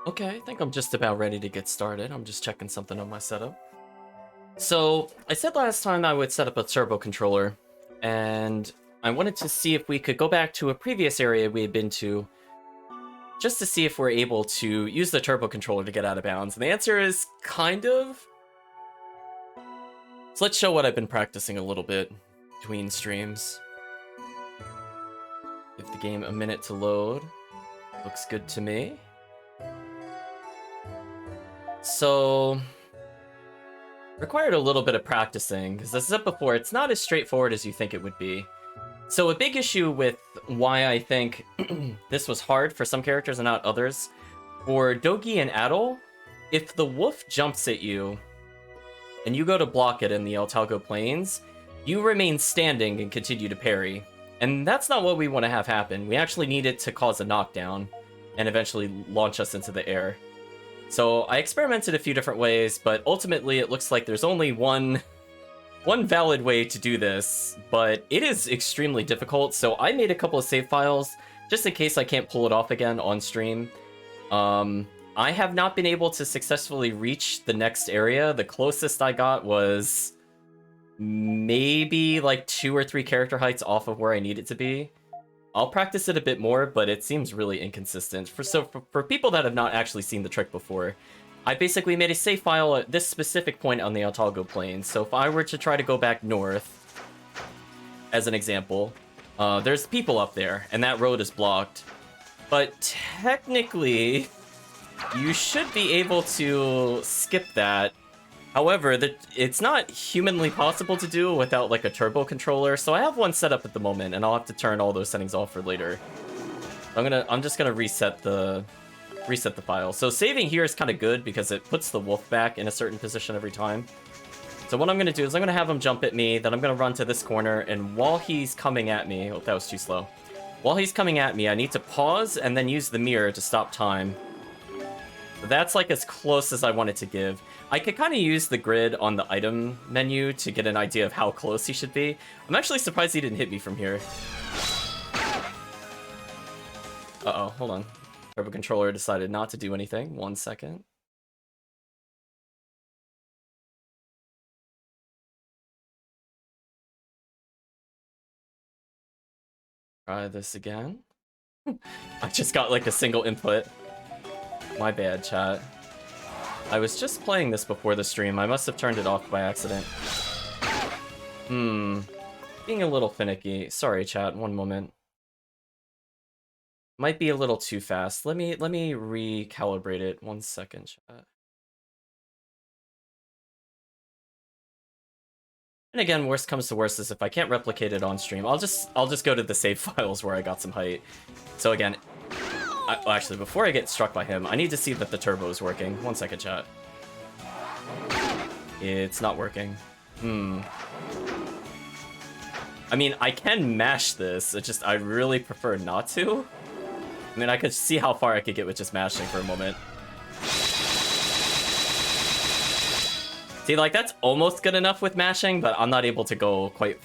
Okay, I think I'm just about ready to get started. I'm just checking something on my setup. So, I said last time I would set up a turbo controller, and I wanted to see if we could go back to a previous area we had been to, just to see if we're able to use the turbo controller to get out of bounds. And the answer is kind of. So let's show what I've been practicing a little bit between streams. Give the game a minute to load. Looks good to me. So, required a little bit of practicing, because as I said before, it's not as straightforward as you think it would be. So a big issue with why I think this was hard for some characters and not others, for Dogi and Adol, if the wolf jumps at you, and you go to block it in the El Talgo Plains, you remain standing and continue to parry. And that's not what we want to have happen. We actually need it to cause a knockdown, and eventually launch us into the air. So I experimented a few different ways, but ultimately it looks like there's only one valid way to do this, but it is extremely difficult, so I made a couple of save files, just in case I can't pull it off again on stream. I have not been able to successfully reach the next area. The closest I got was maybe like 2 or 3 character heights off of where I need it to be. I'll practice it a bit more, but it seems really inconsistent. For people that have not actually seen the trick before, I basically made a save file at this specific point on the El Talgo Plains. So if I were to try to go back north, as an example, there's people up there, and that road is blocked. But technically, you should be able to skip that. However, it's not humanly possible to do without like a turbo controller, so I have one set up at the moment, and I'll have to turn all those settings off for later. I'm just gonna reset the file. So saving here is kind of good because it puts the wolf back in a certain position every time. So what I'm gonna do is I'm gonna have him jump at me, then I'm gonna run to this corner, and while he's coming at me, oh, that was too slow. While he's coming at me, I need to pause and then use the mirror to stop time. That's like as close as I wanted to give. I could kind of use the grid on the item menu to get an idea of how close he should be. I'm actually surprised he didn't hit me from here. Uh-oh, hold on. Turbo controller decided not to do anything. 1 second. Try this again. I just got like a single input. My bad, chat. I was just playing this before the stream. I must have turned it off by accident. Being a little finicky. Sorry, chat. 1 moment. Might be a little too fast. Let me recalibrate it. 1 second, chat. And again, worst comes to worst is if I can't replicate it on stream, I'll just go to the save files where I got some height. So again, well, actually, before I get struck by him, I need to see that the turbo is working. 1 second, chat. It's not working. I mean, I can mash this. It's just I really prefer not to. I mean, I could see how far I could get with just mashing for a moment. See, like, that's almost good enough with mashing, but I'm not able to go quite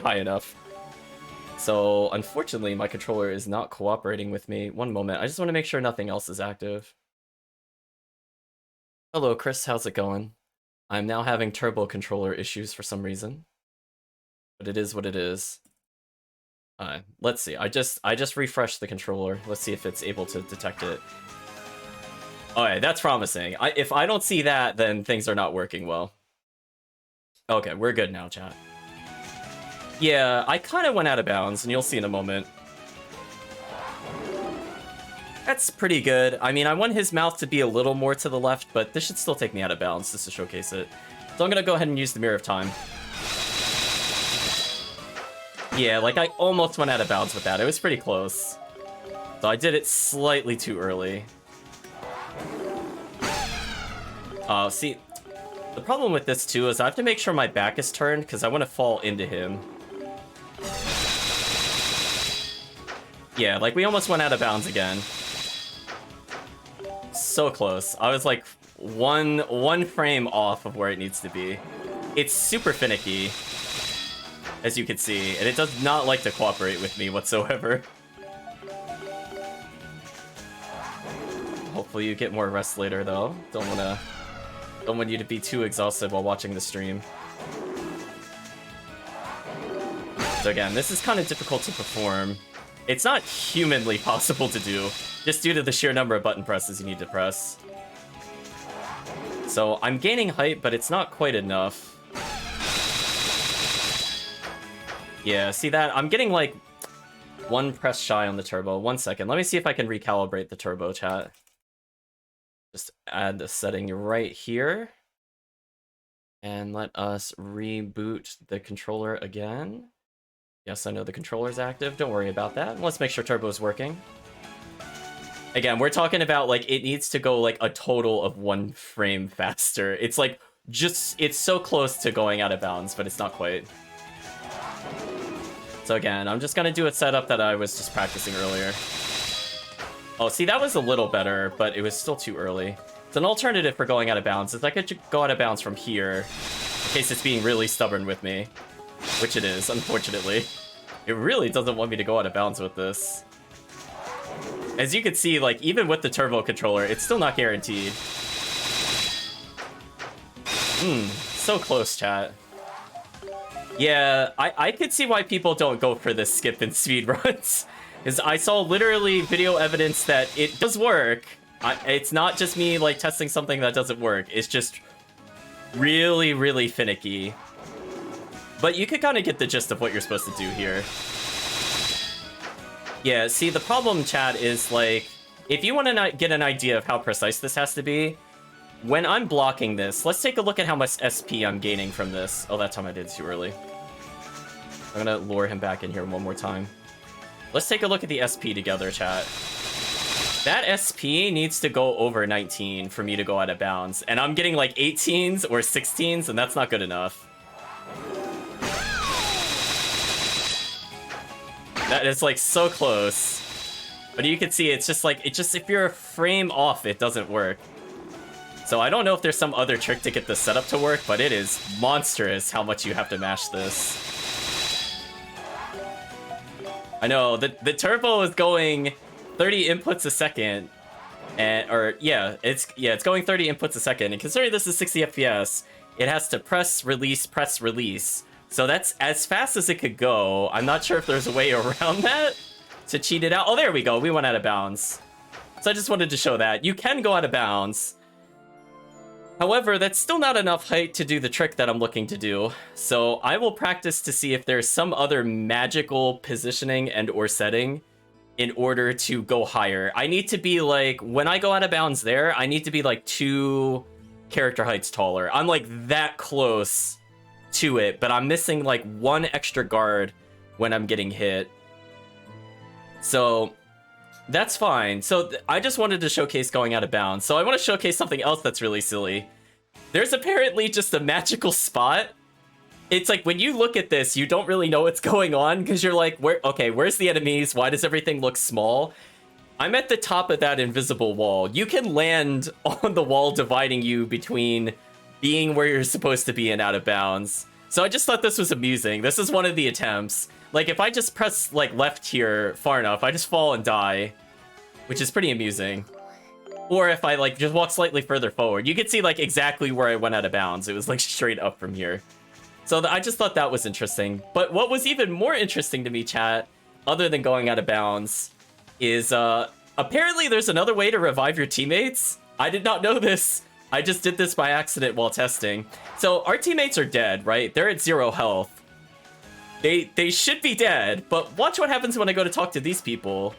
high enough. So, unfortunately, my controller is not cooperating with me. 1 moment. I just want to make sure nothing else is active. Hello, Chris. How's it going? I'm now having turbo controller issues for some reason. But it is what it is. Let's see. I just refreshed the controller. Let's see if it's able to detect it. Alright, that's promising. If I don't see that, then things are not working well. Okay, we're good now, chat. Yeah, I kind of went out of bounds, and you'll see in a moment. That's pretty good. I mean, I want his mouth to be a little more to the left, but this should still take me out of bounds just to showcase it. So I'm gonna go ahead and use the Mirror of Time. Yeah, like, I almost went out of bounds with that. It was pretty close. So I did it slightly too early. See, the problem with this, too, is I have to make sure my back is turned, because I want to fall into him. Yeah, like, we almost went out of bounds again. So close. I was, like, one frame off of where it needs to be. It's super finicky, as you can see, and it does not like to cooperate with me whatsoever. Hopefully you get more rest later, though. Don't want you to be too exhausted while watching the stream. So again, this is kind of difficult to perform. It's not humanly possible to do, just due to the sheer number of button presses you need to press. So I'm gaining height, but it's not quite enough. Yeah, see that? I'm getting like 1 press shy on the turbo. 1 second. Let me see if I can recalibrate the turbo, chat. Just add the setting right here. And let us reboot the controller again. Yes, I know the controller's active. Don't worry about that. Let's make sure turbo's working. Again, we're talking about, like, it needs to go, like, a total of 1 frame faster. It's, like, it's so close to going out of bounds, but it's not quite. So again, I'm just gonna do a setup that I was just practicing earlier. Oh, see, that was a little better, but it was still too early. It's an alternative for going out of bounds. Is I could go out of bounds from here, in case it's being really stubborn with me. Which it is, unfortunately. It really doesn't want me to go out of bounds with this. As you can see, like, even with the turbo controller, it's still not guaranteed. So close, chat. Yeah, I could see why people don't go for this skip and speed runs. Because I saw literally video evidence that it does work. It's not just me, like, testing something that doesn't work. It's just really, really finicky. But you could kind of get the gist of what you're supposed to do here. Yeah, see, the problem, chat, is, like, if you want to get an idea of how precise this has to be, when I'm blocking this, let's take a look at how much SP I'm gaining from this. Oh, that time I did it too early. I'm gonna lure him back in here one more time. Let's take a look at the SP together, chat. That SP needs to go over 19 for me to go out of bounds. And I'm getting, like, 18s or 16s, and that's not good enough. That is, like, so close. But you can see it's just like, if you're a frame off, it doesn't work. So I don't know if there's some other trick to get this setup to work, but it is monstrous how much you have to mash this. I know, the turbo is going 30 inputs a second. It's going 30 inputs a second. And considering this is 60 FPS, it has to press, release. So that's as fast as it could go. I'm not sure if there's a way around that to cheat it out. Oh, there we go. We went out of bounds. So I just wanted to show that. You can go out of bounds. However, that's still not enough height to do the trick that I'm looking to do. So I will practice to see if there's some other magical positioning and or setting in order to go higher. I need to be like, when I go out of bounds there, I need to be like 2 character heights taller. I'm like that close to it, but I'm missing like 1 extra guard when I'm getting hit. So that's fine. So I just wanted to showcase going out of bounds. So I want to showcase something else that's really silly. There's apparently just a magical spot. It's like when you look at this, you don't really know what's going on because you're like, where's the enemies? Why does everything look small? I'm at the top of that invisible wall. You can land on the wall dividing you between being where you're supposed to be and out of bounds. So I just thought this was amusing. This is one of the attempts. Like, if I just press, like, left here far enough, I just fall and die, which is pretty amusing. Or if I, like, just walk slightly further forward, you can see, like, exactly where I went out of bounds. It was, like, straight up from here. So I just thought that was interesting. But what was even more interesting to me, chat, other than going out of bounds, is, apparently there's another way to revive your teammates. I did not know this. I just did this by accident while testing. So our teammates are dead, right? They're at 0 health. They should be dead, but watch what happens when I go to talk to these people.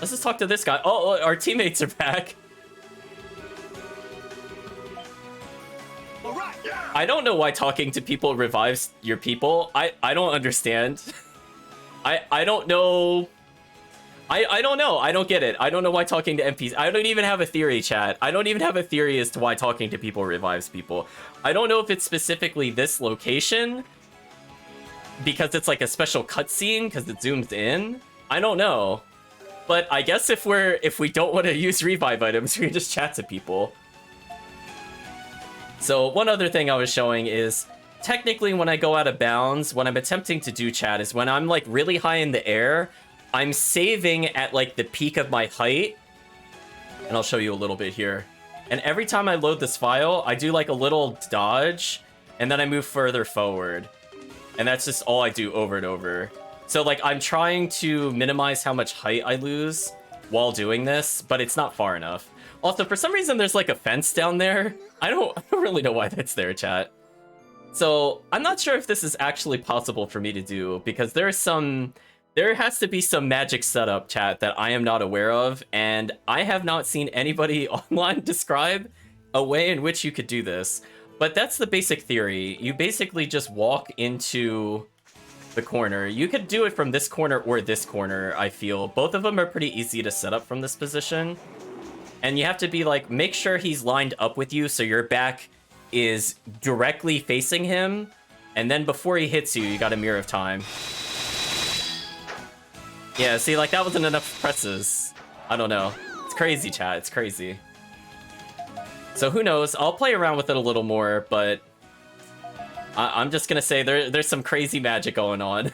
Let's just talk to this guy. Oh, our teammates are back. I don't know why talking to people revives your people. I don't understand. I don't know. I don't know. I don't get it. I don't know why talking to NPCs... I don't even have a theory, chat. I don't even have a theory as to why talking to people revives people. I don't know if it's specifically this location, because it's like a special cutscene, because it zooms in. I don't know. But I guess if we don't want to use revive items, we can just chat to people. So one other thing I was showing is, technically when I go out of bounds, when I'm attempting to do chat, is when I'm like really high in the air, I'm saving at like the peak of my height And I'll show you a little bit here. And every time I load this file, I do like a little dodge, and then I move further forward. And that's just all I do over and over. So like I'm trying to minimize how much height I lose while doing this, but it's not far enough. Also, for some reason, there's like a fence down there. I don't really know why that's there, chat. So I'm not sure if this is actually possible for me to do, because there has to be some magic setup, chat, that I am not aware of, and I have not seen anybody online describe a way in which you could do this. But that's the basic theory. You basically just walk into the corner. You could do it from this corner or this corner, I feel. Both of them are pretty easy to set up from this position. And you have to be like, make sure he's lined up with you so your back is directly facing him. And then before he hits you, you got a Mirror of Time. Yeah, see, like, that wasn't enough presses. I don't know. It's crazy, chat. It's crazy. So who knows? I'll play around with it a little more, but I'm just gonna say there's some crazy magic going on.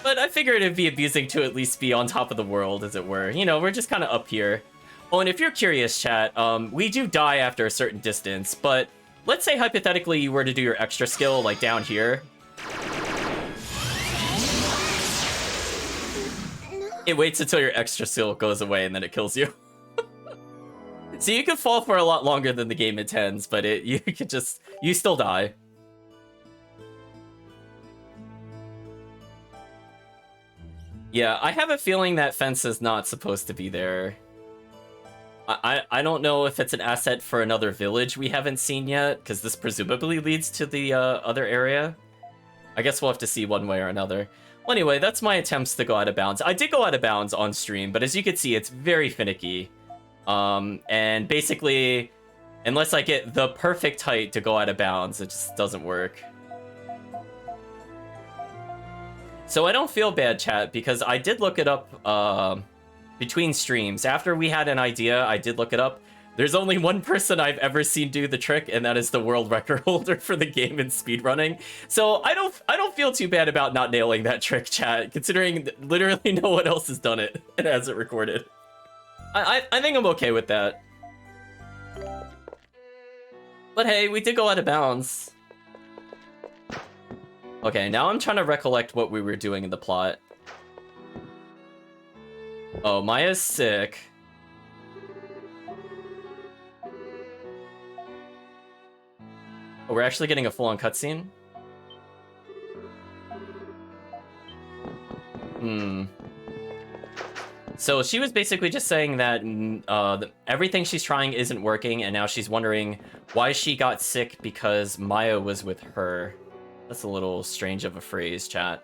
But I figured it'd be amusing to at least be on top of the world, as it were. You know, we're just kind of up here. Oh, and if you're curious, chat, we do die after a certain distance, but let's say hypothetically you were to do your extra skill, like down here. It waits until your extra skill goes away and then it kills you. So you could fall for a lot longer than the game intends, but you still die. Yeah, I have a feeling that fence is not supposed to be there. I don't know if it's an asset for another village we haven't seen yet, because this presumably leads to the other area. I guess we'll have to see one way or another. Well, anyway, that's my attempts to go out of bounds. I did go out of bounds on stream, but as you can see, it's very finicky. And basically, unless I get the perfect height to go out of bounds, it just doesn't work. So I don't feel bad, chat, because I did look it up between streams. After we had an idea, I did look it up. There's only one person I've ever seen do the trick, and that is the world record holder for the game in speedrunning. So I don't feel too bad about not nailing that trick, chat, considering literally no one else has done it and has it recorded. I think I'm okay with that. But hey, we did go out of bounds. Okay, now I'm trying to recollect what we were doing in the plot. Oh, Maya's sick. Oh, we're actually getting a full-on cutscene? So she was basically just saying that everything she's trying isn't working, and now she's wondering why she got sick because Maya was with her. That's a little strange of a phrase, chat.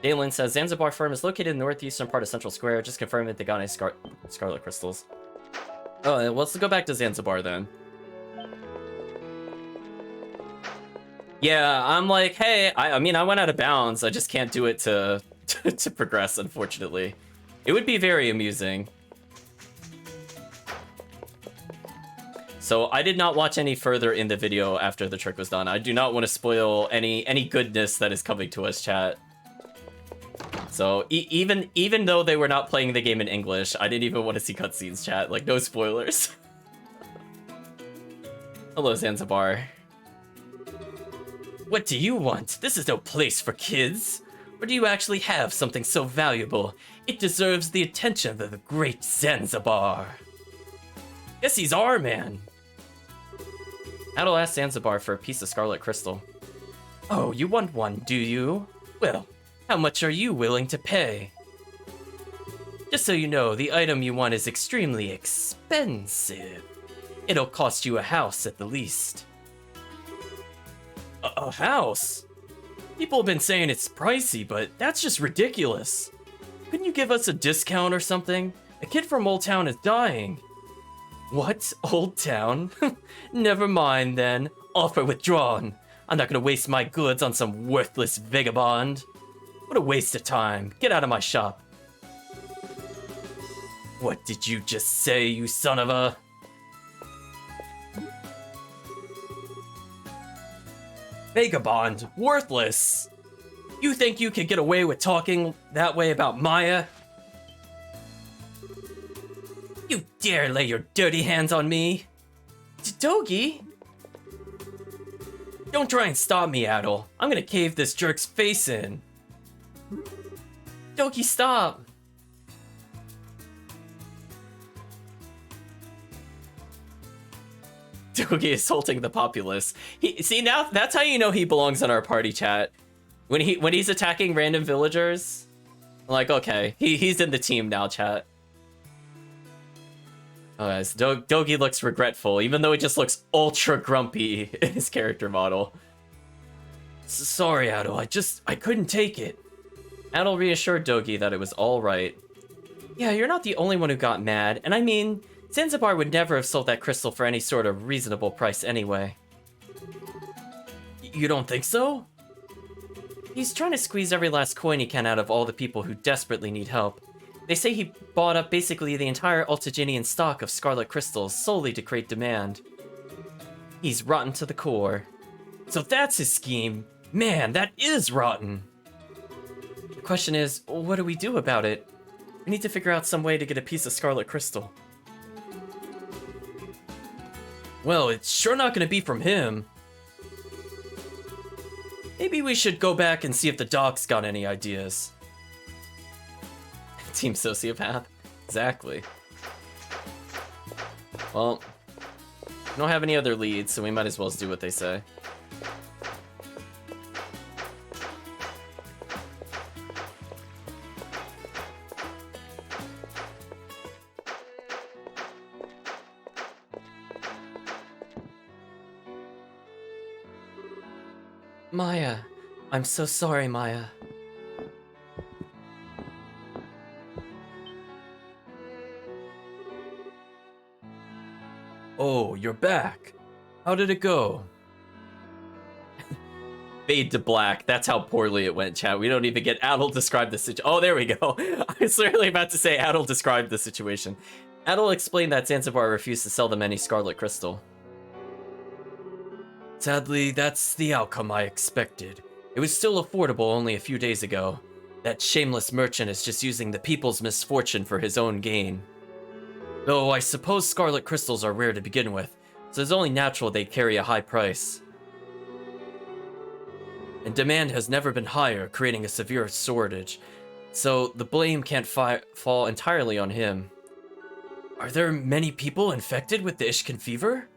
Dalen says, Zanzibar Firm is located in the northeastern part of Central Square. Just confirm that they got any scarlet crystals. Oh, well, let's go back to Zanzibar then. Yeah, I'm like, hey, I mean, I went out of bounds. I just can't do it to progress, unfortunately. It would be very amusing. So I did not watch any further in the video after the trick was done. I do not want to spoil any goodness that is coming to us, chat. So even though they were not playing the game in English, I didn't even want to see cutscenes, chat. Like, no spoilers. Hello, Zanzibar. What do you want? This is no place for kids. Or do you actually have something so valuable? It deserves the attention of the great Zanzibar. Yes, he's our man. I'll ask Zanzibar for a piece of scarlet crystal. Oh, you want one, do you? Well, how much are you willing to pay? Just so you know, the item you want is extremely expensive. It'll cost you a house at the least. A house? People have been saying it's pricey, but that's just ridiculous. Couldn't you give us a discount or something? A kid from Old Town is dying. What? Old Town? Never mind then. Offer withdrawn. I'm not gonna waste my goods on some worthless vagabond. What a waste of time. Get out of my shop. What did you just say, you son of a... Vagabond, worthless. You think you could get away with talking that way about Maya? You dare lay your dirty hands on me? Dogi? Don't try and stop me, Adol. I'm gonna cave this jerk's face in. Dogi, stop! Dogi assaulting the populace. See, now that's how you know he belongs in our party chat. When he's attacking random villagers, I'm like, okay, he's in the team now, chat. Oh, guys, Dogi looks regretful, even though he just looks ultra grumpy in his character model. Sorry, Adol, I couldn't take it. Adol reassured Dogi that it was all right. Yeah, you're not the only one who got mad, and I mean, Zanzibar would never have sold that crystal for any sort of reasonable price anyway. You don't think so? He's trying to squeeze every last coin he can out of all the people who desperately need help. They say he bought up basically the entire Altaginian stock of scarlet crystals solely to create demand. He's rotten to the core. So that's his scheme. Man, that is rotten. The question is, what do we do about it? We need to figure out some way to get a piece of scarlet crystal. Well, it's sure not going to be from him. Maybe we should go back and see if the doc's got any ideas. Team Sociopath. Exactly. Well, we don't have any other leads, so we might as well do what they say. Maya. I'm so sorry, Maya. Oh, you're back. How did it go? Fade to black. That's how poorly it went, chat. We don't even get Adol describe the situation. Oh, there we go. I was literally about to say Adol described the situation. Adol explained that Zanzibar refused to sell them any scarlet crystal. Sadly, that's the outcome I expected. It was still affordable only a few days ago. That shameless merchant is just using the people's misfortune for his own gain. Though I suppose scarlet crystals are rare to begin with, so it's only natural they'd carry a high price. And demand has never been higher, creating a severe shortage, so the blame can't fall entirely on him. Are there many people infected with the Ishkin fever?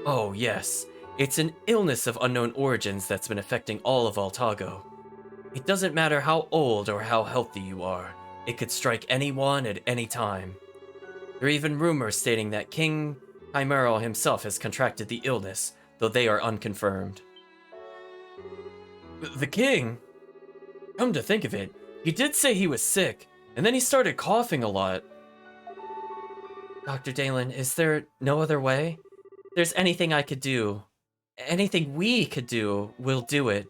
Oh, yes. It's an illness of unknown origins that's been affecting all of Altago. It doesn't matter how old or how healthy you are, it could strike anyone at any time. There are even rumors stating that King Chimero himself has contracted the illness, though they are unconfirmed. The king? Come to think of it, he did say he was sick, and then he started coughing a lot. Dr. Dalen, is there no other way? If there's anything I could do, anything we could do, we'll do it.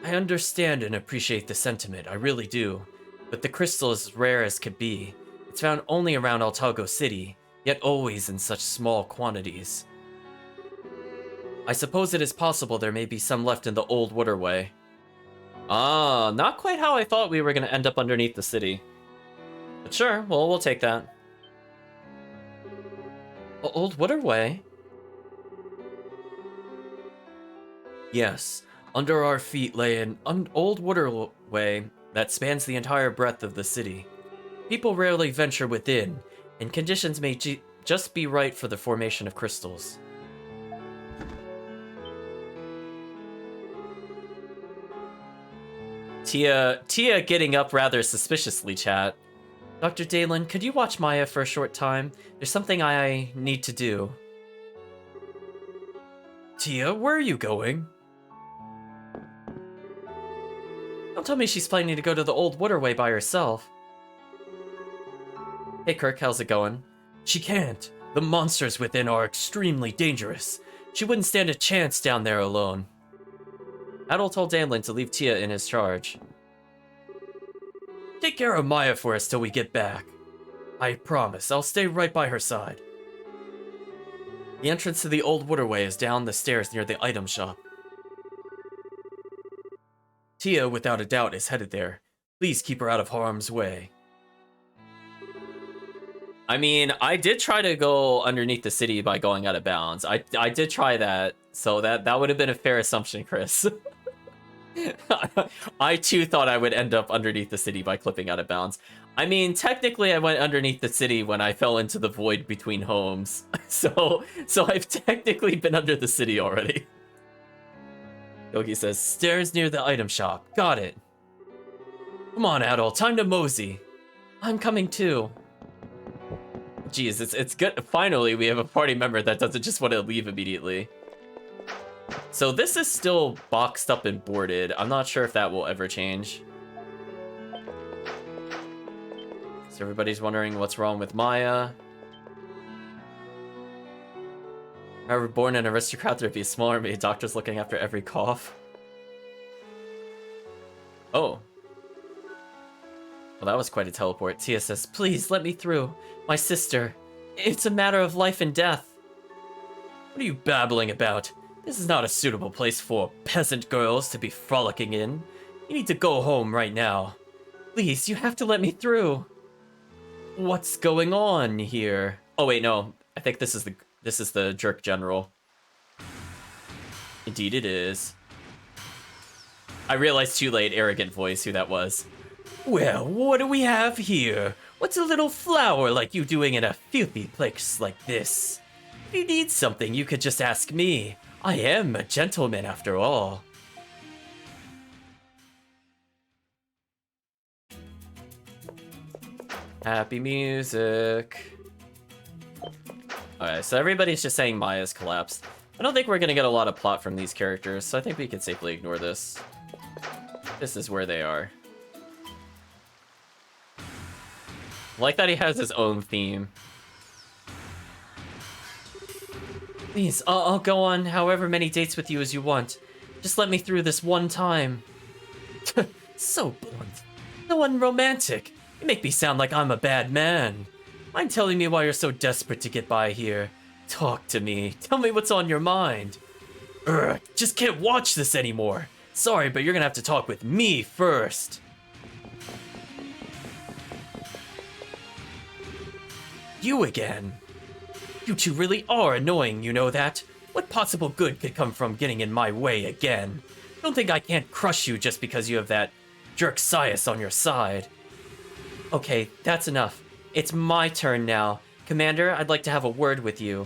I understand and appreciate the sentiment, I really do. But the crystal is as rare as could be. It's found only around Altago City, yet always in such small quantities. I suppose it is possible there may be some left in the old waterway. Ah, not quite how I thought we were going to end up underneath the city. But sure, well, we'll take that. Old waterway? Yes, under our feet lay an old waterway that spans the entire breadth of the city. People rarely venture within, and conditions may just be right for the formation of crystals. Tia getting up rather suspiciously, chat. Dr. Dalen, could you watch Maya for a short time? There's something I need to do. Tia, where are you going? Don't tell me she's planning to go to the old waterway by herself. Hey Kirk, how's it going? She can't. The monsters within are extremely dangerous. She wouldn't stand a chance down there alone. Adol told Danlin to leave Tia in his charge. Take care of Maya for us till we get back. I promise, I'll stay right by her side. The entrance to the old waterway is down the stairs near the item shop. Tia, without a doubt, is headed there. Please keep her out of harm's way. I mean, I did try to go underneath the city by going out of bounds. I did try that, so that would have been a fair assumption, Chris. I too thought I would end up underneath the city by clipping out of bounds. I mean, technically I went underneath the city when I fell into the void between homes. So I've technically been under the city already. Yogi says, stairs near the item shop. Got it. Come on, Adol, time to mosey. I'm coming too. Jeez, it's good. Finally, we have a party member that doesn't just want to leave immediately. So this is still boxed up and boarded. I'm not sure if that will ever change. So everybody's wondering what's wrong with Maya. If I were born an aristocrat, there'd be a small army of doctors looking after every cough. Oh. Well, that was quite a teleport. Tia says, please, let me through. My sister. It's a matter of life and death. What are you babbling about? This is not a suitable place for peasant girls to be frolicking in. You need to go home right now. Please, you have to let me through. What's going on here? Oh wait, no. I think this is the jerk general. Indeed it is. I realized too late, arrogant voice, who that was. Well, what do we have here? What's a little flower like you doing in a filthy place like this? If you need something, you could just ask me. I am a gentleman after all. Happy music. Alright, so everybody's just saying Maya's collapsed. I don't think we're gonna get a lot of plot from these characters, so I think we can safely ignore this. This is where they are. I like that he has his own theme. Please, I'll go on however many dates with you as you want. Just let me through this one time. So blunt. So unromantic. You make me sound like I'm a bad man. Mind telling me why you're so desperate to get by here? Talk to me. Tell me what's on your mind. Just can't watch this anymore. Sorry, but you're gonna have to talk with me first. You again. You two really are annoying, you know that? What possible good could come from getting in my way again? Don't think I can't crush you just because you have that jerk Sias on your side. Okay, that's enough. It's my turn now. Commander, I'd like to have a word with you.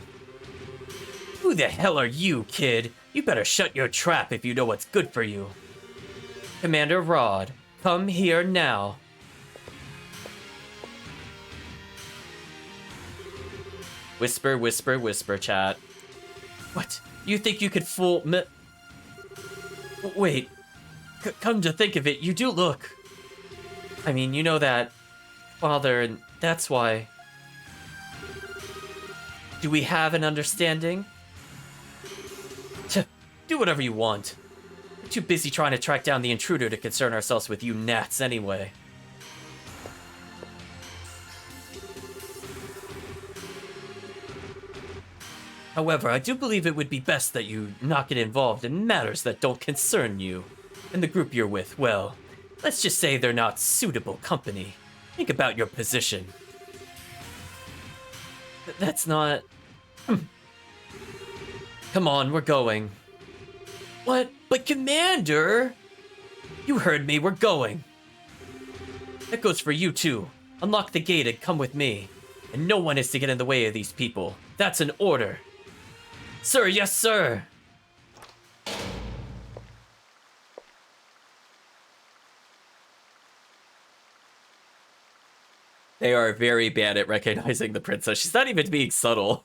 Who the hell are you, kid? You better shut your trap if you know what's good for you. Commander Rod, come here now. Whisper, whisper, whisper, chat. What? You think you could fool me? Wait. Come to think of it, you do look. I mean, you know that, father, and that's why. Do we have an understanding? Do whatever you want. We're too busy trying to track down the intruder to concern ourselves with you gnats anyway. However, I do believe it would be best that you not get involved in matters that don't concern you. And the group you're with, well, let's just say they're not suitable company. Think about your position. That's not... Come on, we're going. What? But Commander! You heard me, we're going. That goes for you too. Unlock the gate and come with me. And no one is to get in the way of these people. That's an order. Sir, yes, sir! They are very bad at recognizing the princess. She's not even being subtle.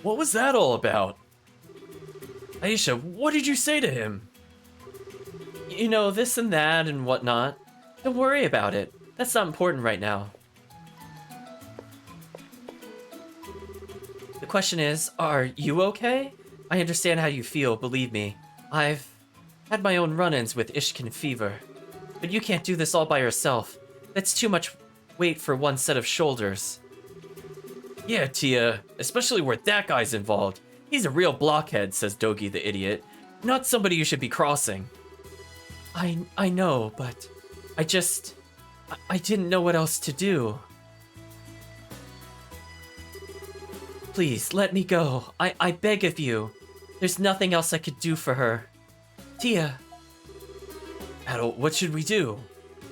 What was that all about? Aisha, what did you say to him? You know, this and that and whatnot. Don't worry about it. That's not important right now. The question is, are you okay? I understand how you feel, believe me. I've had my own run-ins with Ishkin fever. But you can't do this all by yourself. That's too much weight for one set of shoulders. Yeah, Tia, especially where that guy's involved. He's a real blockhead, says Dogi the idiot. Not somebody you should be crossing. I know, but I didn't know what else to do. Please, let me go. I beg of you. There's nothing else I could do for her. Tia. Adol, what should we do?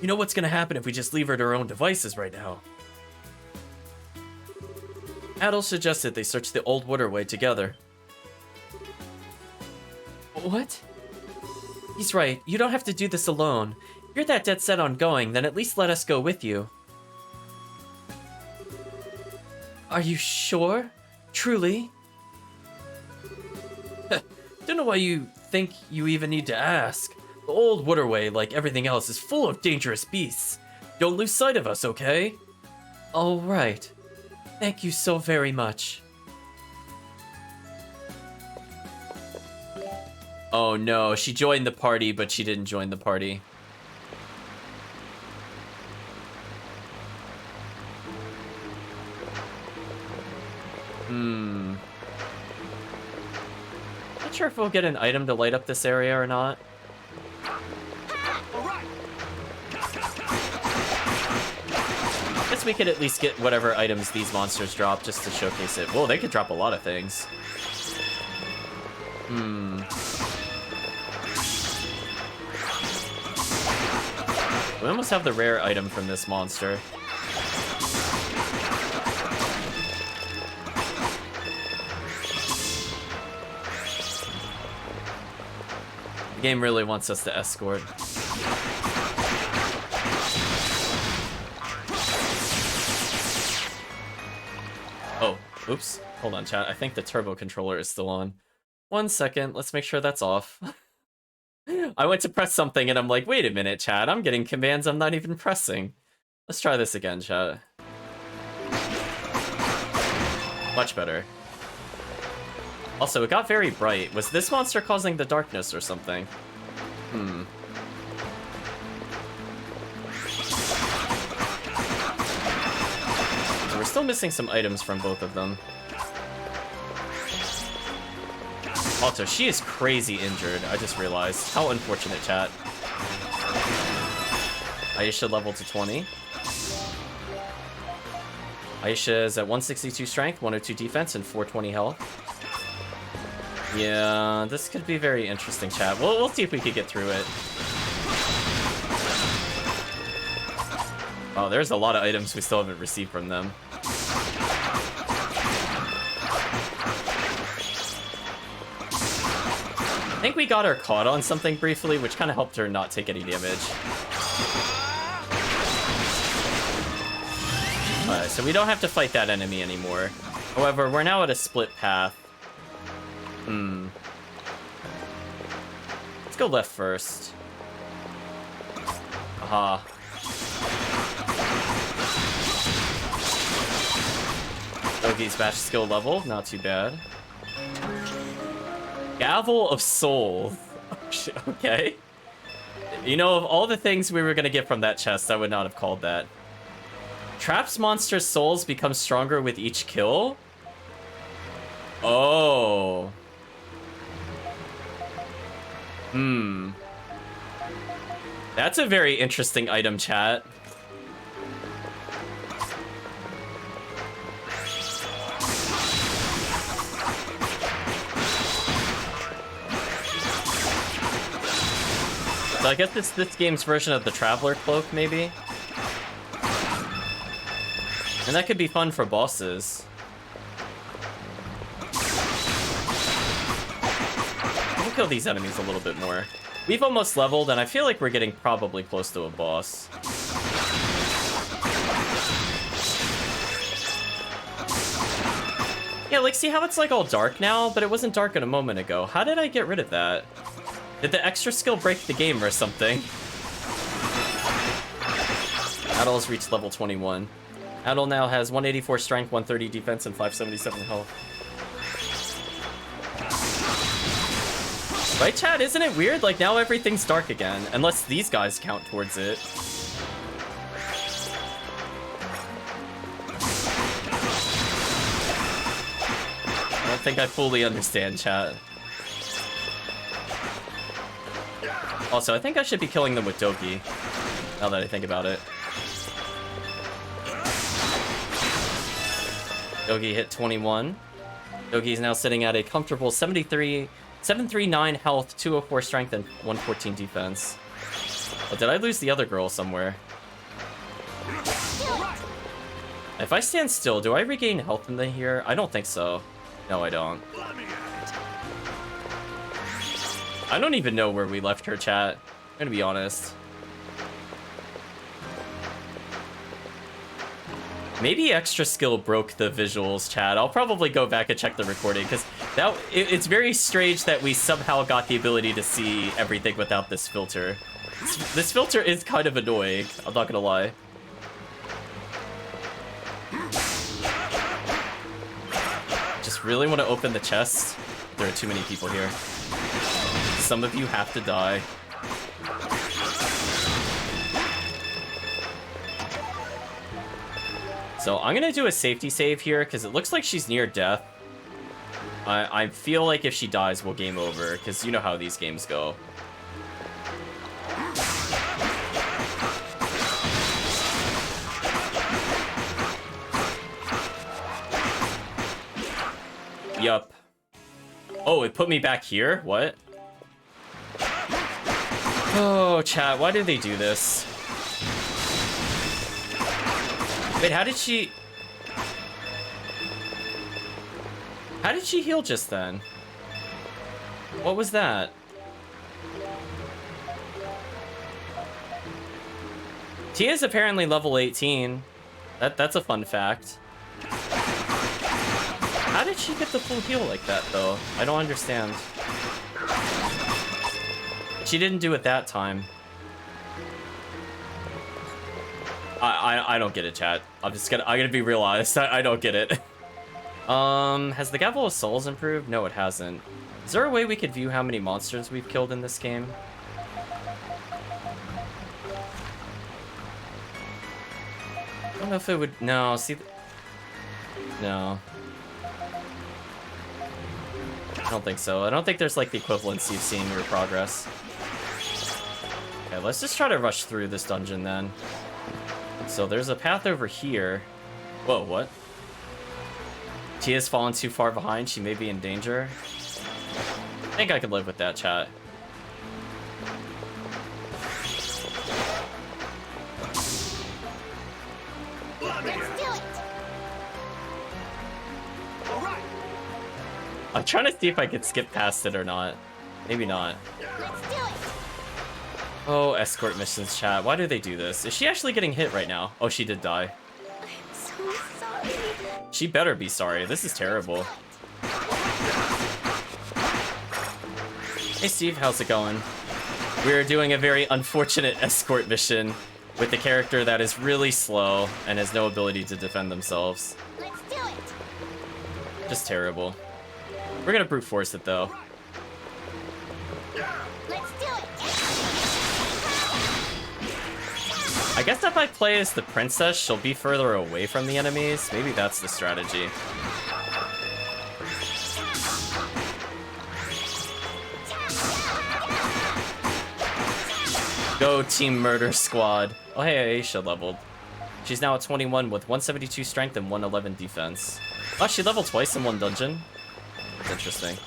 You know what's gonna happen if we just leave her to her own devices right now. Adol suggested they search the old waterway together. What? He's right. You don't have to do this alone. If you're that dead set on going, then at least let us go with you. Are you sure? Truly? Don't know why you think you even need to ask. The old waterway, like everything else, is full of dangerous beasts. Don't lose sight of us, okay? All right. Thank you so very much. Oh no, she joined the party, but she didn't join the party. Not sure if we'll get an item to light up this area or not. Guess we could at least get whatever items these monsters drop just to showcase it. Whoa, they could drop a lot of things. We almost have the rare item from this monster. The game really wants us to escort. Oh, oops. Hold on, chat. I think the turbo controller is still on. 1 second. Let's make sure that's off. I went to press something and I'm like, wait a minute, chat. I'm getting commands I'm not even pressing. Let's try this again, chat. Much better. Also, it got very bright. Was this monster causing the darkness or something? We're still missing some items from both of them. Also, she is crazy injured. I just realized. How unfortunate, chat. Aisha leveled to 20. Aisha is at 162 strength, 102 defense, and 420 health. Yeah, this could be very interesting, chat. We'll see if we can get through it. Oh, there's a lot of items we still haven't received from them. I think we got her caught on something briefly, which kind of helped her not take any damage. Alright, so we don't have to fight that enemy anymore. However, we're now at a split path. Let's go left first. Aha. Dogi's match skill level, not too bad. Gavel of Soul. Okay. You know, of all the things we were gonna get from that chest, I would not have called that. Traps monsters' souls become stronger with each kill? Oh. That's a very interesting item, chat. So I guess this game's version of the Traveler Cloak, maybe? And that could be fun for bosses. We'll kill these enemies a little bit more. We've almost leveled, and I feel like we're getting probably close to a boss. Yeah, like, see how it's like all dark now? But it wasn't dark a moment ago. How did I get rid of that? Did the extra skill break the game or something? Adol's reached level 21. Adol now has 184 strength, 130 defense, and 577 health. Right, chat? Isn't it weird? Like, now everything's dark again. Unless these guys count towards it. I don't think I fully understand, chat. Also, I think I should be killing them with Doki, now that I think about it. Doki hit 21. Dogi's now sitting at a comfortable 739 health, 204 strength, and 114 defense. Oh, did I lose the other girl somewhere? If I stand still, do I regain health in here? I don't think so. No, I don't. I don't even know where we left her, chat. I'm gonna be honest. Maybe extra skill broke the visuals, chat. I'll probably go back and check the recording, because it's very strange that we somehow got the ability to see everything without this filter. This filter is kind of annoying, I'm not gonna lie. Just really want to open the chest. There are too many people here. Some of you have to die. So I'm gonna do a safety save here because it looks like she's near death. I feel like if she dies, we'll game over, because you know how these games go. Yup. Oh, it put me back here? What? Oh, chat, why did they do this? Wait, how did she heal just then? What was that? Tia's apparently level 18. That's a fun fact. How did she get the full heal like that, though? I don't understand. She didn't do it that time. I don't get it, chat. I'm gonna be real honest. I don't get it. Has the Gavel of Souls improved? No, it hasn't. Is there a way we could view how many monsters we've killed in this game? I don't know if it would... No, see... No. I don't think so. I don't think there's, like, the equivalency of seeing your progress. Okay, let's just try to rush through this dungeon, then. So there's a path over here. Whoa, what? Tia's fallen too far behind. She may be in danger. I think I can live with that, chat. I'm trying to see if I could skip past it or not. Maybe not. Oh, escort missions, chat. Why do they do this? Is she actually getting hit right now? Oh, she did die. I'm so sorry. She better be sorry. This is terrible. Hey, Steve. How's it going? We're doing a very unfortunate escort mission with a character that is really slow and has no ability to defend themselves. Let's do it. Just terrible. We're gonna brute force it, though. Let's do it. I guess if I play as the princess, she'll be further away from the enemies. Maybe that's the strategy. Go Team Murder Squad. Oh, hey, Aisha leveled. She's now at 21 with 172 strength and 111 defense. Oh, she leveled twice in one dungeon. That's interesting.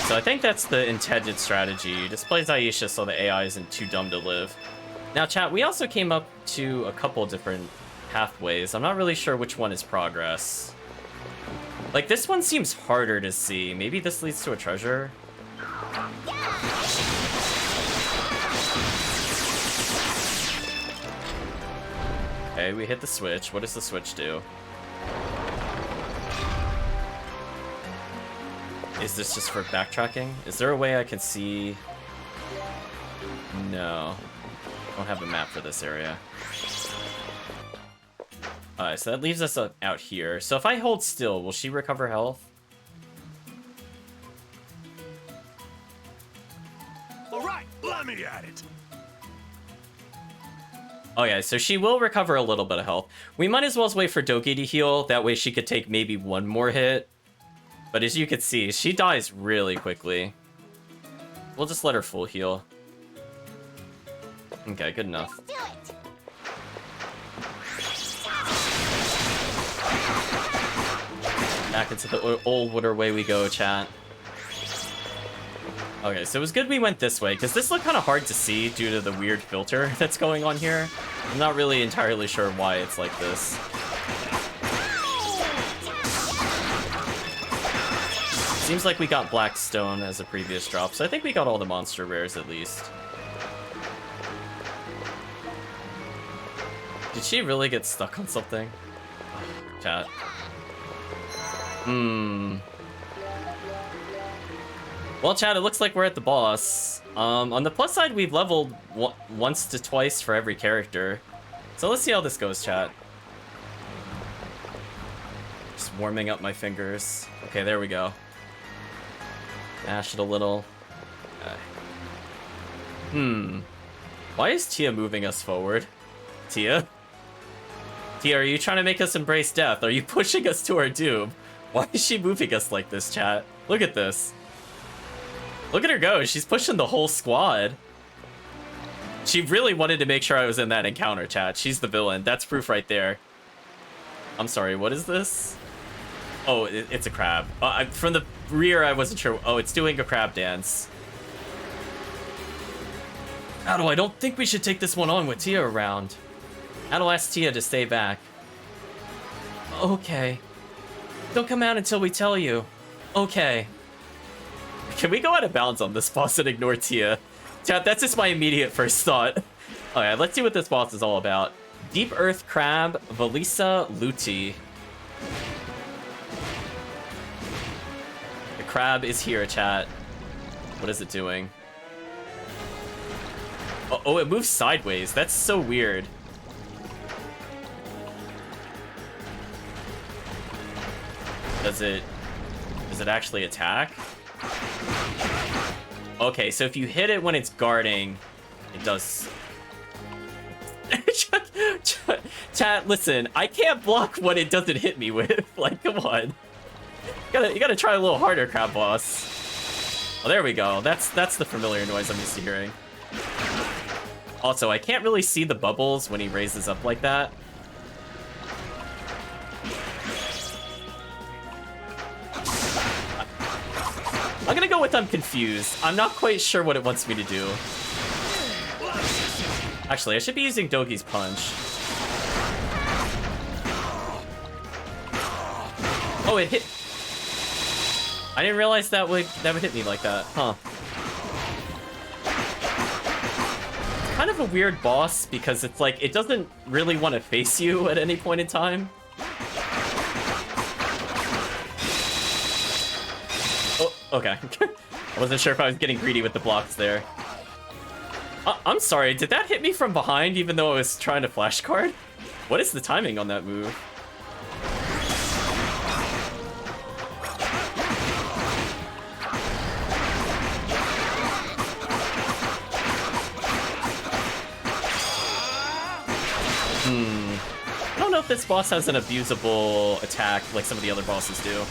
So I think that's the intended strategy. Just plays Aisha so the AI isn't too dumb to live. Now, chat, we also came up to a couple different pathways. I'm not really sure which one is progress. Like, this one seems harder to see. Maybe this leads to a treasure? Okay, we hit the switch. What does the switch do? Is this just for backtracking? Is there a way I can see? No. I don't have a map for this area. Alright, so that leaves us out here. So if I hold still, will she recover health? Alright, let me at it. Oh yeah, so she will recover a little bit of health. We might as well wait for Doki to heal. That way she could take maybe one more hit. But as you can see, she dies really quickly. We'll just let her full heal. Okay, good enough. Do it. Back into the old water way we go, chat. Okay, so it was good we went this way, because this looked kind of hard to see due to the weird filter that's going on here. I'm not really entirely sure why it's like this. Seems like we got Blackstone as a previous drop, so I think we got all the monster rares at least. Did she really get stuck on something? Chat. Well, chat, it looks like we're at the boss. On the plus side, we've leveled once to twice for every character. So let's see how this goes, chat. Just warming up my fingers. Okay, there we go. Mash it a little. Okay. Why is Tia moving us forward? Tia? Tia, are you trying to make us embrace death? Are you pushing us to our doom? Why is she moving us like this, chat? Look at this. Look at her go. She's pushing the whole squad. She really wanted to make sure I was in that encounter, chat. She's the villain. That's proof right there. I'm sorry, what is this? Oh, it's a crab. From the rear, I wasn't sure. Oh, it's doing a crab dance. Adel, I don't think we should take this one on with Tia around. Adel asked Tia to stay back. Okay. Don't come out until we tell you. Okay. Can we go out of bounds on this boss and ignore Tia? Chat, that's just my immediate first thought. Alright, let's see what this boss is all about. Deep Earth Crab, Valisa Luti. The crab is here, chat. What is it doing? Oh, it moves sideways. That's so weird. Does it actually attack? Okay, so if you hit it when it's guarding, it does. Chat, listen, I can't block what it doesn't hit me with. Like, come on. You gotta try a little harder, crab boss. Oh, there we go. That's the familiar noise I'm used to hearing. Also, I can't really see the bubbles when he raises up like that. I'm gonna go with I'm confused. I'm not quite sure what it wants me to do. Actually, I should be using Dogi's punch. Oh, it hit. I didn't realize that would hit me like that. Huh. Kind of a weird boss because it's like it doesn't really want to face you at any point in time. Oh, okay. I wasn't sure if I was getting greedy with the blocks there. I'm sorry, did that hit me from behind even though I was trying to flashcard? What is the timing on that move? I don't know if this boss has an abusable attack like some of the other bosses do.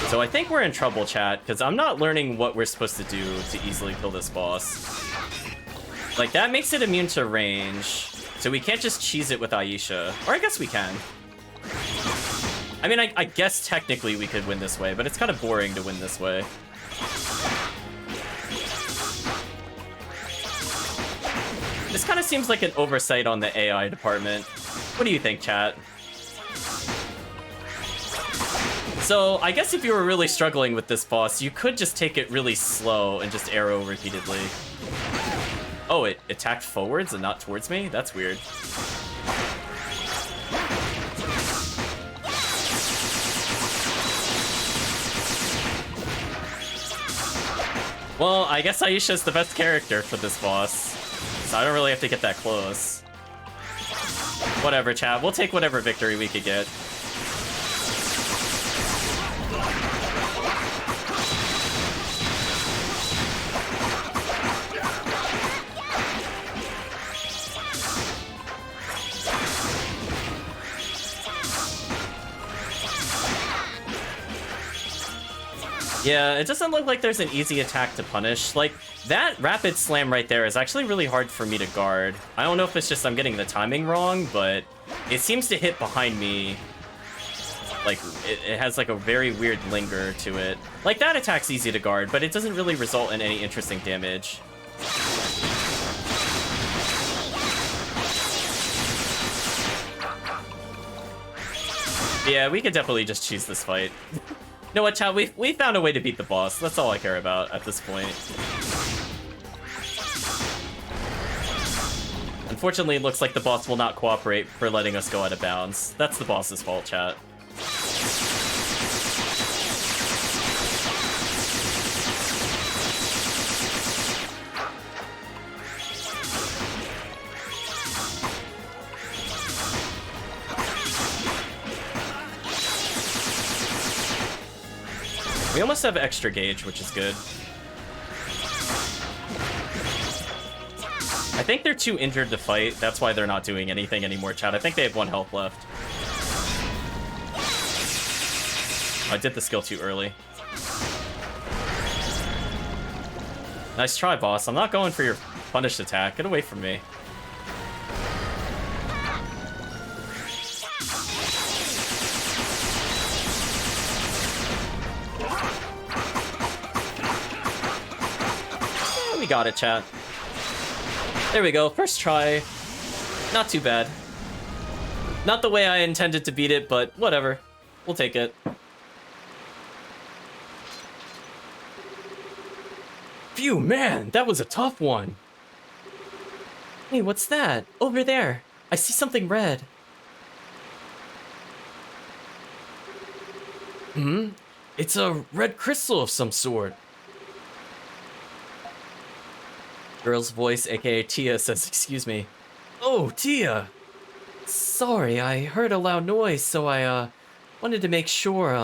So I think we're in trouble, chat, because I'm not learning what we're supposed to do to easily kill this boss. Like, that makes it immune to range, so we can't just cheese it with Aisha. Or I guess we can. I mean, I guess technically we could win this way, but it's kind of boring to win this way. This kind of seems like an oversight on the AI department. What do you think, chat? So, I guess if you were really struggling with this boss, you could just take it really slow and just arrow repeatedly. Oh, it attacked forwards and not towards me? That's weird. Well, I guess Aisha's the best character for this boss, so I don't really have to get that close. Whatever, chat. We'll take whatever victory we could get. Yeah, it doesn't look like there's an easy attack to punish. Like, that rapid slam right there is actually really hard for me to guard. I don't know if it's just I'm getting the timing wrong, but it seems to hit behind me. Like, it has like a very weird linger to it. Like, that attack's easy to guard, but it doesn't really result in any interesting damage. Yeah, we could definitely just choose this fight. You know what, chat? We found a way to beat the boss. That's all I care about at this point. Unfortunately, it looks like the boss will not cooperate for letting us go out of bounds. That's the boss's fault, chat. We almost have extra gauge, which is good. I think they're too injured to fight. That's why they're not doing anything anymore, chat. I think they have 1 health left. I did the skill too early. Nice try, boss. I'm not going for your punished attack. Get away from me. We got it, chat. There we go. First try. Not too bad. Not the way I intended to beat it, but whatever. We'll take it. Phew, man, that was a tough one. Hey, what's that? Over there. I see something red. It's a red crystal of some sort. Girl's voice, aka Tia, says, excuse me. Oh, Tia! Sorry, I heard a loud noise, so I, wanted to make sure,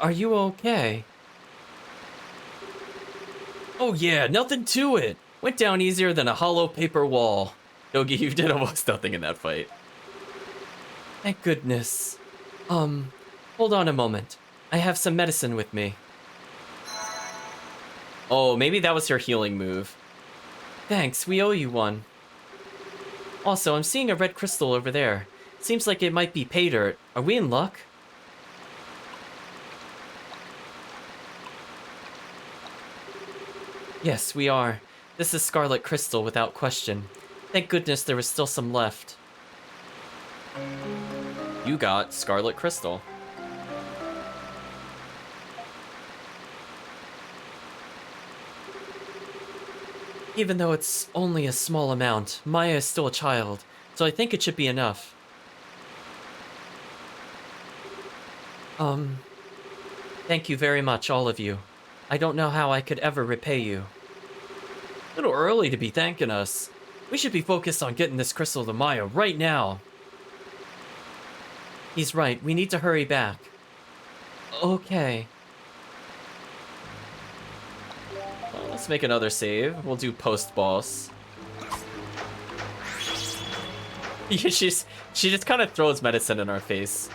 are you okay? Oh yeah, nothing to it! Went down easier than a hollow paper wall. Dogi, you did almost nothing in that fight. Thank goodness. Hold on a moment. I have some medicine with me. Oh, maybe that was her healing move. Thanks, we owe you one. Also, I'm seeing a red crystal over there. Seems like it might be pay dirt. Are we in luck? Yes, we are. This is Scarlet Crystal without question. Thank goodness there was still some left. You got Scarlet Crystal. Even though it's only a small amount, Maya is still a child, so I think it should be enough. Thank you very much, all of you. I don't know how I could ever repay you. A little early to be thanking us. We should be focused on getting this crystal to Maya right now. He's right, we need to hurry back. Okay. Well, let's make another save. We'll do post-boss. She just kind of throws medicine in our face.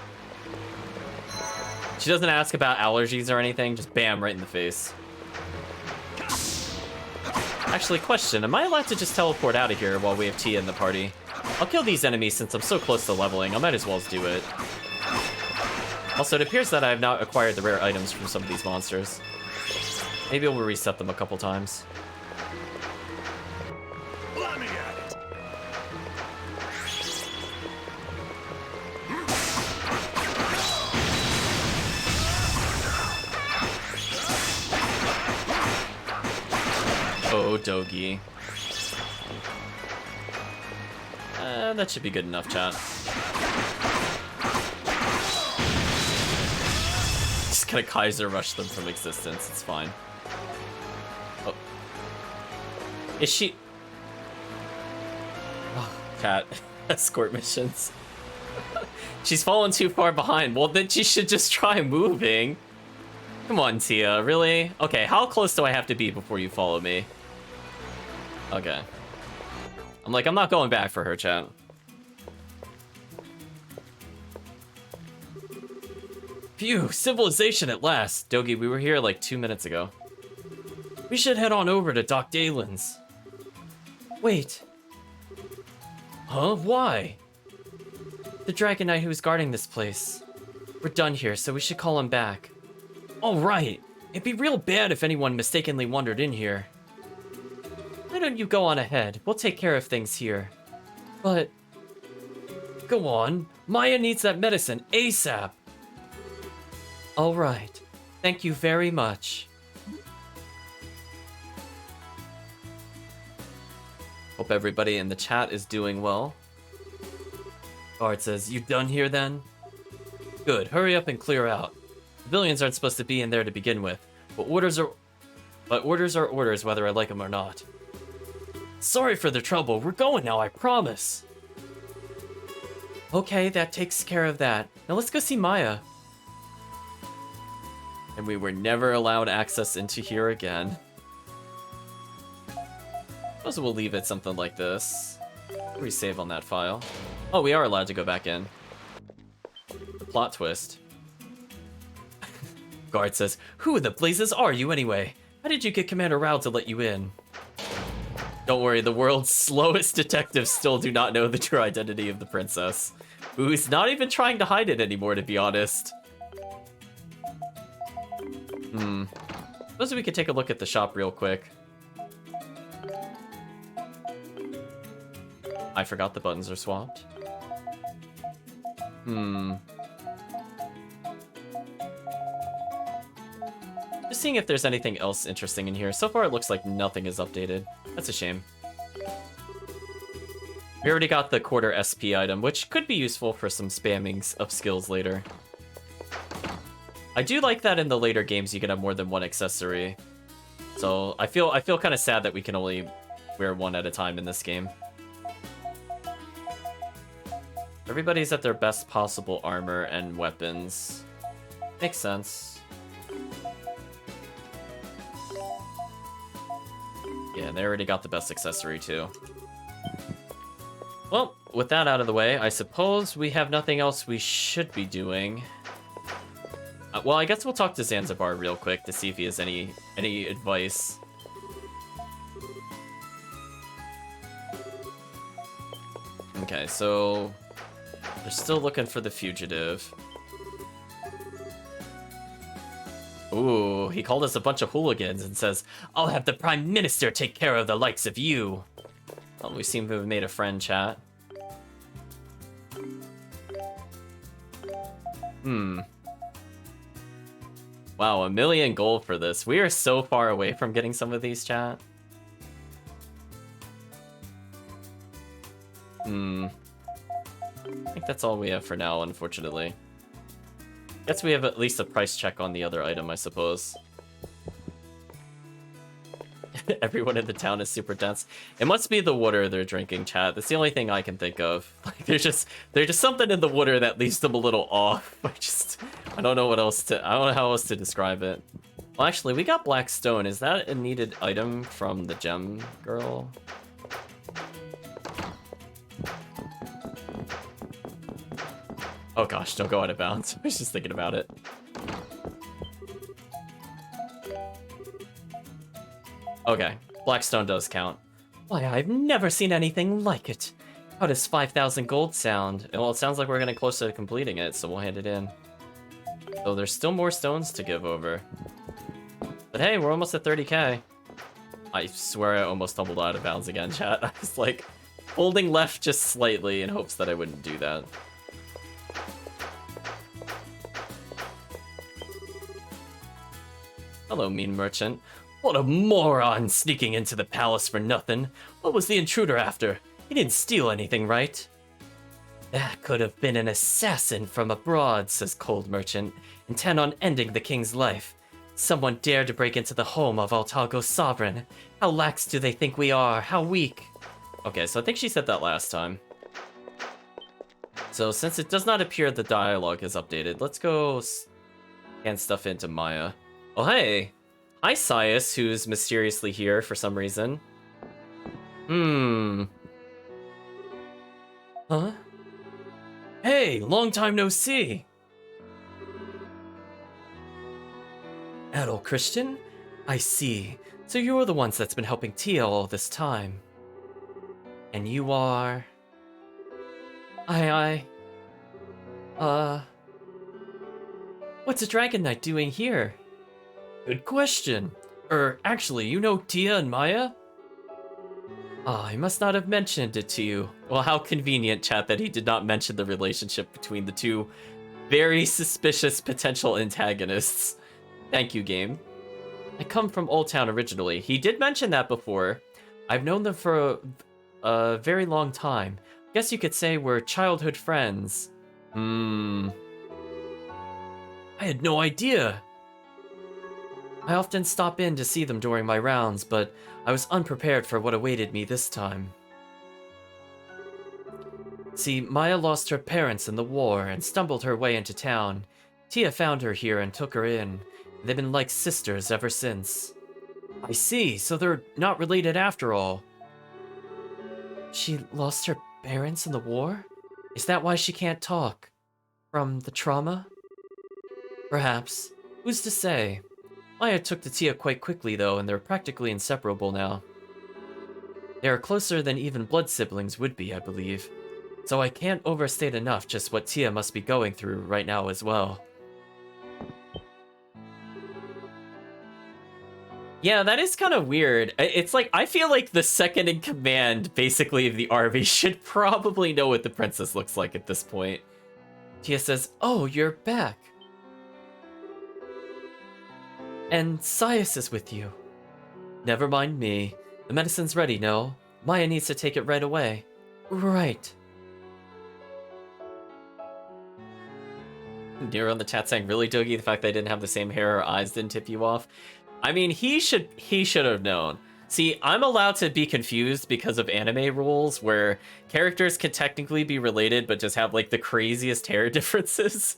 She doesn't ask about allergies or anything, just bam, right in the face. Actually, question, am I allowed to just teleport out of here while we have Tia in the party? I'll kill these enemies since I'm so close to leveling, I might as well do it. Also, it appears that I have not acquired the rare items from some of these monsters. Maybe we'll reset them a couple times. Let me at it. Oh, Dogi. That should be good enough, chat. Just gonna Kaiser rush them from existence, it's fine. Oh. Is she... Oh, chat. Escort missions. She's fallen too far behind. Well, then she should just try moving. Come on, Tia, really? Okay, how close do I have to be before you follow me? Okay. I'm not going back for her, chat. Phew, civilization at last. Dogi, we were here like 2 minutes ago. We should head on over to Doc Dalen's. Wait. Huh? Why? The Dragon Knight who's guarding this place. We're done here, so we should call him back. All right. It'd be real bad if anyone mistakenly wandered in here. Why don't you go on ahead? We'll take care of things here. But... Go on. Maya needs that medicine ASAP. All right. Thank you very much. Hope everybody in the chat is doing well. Guard says, you done here then? Good, hurry up and clear out. Civilians aren't supposed to be in there to begin with, but orders are orders whether I like them or not. Sorry for the trouble, we're going now, I promise. Okay, that takes care of that. Now let's go see Maya. And we were never allowed access into here again. Suppose we'll leave it something like this. Resave on that file. Oh, we are allowed to go back in. Plot twist. Guard says, who the blazes are you anyway? How did you get Commander Rao to let you in? Don't worry, the world's slowest detectives still do not know the true identity of the princess. Who's not even trying to hide it anymore, to be honest. Suppose we could take a look at the shop real quick. I forgot the buttons are swapped. Just seeing if there's anything else interesting in here. So far it looks like nothing is updated. That's a shame. We already got the quarter SP item, which could be useful for some spamming of skills later. I do like that in the later games you can have more than one accessory. So I feel kind of sad that we can only wear one at a time in this game. Everybody's at their best possible armor and weapons. Makes sense. Yeah, they already got the best accessory too. Well, with that out of the way, I suppose we have nothing else we should be doing. Well, I guess we'll talk to Zanzibar real quick to see if he has any advice. Okay, so they're still looking for the fugitive. Ooh, he called us a bunch of hooligans and says, I'll have the Prime Minister take care of the likes of you. Well, we seem to have made a friend, chat. Wow, 1 million gold for this. We are so far away from getting some of these, chat. I think that's all we have for now, unfortunately. Guess we have at least a price check on the other item, I suppose. Everyone in the town is super dense. It must be the water they're drinking, chat. That's the only thing I can think of. Like, there's just something in the water that leaves them a little off. I don't know how else to describe it. Well, actually, we got black stone. Is that a needed item from the gem girl? Oh gosh, don't go out of bounds. I was just thinking about it. Okay, Blackstone does count. Why, I've never seen anything like it. How does 5,000 gold sound? Well, it sounds like we're getting close to completing it, so we'll hand it in. So there's still more stones to give over. But hey, we're almost at 30k. I swear I almost tumbled out of bounds again, chat. I was like, holding left just slightly in hopes that I wouldn't do that. Hello, mean merchant. What a moron sneaking into the palace for nothing. What was the intruder after? He didn't steal anything, right? That could have been an assassin from abroad, says Cold Merchant, intent on ending the king's life. Someone dared to break into the home of Altago's sovereign. How lax do they think we are? How weak? Okay, so I think she said that last time. So since it does not appear the dialogue is updated, let's go scan stuff into Maya. Oh, hey! Hi, Sias, who's mysteriously here for some reason. Huh? Hey, long time no see! Adult Christian? I see. So you're the ones that's been helping Tia all this time. And you are... What's a Dragon Knight doing here? Good question. Actually, you know Tia and Maya? I must not have mentioned it to you. Well, how convenient, chat, that he did not mention the relationship between the two very suspicious potential antagonists. Thank you, game. I come from Old Town originally. He did mention that before. I've known them for a very long time. Guess you could say we're childhood friends. I had no idea. I often stop in to see them during my rounds, but I was unprepared for what awaited me this time. See, Maya lost her parents in the war and stumbled her way into town. Tia found her here and took her in. They've been like sisters ever since. I see, so they're not related after all. She lost her parents in the war? Is that why she can't talk? From the trauma? Perhaps. Who's to say? Maya took to Tia quite quickly though, and they're practically inseparable now. They are closer than even blood siblings would be, I believe. So I can't overstate enough just what Tia must be going through right now as well. Yeah, that is kind of weird. It's like, I feel like the second in command, basically, of the army should probably know what the princess looks like at this point. Tia says, "Oh, you're back. And Sias is with you." "Never mind me. The medicine's ready, no? Maya needs to take it right away." "Right." Nero in the chat saying, "Really, Dogi? The fact they didn't have the same hair or eyes didn't tip you off?" I mean, he should have known. See, I'm allowed to be confused because of anime rules where characters can technically be related but just have like the craziest hair differences.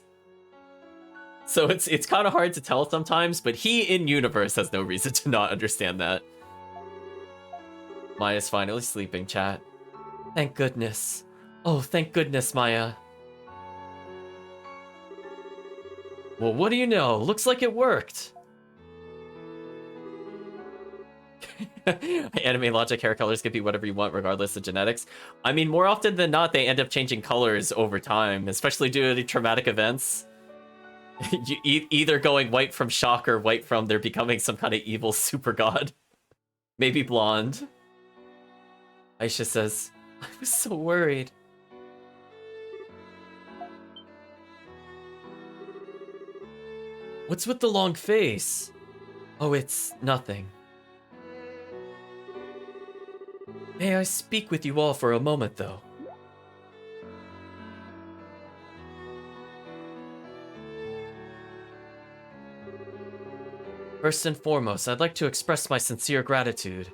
So it's kind of hard to tell sometimes, but he in universe has no reason to not understand that. Maya's finally sleeping, chat. Thank goodness. Oh, thank goodness, Maya. Well, what do you know? Looks like it worked. Anime logic hair colors can be whatever you want regardless of genetics. I mean, more often than not, they end up changing colors over time, especially due to traumatic events. Either going white from shock or white from they're becoming some kind of evil super god. Maybe blonde. Aisha says, "I was so worried." What's with the long face? Oh, it's nothing. May I speak with you all for a moment, though? First and foremost, I'd like to express my sincere gratitude.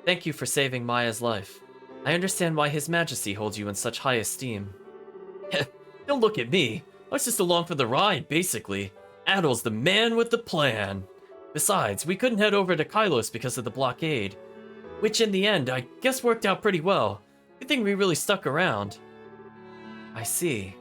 Thank you for saving Maya's life. I understand why His Majesty holds you in such high esteem. Don't look at me. I was just along for the ride, basically. Adol's the man with the plan. Besides, we couldn't head over to Kylos because of the blockade. Which in the end, I guess worked out pretty well. Good thing we really stuck around. I see.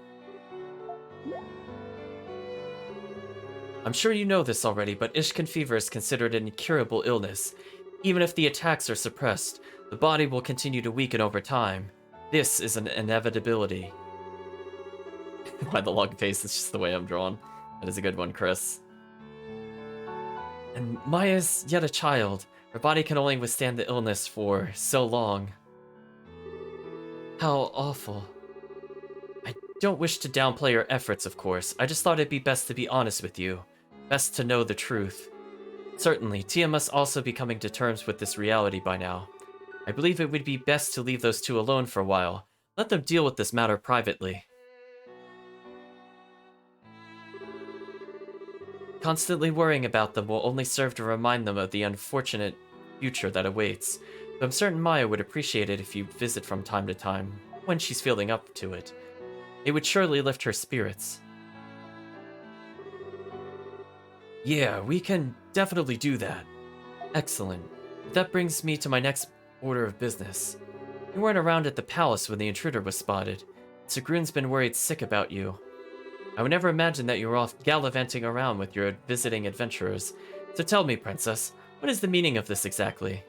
I'm sure you know this already, but Ishkan fever is considered an incurable illness. Even if the attacks are suppressed, the body will continue to weaken over time. This is an inevitability. Why the long face is just the way I'm drawn. That is a good one, Chris. And Maya's yet a child. Her body can only withstand the illness for so long. How awful. I don't wish to downplay your efforts, of course. I just thought it'd be best to be honest with you. Best to know the truth. Certainly, Tia must also be coming to terms with this reality by now. I believe it would be best to leave those two alone for a while. Let them deal with this matter privately. Constantly worrying about them will only serve to remind them of the unfortunate future that awaits. But I'm certain Maya would appreciate it if you visit from time to time, when she's feeling up to it. It would surely lift her spirits. Yeah, we can definitely do that. Excellent. That brings me to my next order of business. You weren't around at the palace when the intruder was spotted. Sigrun's been worried sick about you. I would never imagine that you were off gallivanting around with your visiting adventurers. So tell me, princess, what is the meaning of this exactly?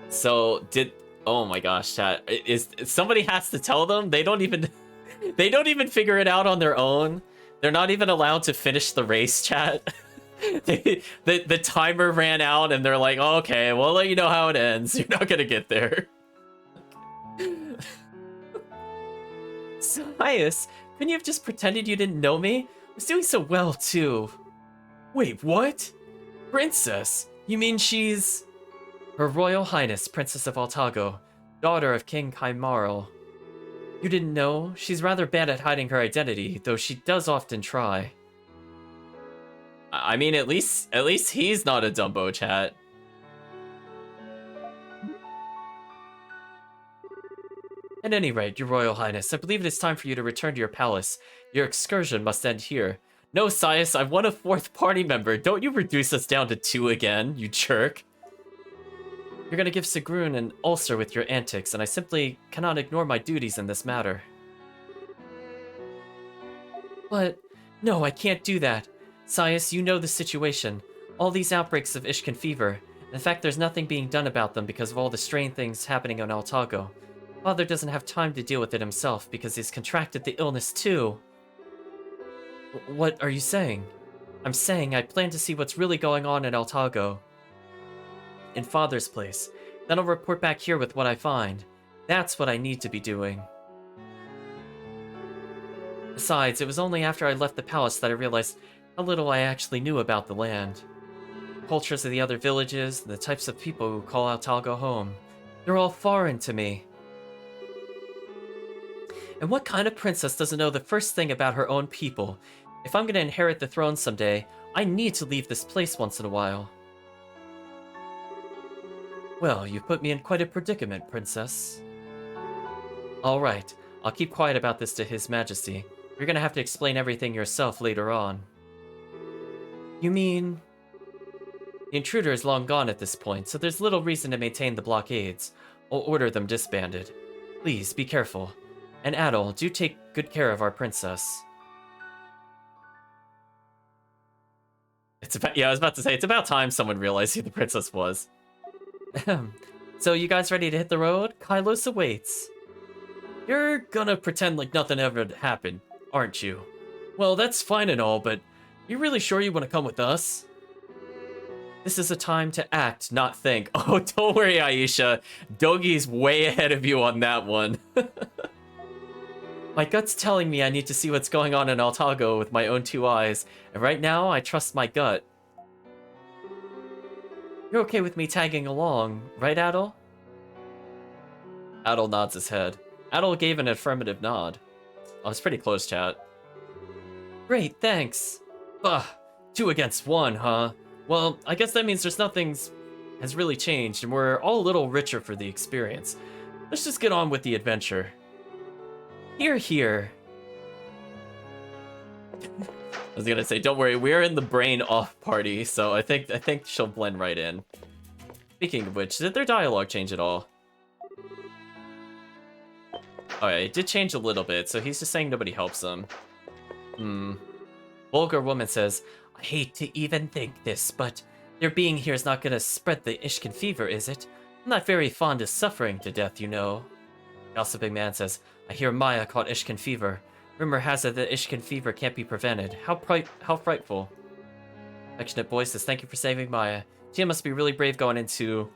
So oh my gosh, chat, is somebody has to tell them? They don't even they don't even figure it out on their own. They're not even allowed to finish the race, chat. The timer ran out and they're like, oh, okay, we'll let you know how it ends. You're not gonna get there. Sias, couldn't you have just pretended you didn't know me? I was doing so well, too. Wait, what? Princess? You mean she's... Her Royal Highness, Princess of Altago, daughter of King Kaimarl. You didn't know? She's rather bad at hiding her identity, though she does often try. I mean, at least he's not a Dumbo, chat. At any rate, Your Royal Highness, I believe it is time for you to return to your palace. Your excursion must end here. No, Sias, I've won a 4th party member. Don't you reduce us down to 2 again, you jerk. You're gonna give Sigrun an ulcer with your antics, and I simply cannot ignore my duties in this matter. But, no, I can't do that. Sias, you know the situation. All these outbreaks of Ishkan fever. In fact, there's nothing being done about them because of all the strange things happening on Altago. Father doesn't have time to deal with it himself because he's contracted the illness too. What are you saying? I'm saying I plan to see what's really going on in Altago. In Father's place. Then I'll report back here with what I find. That's what I need to be doing. Besides, it was only after I left the palace that I realized how little I actually knew about the land. The cultures of the other villages, the types of people who call Altago home. They're all foreign to me. And what kind of princess doesn't know the first thing about her own people? If I'm gonna inherit the throne someday, I need to leave this place once in a while. Well, you've put me in quite a predicament, princess. Alright, I'll keep quiet about this to His Majesty. You're gonna have to explain everything yourself later on. You mean... The intruder is long gone at this point, so there's little reason to maintain the blockades. I'll order them disbanded. Please, be careful. And Adol, do take good care of our princess. Yeah, I was about to say, it's about time someone realized who the princess was. So, you guys ready to hit the road? Kylos awaits. You're gonna pretend like nothing ever happened, aren't you? Well, that's fine and all, but you really sure you want to come with us? This is a time to act, not think. Oh, don't worry, Aisha. Dogi's way ahead of you on that one. My gut's telling me I need to see what's going on in Altago with my own 2 eyes, and right now, I trust my gut. You're okay with me tagging along, right, Adol? Adol nods his head. Adol gave an affirmative nod. I was pretty close, chat. Great, thanks. Ugh, 2 against 1, huh? Well, I guess that means nothing has really changed, and we're all a little richer for the experience. Let's just get on with the adventure. Here, here. I was gonna say, don't worry, we're in the brain off party, so I think she'll blend right in. Speaking of which, did their dialogue change at all? Oh yeah, it did change a little bit, so he's just saying nobody helps him. Vulgar woman says, I hate to even think this, but their being here is not gonna spread the Ishkan fever, is it? I'm not very fond of suffering to death, you know. Gossiping man says, I hear Maya caught Ishkan fever. Rumor has it that Ishkan fever can't be prevented. How frightful. Affectionate boy says, thank you for saving Maya. She must be really brave going into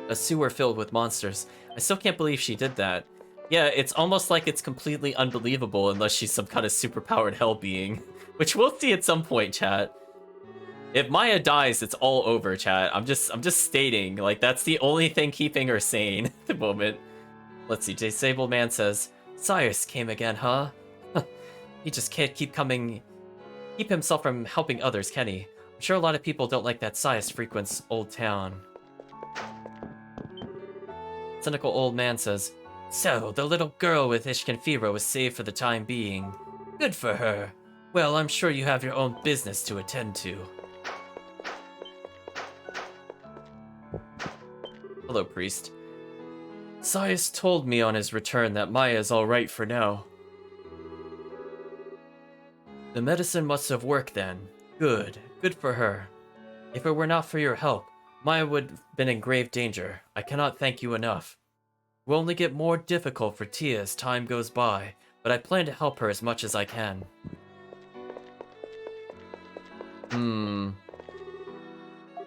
a sewer filled with monsters. I still can't believe she did that. Yeah, it's almost like it's completely unbelievable unless she's some kind of superpowered hell being. Which we'll see at some point, chat. If Maya dies, it's all over, chat. I'm just stating, like, that's the only thing keeping her sane at the moment. Let's see, Disabled Man says, Cyrus came again, huh? He just can't keep himself from helping others, can he? I'm sure a lot of people don't like that Cyrus frequents Old Town. Cynical Old Man says, so, the little girl with Ishkan fever was saved for the time being. Good for her. Well, I'm sure you have your own business to attend to. Hello, priest. Sias told me on his return that Maya is alright for now. The medicine must have worked then. Good. Good for her. If it were not for your help, Maya would have been in grave danger. I cannot thank you enough. It will only get more difficult for Tia as time goes by, but I plan to help her as much as I can.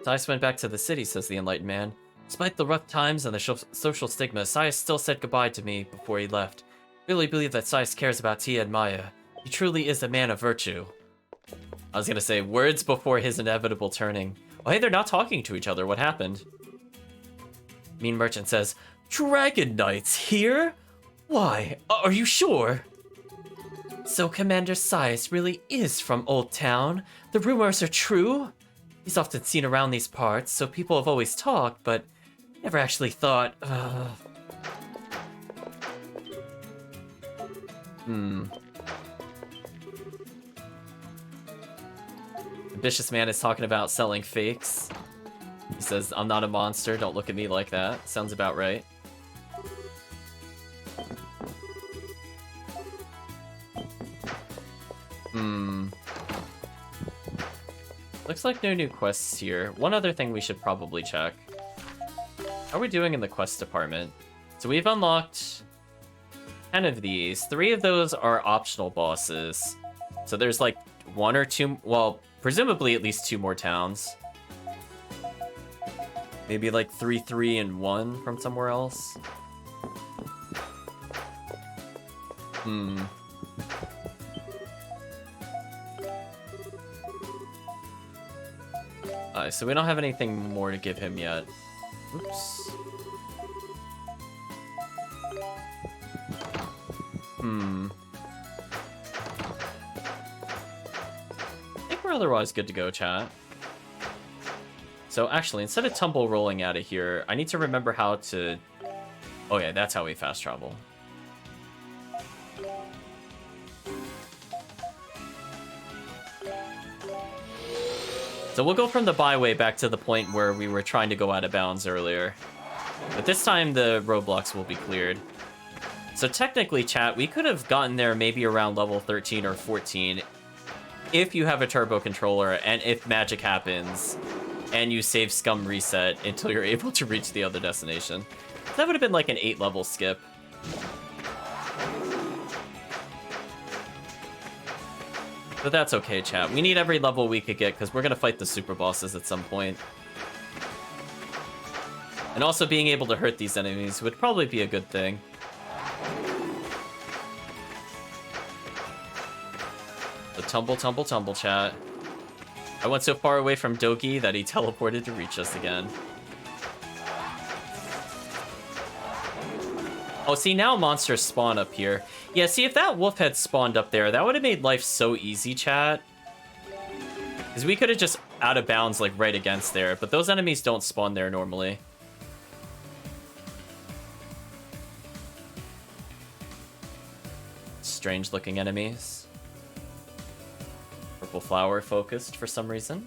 Sias went back to the city, says the enlightened man. Despite the rough times and the social stigma, Sias still said goodbye to me before he left. I really believe that Sias cares about Tia and Maya. He truly is a man of virtue. I was gonna say, words before his inevitable turning. Oh, hey, they're not talking to each other. What happened? Mean Merchant says, Dragon Knights here? Why? Are you sure? So Commander Sias really is from Old Town? The rumors are true? He's often seen around these parts, so people have always talked, but never actually thought, Ambitious man is talking about selling fakes. He says, I'm not a monster, don't look at me like that. Sounds about right. Looks like no new quests here. One other thing we should probably check. How are we doing in the quest department? So we've unlocked 10 of these. 3 of those are optional bosses. So there's like 1 or 2, well, presumably at least 2 more towns. Maybe like 3, 3, and 1 from somewhere else. So we don't have anything more to give him yet. Oops. I think we're otherwise good to go, chat. So actually, instead of tumble rolling out of here, I need to remember how to... Oh yeah, that's how we fast travel. So we'll go from the byway back to the point where we were trying to go out of bounds earlier. But this time the roadblocks will be cleared. So technically, chat, we could have gotten there maybe around level 13 or 14 if you have a turbo controller and if magic happens and you save scum reset until you're able to reach the other destination. That would have been like an 8-level skip. But that's okay, chat. We need every level we could get because we're going to fight the super bosses at some point. And also being able to hurt these enemies would probably be a good thing. The tumble, tumble, tumble, chat. I went so far away from Dogi that he teleported to reach us again. Oh, see, now monsters spawn up here. Yeah, see, if that wolf had spawned up there, that would have made life so easy, chat. Because we could have just out of bounds, like, right against there. But those enemies don't spawn there normally. Strange-looking enemies. Purple flower focused for some reason.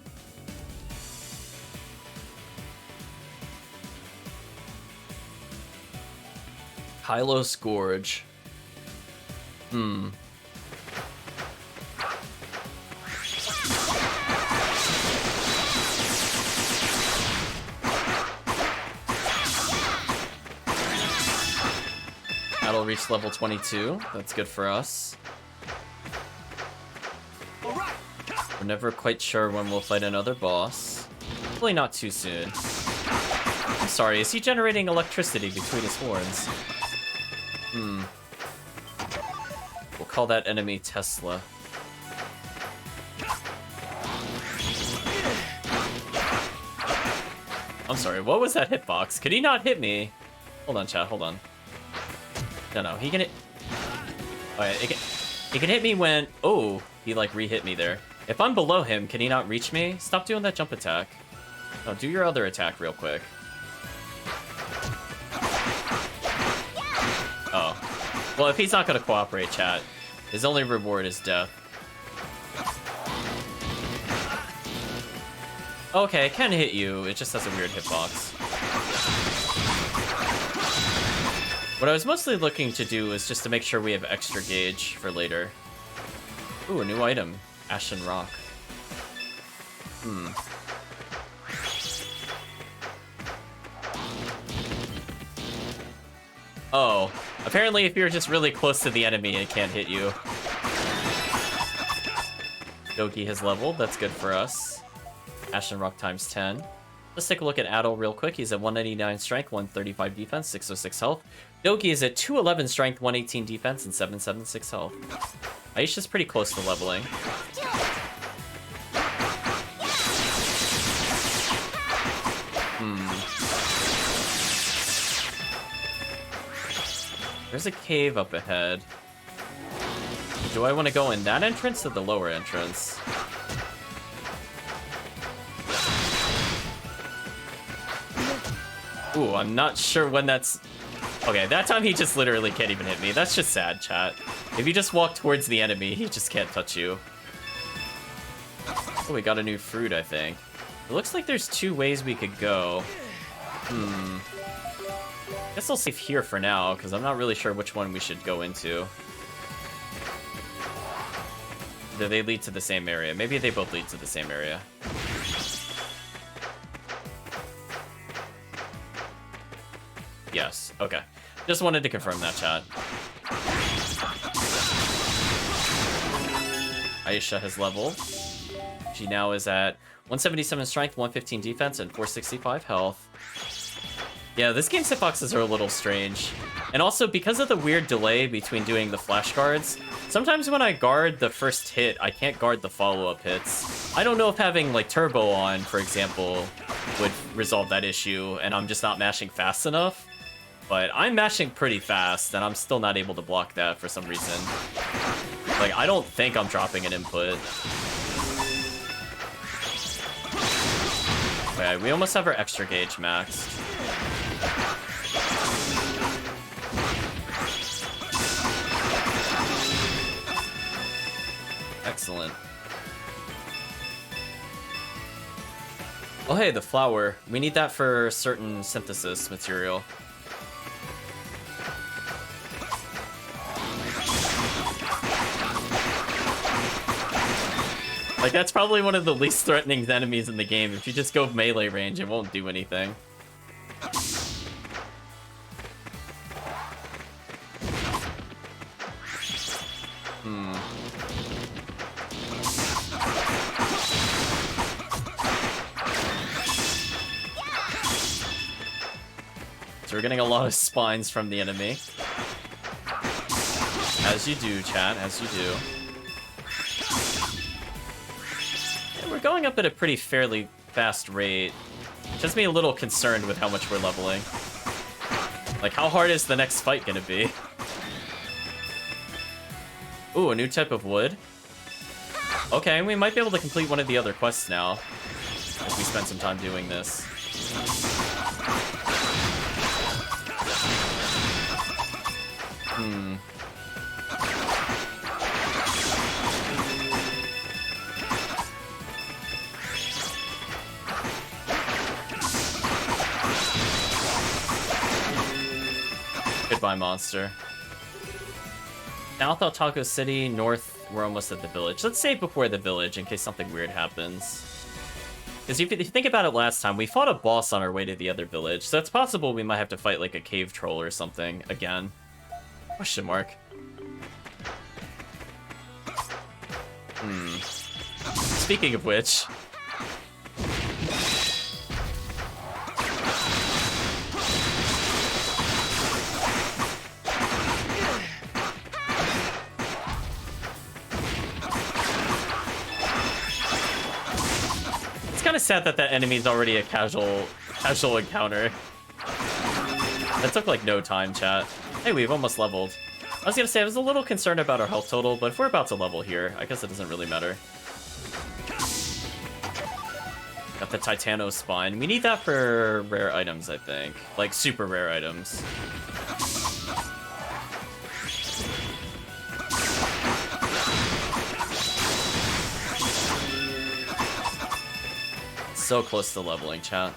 Hylos Gorge. That'll reach level 22. That's good for us. We're never quite sure when we'll fight another boss. Hopefully not too soon. I'm sorry, is he generating electricity between his horns? We'll call that enemy Tesla. I'm sorry, what was that hitbox? Could he not hit me? Hold on, chat, hold on. No, he can hit... Alright, he can hit me when... Oh, he like re-hit me there. If I'm below him, can he not reach me? Stop doing that jump attack. No, do your other attack real quick. Oh. Well, if he's not gonna cooperate, chat, his only reward is death. Okay, it can hit you. It just has a weird hitbox. What I was mostly looking to do is just to make sure we have extra gauge for later. Ooh, a new item. Ashen Rock. Oh, apparently if you're just really close to the enemy, it can't hit you. Doki has leveled, that's good for us. Ashen Rock times 10. Let's take a look at Adol real quick. He's at 199 strength, 135 defense, 606 health. Doki is at 211 strength, 118 defense, and 776 health. Aisha's pretty close to leveling. There's a cave up ahead. Do I want to go in that entrance or the lower entrance? Ooh, I'm not sure when that's... Okay, that time he just literally can't even hit me. That's just sad, chat. If you just walk towards the enemy, he just can't touch you. Oh, we got a new fruit, I think. It looks like there's two ways we could go. Guess I'll save here for now, because I'm not really sure which one we should go into. Do they lead to the same area? Maybe they both lead to the same area. Yes, okay. Just wanted to confirm that, chat. Aisha has leveled. She now is at 177 strength, 115 defense, and 465 health. Yeah, this game's hitboxes are a little strange. And also, because of the weird delay between doing the flash guards, sometimes when I guard the first hit, I can't guard the follow-up hits. I don't know if having, like, turbo on, for example, would resolve that issue, and I'm just not mashing fast enough. But I'm mashing pretty fast, and I'm still not able to block that for some reason. Like, I don't think I'm dropping an input. Okay, we almost have our extra gauge maxed. Excellent. Oh hey, the flower. We need that for certain synthesis material. Like, that's probably one of the least threatening enemies in the game. If you just go melee range, it won't do anything. So we're getting a lot of spines from the enemy. As you do, chat, as you do. And we're going up at a pretty fairly fast rate. Just me a little concerned with how much we're leveling. Like, how hard is the next fight gonna be? Ooh, a new type of wood. Okay, we might be able to complete one of the other quests now, if we spend some time doing this. Goodbye, monster. South Otago City, north, we're almost at the village. Let's save before the village in case something weird happens. Because if you think about it last time, we fought a boss on our way to the other village, so it's possible we might have to fight like a cave troll or something again. Question mark. Speaking of which... It's kind of sad that that enemy's already a casual encounter. That took like no time, chat. Hey, we've almost leveled. I was gonna say, I was a little concerned about our health total, but if we're about to level here, I guess it doesn't really matter. Got the Titano spine. We need that for rare items, I think. Like, super rare items. So close to leveling, chat.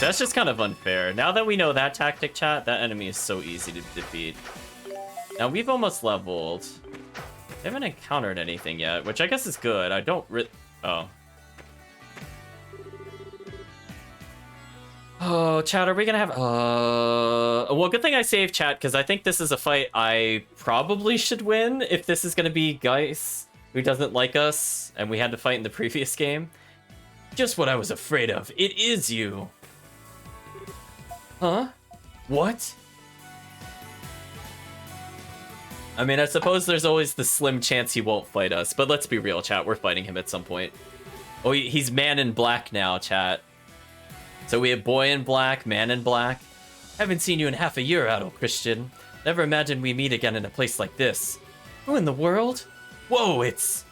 That's just kind of unfair. Now that we know that tactic, chat, that enemy is so easy to defeat. Now, we've almost leveled. We haven't encountered anything yet, which I guess is good. I don't Oh. Oh, chat, are we gonna have... Well, good thing I saved chat, because I think this is a fight I probably should win if this is gonna be Geis, who doesn't like us, and we had to fight in the previous game. Just what I was afraid of. It is you. Huh? What? I mean, I suppose there's always the slim chance he won't fight us, but let's be real, chat. We're fighting him at some point. Oh, he's man in black now, chat. So we have boy in black, man in black. Haven't seen you in half a year, Adol Christian. Never imagined we meet again in a place like this. Who in the world? Whoa, it's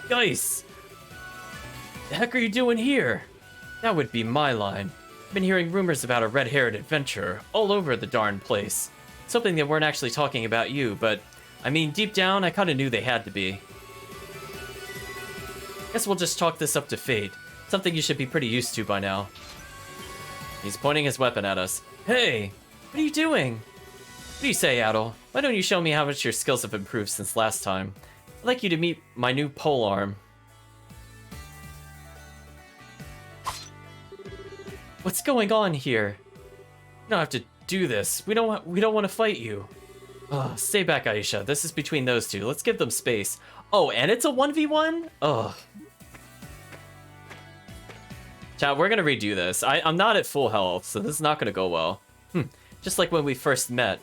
Geis. The heck are you doing here? That would be my line. I've been hearing rumors about a red-haired adventurer all over the darn place. It's hoping they weren't actually talking about you, but I mean, deep down, I kind of knew they had to be. Guess we'll just chalk this up to fate. Something you should be pretty used to by now. He's pointing his weapon at us. Hey, what are you doing? What do you say, Adol? Why don't you show me how much your skills have improved since last time? I'd like you to meet my new pole arm. What's going on here? You don't have to do this. We don't want to fight you. Stay back, Aisha. This is between those two. Let's give them space. Oh, and it's a 1v1? Ugh. Chat, we're gonna redo this. I'm not at full health, so this is not gonna go well. Just like when we first met.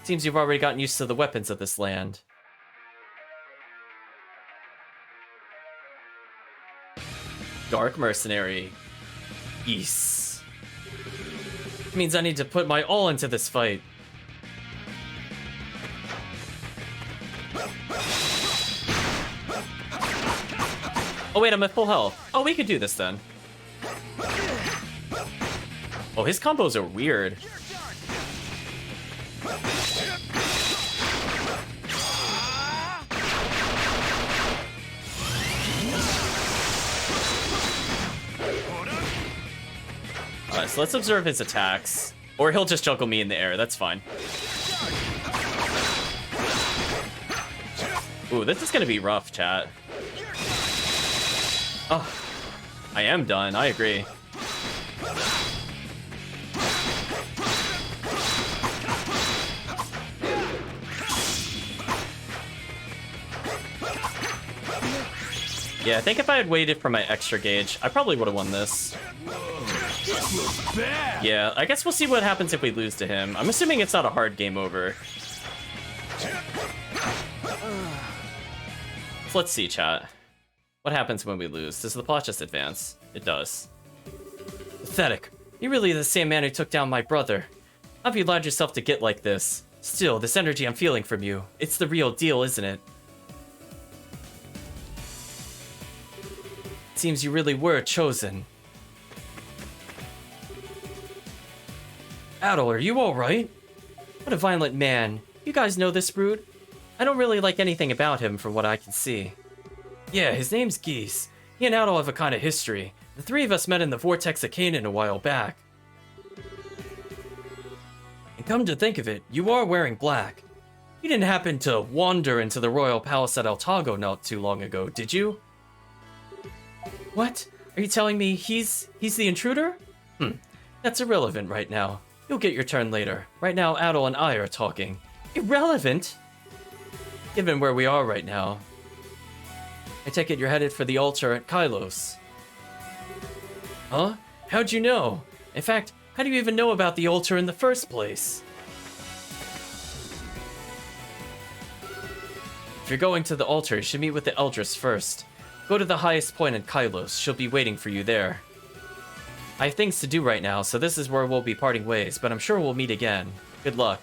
Seems you've already gotten used to the weapons of this land. Dark Mercenary. Yes. Means I need to put my all into this fight. Oh wait, I'm at full health. Oh, we could do this then. Oh, his combos are weird. Alright, so let's observe his attacks. Or he'll just juggle me in the air, that's fine. Ooh, this is gonna be rough, chat. Oh, I am done, I agree. Yeah, I think if I had waited for my extra gauge, I probably would have won this. Yeah, I guess we'll see what happens if we lose to him. I'm assuming it's not a hard game over. So let's see, chat. What happens when we lose? Does the plot just advance? It does. Pathetic. You're really the same man who took down my brother. How have you allowed yourself to get like this? Still, this energy I'm feeling from you, it's the real deal, isn't it? It seems you really were chosen. Adol, are you alright? What a violent man. You guys know this brood? I don't really like anything about him from what I can see. Yeah, his name's Geese. He and Adol have a kind of history. The three of us met in the Vortex of Canaan a while back. And come to think of it, you are wearing black. You didn't happen to wander into the royal palace at Altago not too long ago, did you? What? Are you telling me he's the intruder? That's irrelevant right now. You'll get your turn later. Right now, Adol and I are talking. Irrelevant? Given where we are right now. I take it you're headed for the altar at Kylos. Huh? How'd you know? In fact, how do you even know about the altar in the first place? If you're going to the altar, you should meet with the Eldris first. Go to the highest point in Kylos. She'll be waiting for you there. I have things to do right now, so this is where we'll be parting ways, but I'm sure we'll meet again. Good luck.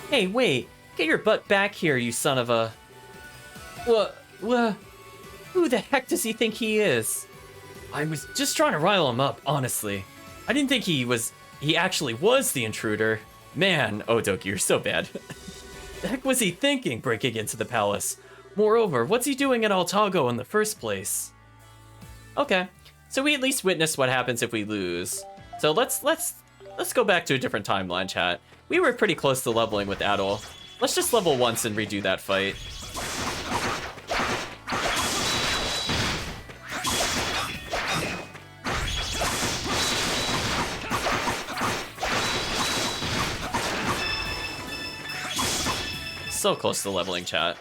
Hey, wait. Get your butt back here, you son of a... What? Who the heck does he think he is? I was just trying to rile him up, honestly. I didn't think he actually was the intruder. Man, Odoki, you're so bad. The heck was he thinking breaking into the palace? Moreover, what's he doing at Altago in the first place? Okay, So we at least witnessed what happens if we lose. So let's go back to a different timeline, chat. We were pretty close to leveling with Adol. Let's just level once and redo that fight. So close to leveling, chat.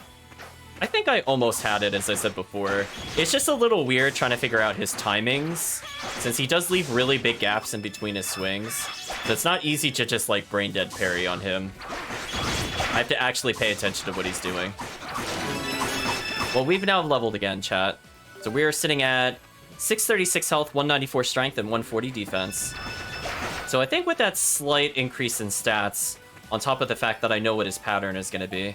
I think I almost had it, as I said before. It's just a little weird trying to figure out his timings, since he does leave really big gaps in between his swings. So it's not easy to just, like, brain dead parry on him. I have to actually pay attention to what he's doing. Well, we've now leveled again, chat. So we are sitting at 636 health, 194 strength, and 140 defense. So I think with that slight increase in stats, on top of the fact that I know what his pattern is going to be,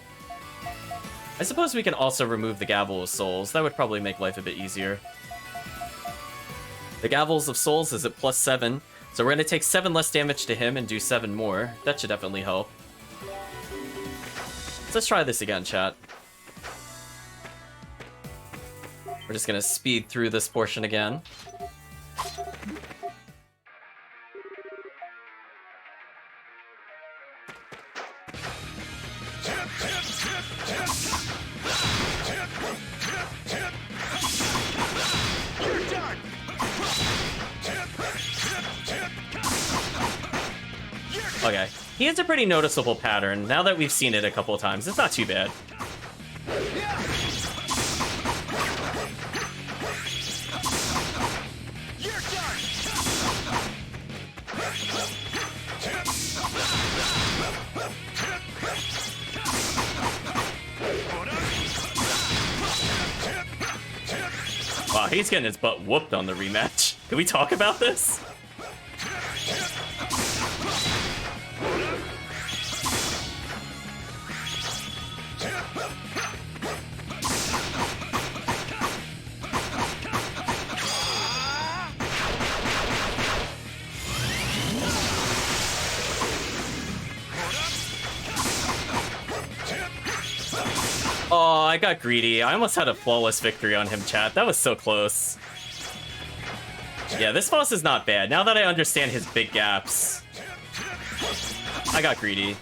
I suppose we can also remove the Gavel of Souls. That would probably make life a bit easier. The Gavels of Souls is at +7, so we're going to take 7 less damage to him and do 7 more. That should definitely help. So let's try this again, chat. We're just going to speed through this portion again. Okay, he has a pretty noticeable pattern. Now that we've seen it a couple of times, it's not too bad. Wow, he's getting his butt whooped on the rematch. Can we talk about this? Oh, I got greedy. I almost had a flawless victory on him, chat. That was so close. Yeah, this boss is not bad. Now that I understand his big gaps, I got greedy.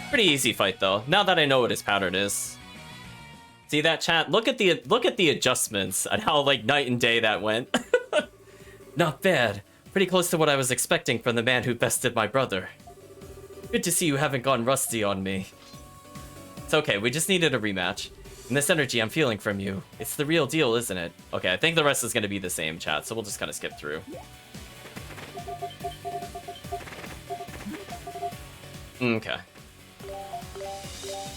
Pretty easy fight though. Now that I know what his pattern is. See that, chat? Look at the adjustments and how like night and day that went. Not bad. Pretty close to what I was expecting from the man who bested my brother. Good to see you haven't gone rusty on me. It's okay, we just needed a rematch. And this energy I'm feeling from you, it's the real deal, isn't it? Okay, I think the rest is going to be the same, chat, so we'll just kind of skip through. Okay.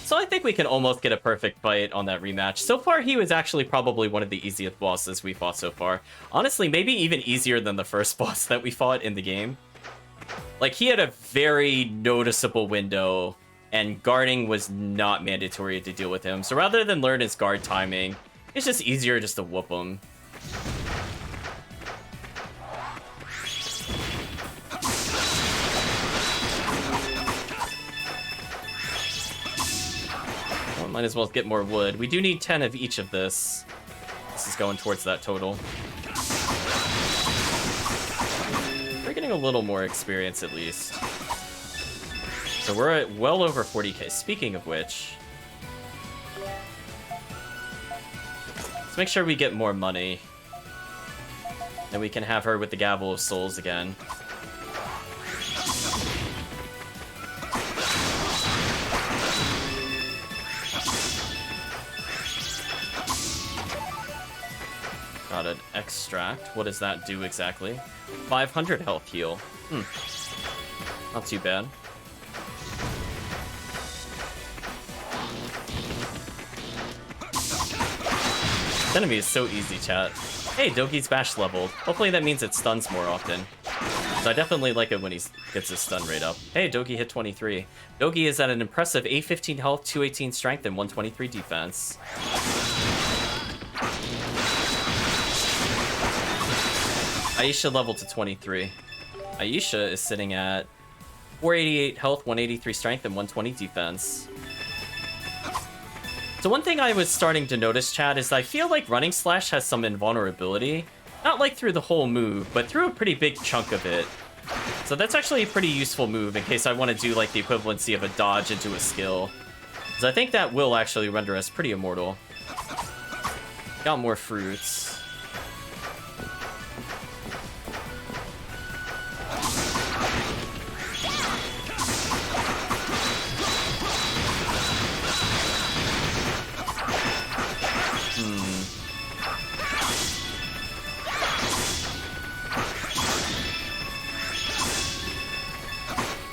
So I think we can almost get a perfect fight on that rematch. So far, he was actually probably one of the easiest bosses we fought so far. Honestly, maybe even easier than the first boss that we fought in the game. Like, he had a very noticeable window, and guarding was not mandatory to deal with him. So rather than learn his guard timing, it's just easier just to whoop him. Might as well get more wood. We do need 10 of each of this. This is going towards that total. We're getting a little more experience at least. So we're at well over 40k. Speaking of which, let's make sure we get more money. And we can have her with the Gavel of Souls again. Got an extract. What does that do exactly? 500 health heal. Not too bad. This enemy is so easy, chat. Hey, Dogi's bash leveled. Hopefully that means it stuns more often. So I definitely like it when he gets his stun rate up. Hey, Dogi hit 23. Dogi is at an impressive 815 health, 218 strength, and 123 defense. Aisha leveled to 23. Aisha is sitting at 488 health, 183 strength, and 120 defense. So one thing I was starting to notice, Chad, is I feel like Running Slash has some invulnerability. Not like through the whole move, but through a pretty big chunk of it. So that's actually a pretty useful move in case I want to do like the equivalency of a dodge into a skill. Because I think that will actually render us pretty immortal. Got more fruits.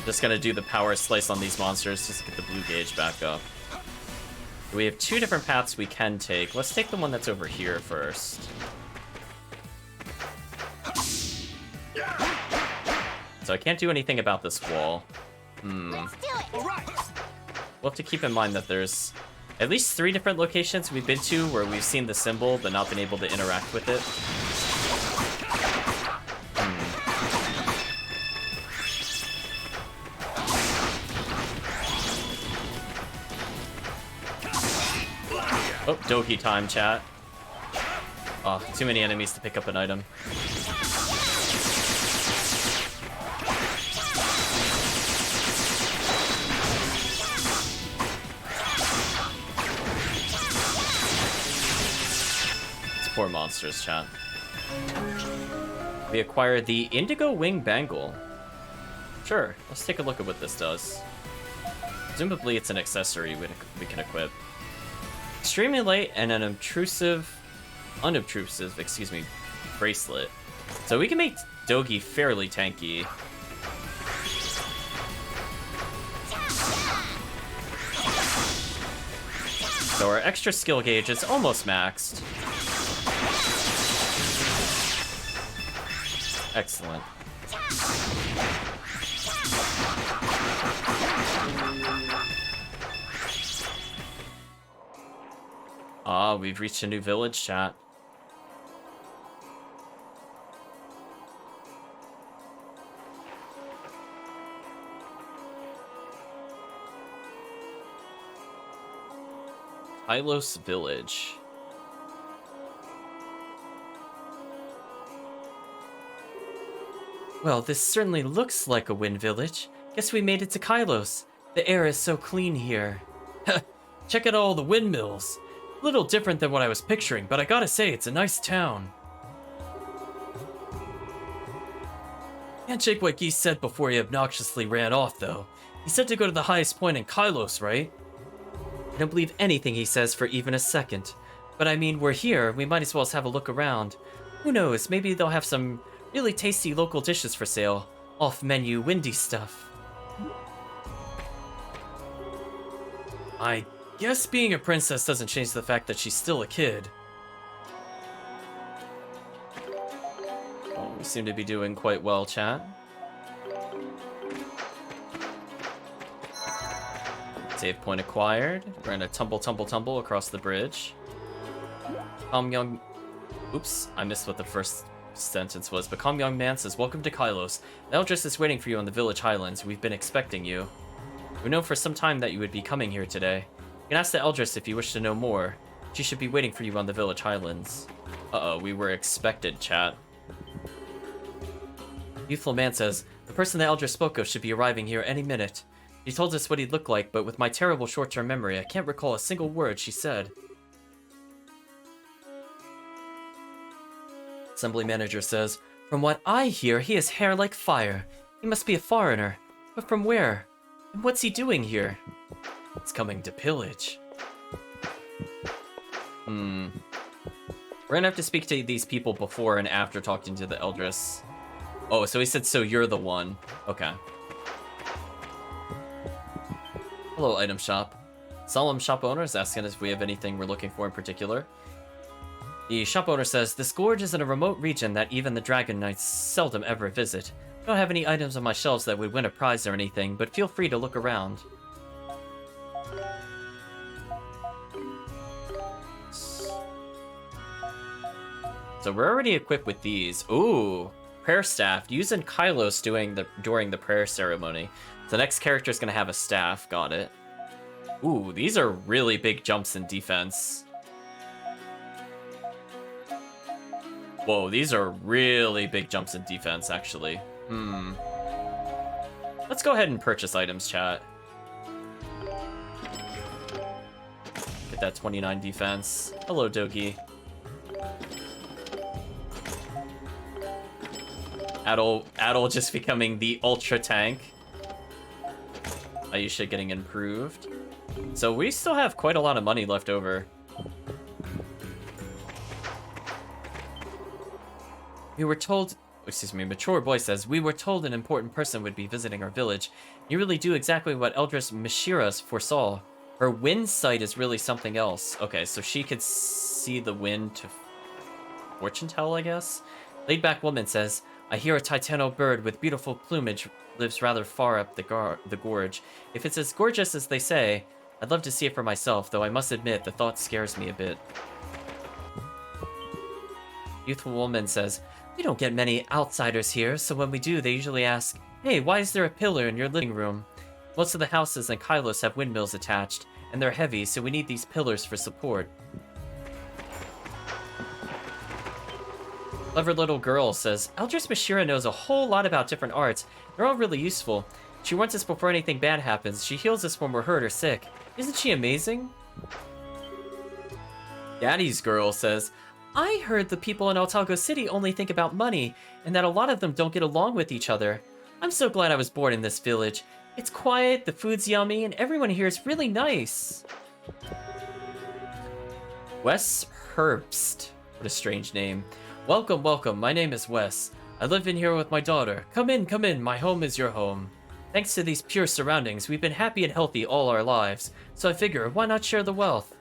Just gonna do the power slice on these monsters just to get the blue gauge back up. We have two different paths we can take. Let's take the one that's over here first. So I can't do anything about this wall. Let's do it. All right. We'll have to keep in mind that there's at least 3 different locations we've been to where we've seen the symbol but not been able to interact with it. Oh, Doki time, chat. Oh, too many enemies to pick up an item. It's poor monsters, chat. We acquired the Indigo Wing Bangle. Sure, let's take a look at what this does. Presumably it's an accessory we can equip. Extremely light and an unobtrusive, excuse me, bracelet. So we can make Dogi fairly tanky. So our extra skill gauge is almost maxed. Excellent. Ah, we've reached a new village, chat. Hylos Village. Well, this certainly looks like a wind village. Guess we made it to Kylos. The air is so clean here. Check out all the windmills. A little different than what I was picturing, but I gotta say, it's a nice town. Can't shake what Geese said before he obnoxiously ran off, though. He said to go to the highest point in Kylos, right? I don't believe anything he says for even a second. But I mean, we're here, we might as well have a look around. Who knows, maybe they'll have some really tasty local dishes for sale. Off-menu windy stuff. I guess being a princess doesn't change the fact that she's still a kid. Oh, we seem to be doing quite well, chat. Save point acquired. We're gonna tumble across the bridge. Young... Oops, I missed what the first sentence was, but Young Man says, "Welcome to Kylos. The Eldris is waiting for you on the village highlands. We've been expecting you. We know for some time that you would be coming here today. You can ask the Eldris if you wish to know more. She should be waiting for you on the village highlands." Uh-oh, we were expected, chat. Youthful Man says, "The person the Eldris spoke of should be arriving here any minute. He told us what he'd look like, but with my terrible short-term memory, I can't recall a single word she said." Assembly Manager says, "From what I hear, he has hair like fire. He must be a foreigner. But from where? And what's he doing here?" It's coming to pillage. We're gonna have to speak to these people before and after talking to the Eldris. Oh, so he said, "So you're the one." Okay. Hello, item shop. Solemn shop owner is asking if we have anything we're looking for in particular. The shop owner says, "This gorge is in a remote region that even the Dragon Knights seldom ever visit. I don't have any items on my shelves that would win a prize or anything, but feel free to look around." So we're already equipped with these. Ooh, prayer staff. Used in Kylos during the prayer ceremony. The next character is going to have a staff. Got it. Ooh, these are really big jumps in defense. Whoa, these are really big jumps in defense, actually. Let's go ahead and purchase items, chat. Get that 29 defense. Hello, Dogi. Adol just becoming the ultra tank. Aisha getting improved. So we still have quite a lot of money left over. We were told... Excuse me, Mature Boy says, we were told an important person would be visiting our village. You really do exactly what Eldris Mishira foresaw. Her wind sight is really something else. Okay, so she could see the wind to fortune tell, I guess? Laid-back woman says, I hear a titano bird with beautiful plumage lives rather far up the gorge. If it's as gorgeous as they say, I'd love to see it for myself, though I must admit the thought scares me a bit. Youthful woman says, we don't get many outsiders here, so when we do, they usually ask, hey, why is there a pillar in your living room? Most of the houses in Kylos have windmills attached, and they're heavy, so we need these pillars for support. Clever little girl says, Eldris Mishira knows a whole lot about different arts. They're all really useful. She warns us before anything bad happens. She heals us when we're hurt or sick. Isn't she amazing? Daddy's girl says, I heard the people in Altago City only think about money, and that a lot of them don't get along with each other. I'm so glad I was born in this village. It's quiet, the food's yummy, and everyone here is really nice. Wes Herbst. What a strange name. Welcome, welcome. My name is Wes. I live in here with my daughter. Come in. My home is your home. Thanks to these pure surroundings, we've been happy and healthy all our lives. So I figure, why not share the wealth?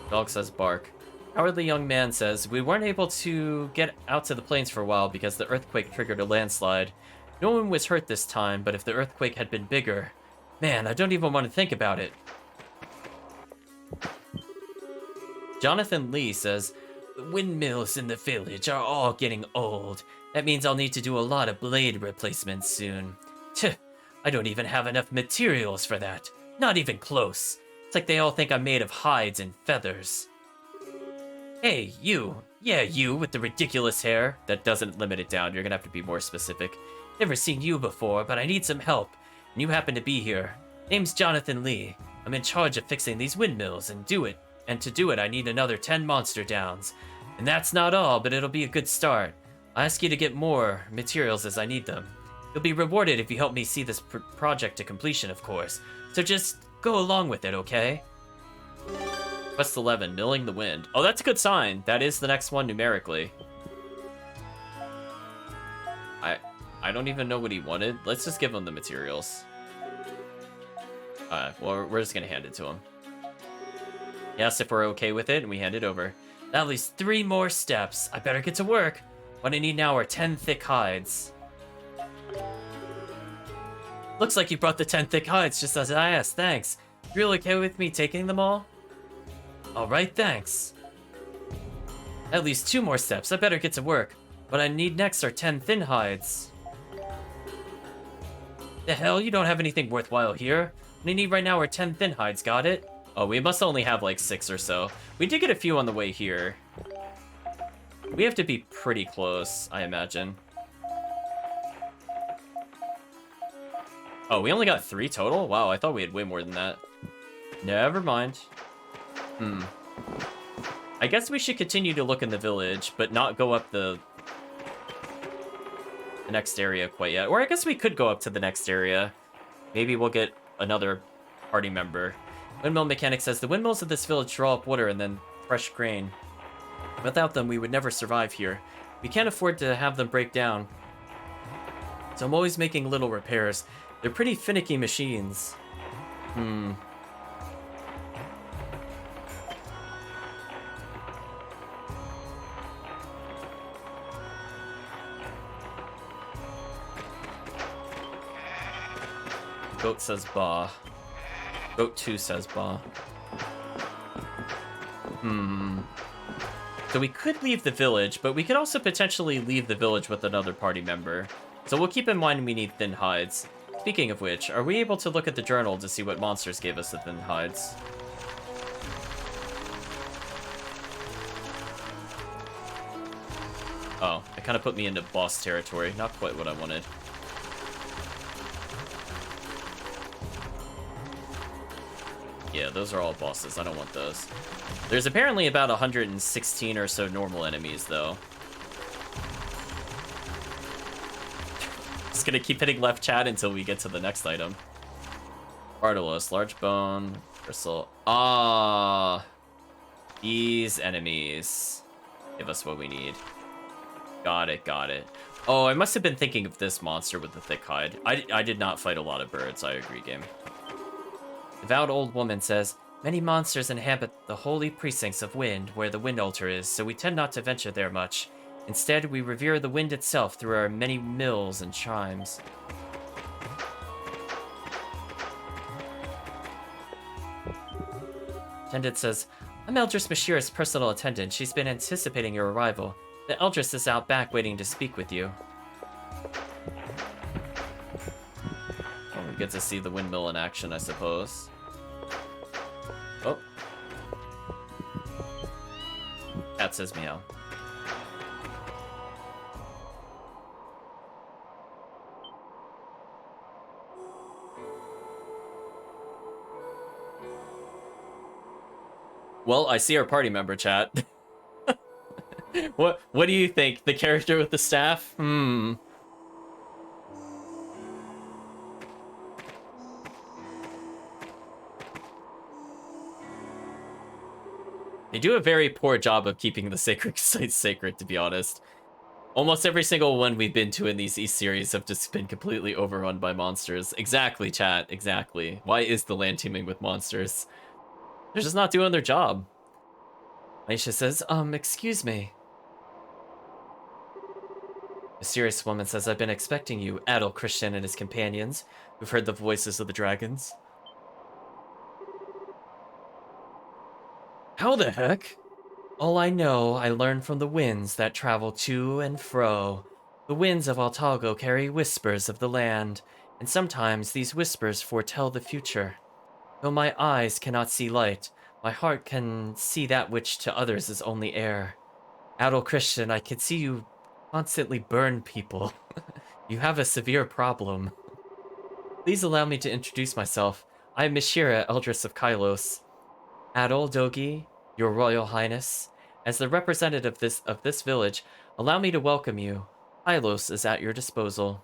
Dog says bark. Cowardly young man says, we weren't able to get out to the plains for a while because the earthquake triggered a landslide. No one was hurt this time, but if the earthquake had been bigger... Man, I don't even want to think about it. Jonathan Lee says, the windmills in the village are all getting old. That means I'll need to do a lot of blade replacements soon. Tch, I don't even have enough materials for that. Not even close. It's like they all think I'm made of hides and feathers. Hey, you. Yeah, you with the ridiculous hair. That doesn't limit it down. You're gonna have to be more specific. Never seen you before, but I need some help. And you happen to be here. Name's Jonathan Lee. I'm in charge of fixing these windmills and to do it, I need another 10 monster downs. And that's not all, but it'll be a good start. I'll ask you to get more materials as I need them. You'll be rewarded if you help me see this project to completion, of course. So just go along with it, okay? Quest 11, Milling the Wind. Oh, that's a good sign. That is the next one numerically. I don't even know what he wanted. Let's just give him the materials. Well, we're just gonna hand it to him. He asked if we're okay with it, and we hand it over. That leaves 3 more steps. I better get to work. What I need now are 10 thick hides. Looks like you brought the 10 thick hides just as I asked, thanks. You really okay with me taking them all? Alright, thanks. At least 2 more steps. I better get to work. What I need next are 10 thin hides. The hell? You don't have anything worthwhile here. What I need right now are 10 thin hides, got it? Oh, we must only have like 6 or so. We did get a few on the way here. We have to be pretty close, I imagine. Oh, we only got 3 total? Wow, I thought we had way more than that. Never mind. I guess we should continue to look in the village, but not go up the next area quite yet. Or I guess we could go up to the next area. Maybe we'll get another party member. Windmill Mechanic says, the windmills of this village draw up water and then fresh grain. Without them, we would never survive here. We can't afford to have them break down. So I'm always making little repairs. They're pretty finicky machines. Goat says bah. Goat 2 says bah. So we could leave the village, but we could also potentially leave the village with another party member. So we'll keep in mind we need thin hides. Speaking of which, are we able to look at the journal to see what monsters gave us the thin hides? Oh, it kind of put me into boss territory. Not quite what I wanted. Yeah, those are all bosses. I don't want those. There's apparently about 116 or so normal enemies, though. Just gonna keep hitting left chat until we get to the next item. Artelos, large bone, bristle. Ah, these enemies give us what we need. Got it, got it. Oh, I must have been thinking of this monster with the thick hide. I did not fight a lot of birds, I agree, game. The vowed old woman says, many monsters inhabit the holy precincts of wind where the wind altar is, so we tend not to venture there much. Instead, we revere the wind itself through our many mills and chimes. Attendant says, I'm Eldris Mashira's personal attendant. She's been anticipating your arrival. The Eldris is out back waiting to speak with you. Oh, we get to see the windmill in action, I suppose. Oh. Cat says meow. Well, I see our party member, chat. What do you think? The character with the staff? They do a very poor job of keeping the sacred sites sacred, to be honest. Almost every single one we've been to in these East series have just been completely overrun by monsters. Exactly, chat, exactly. Why is the land teeming with monsters? They're just not doing their job. Aisha says, excuse me. Mysterious woman says, I've been expecting you, Adol Christian and his companions, who've heard the voices of the dragons. How the heck? All I know, I learned from the winds that travel to and fro. The winds of Altago carry whispers of the land, and sometimes these whispers foretell the future. Though my eyes cannot see light, my heart can see that which to others is only air. Adol Christian, I can see you constantly burn people. You have a severe problem. Please allow me to introduce myself. I am Mishira, Eldris of Kylos. Adol Dogi, your Royal Highness. As the representative of this village, allow me to welcome you. Kylos is at your disposal.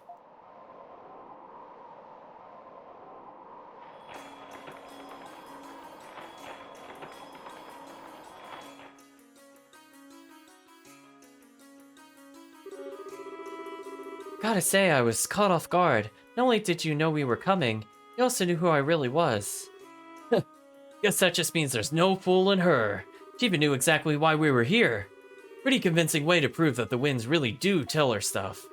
Gotta say, I was caught off guard. Not only did you know we were coming, you also knew who I really was. Guess that just means there's no fooling her. She even knew exactly why we were here. Pretty convincing way to prove that the winds really do tell her stuff.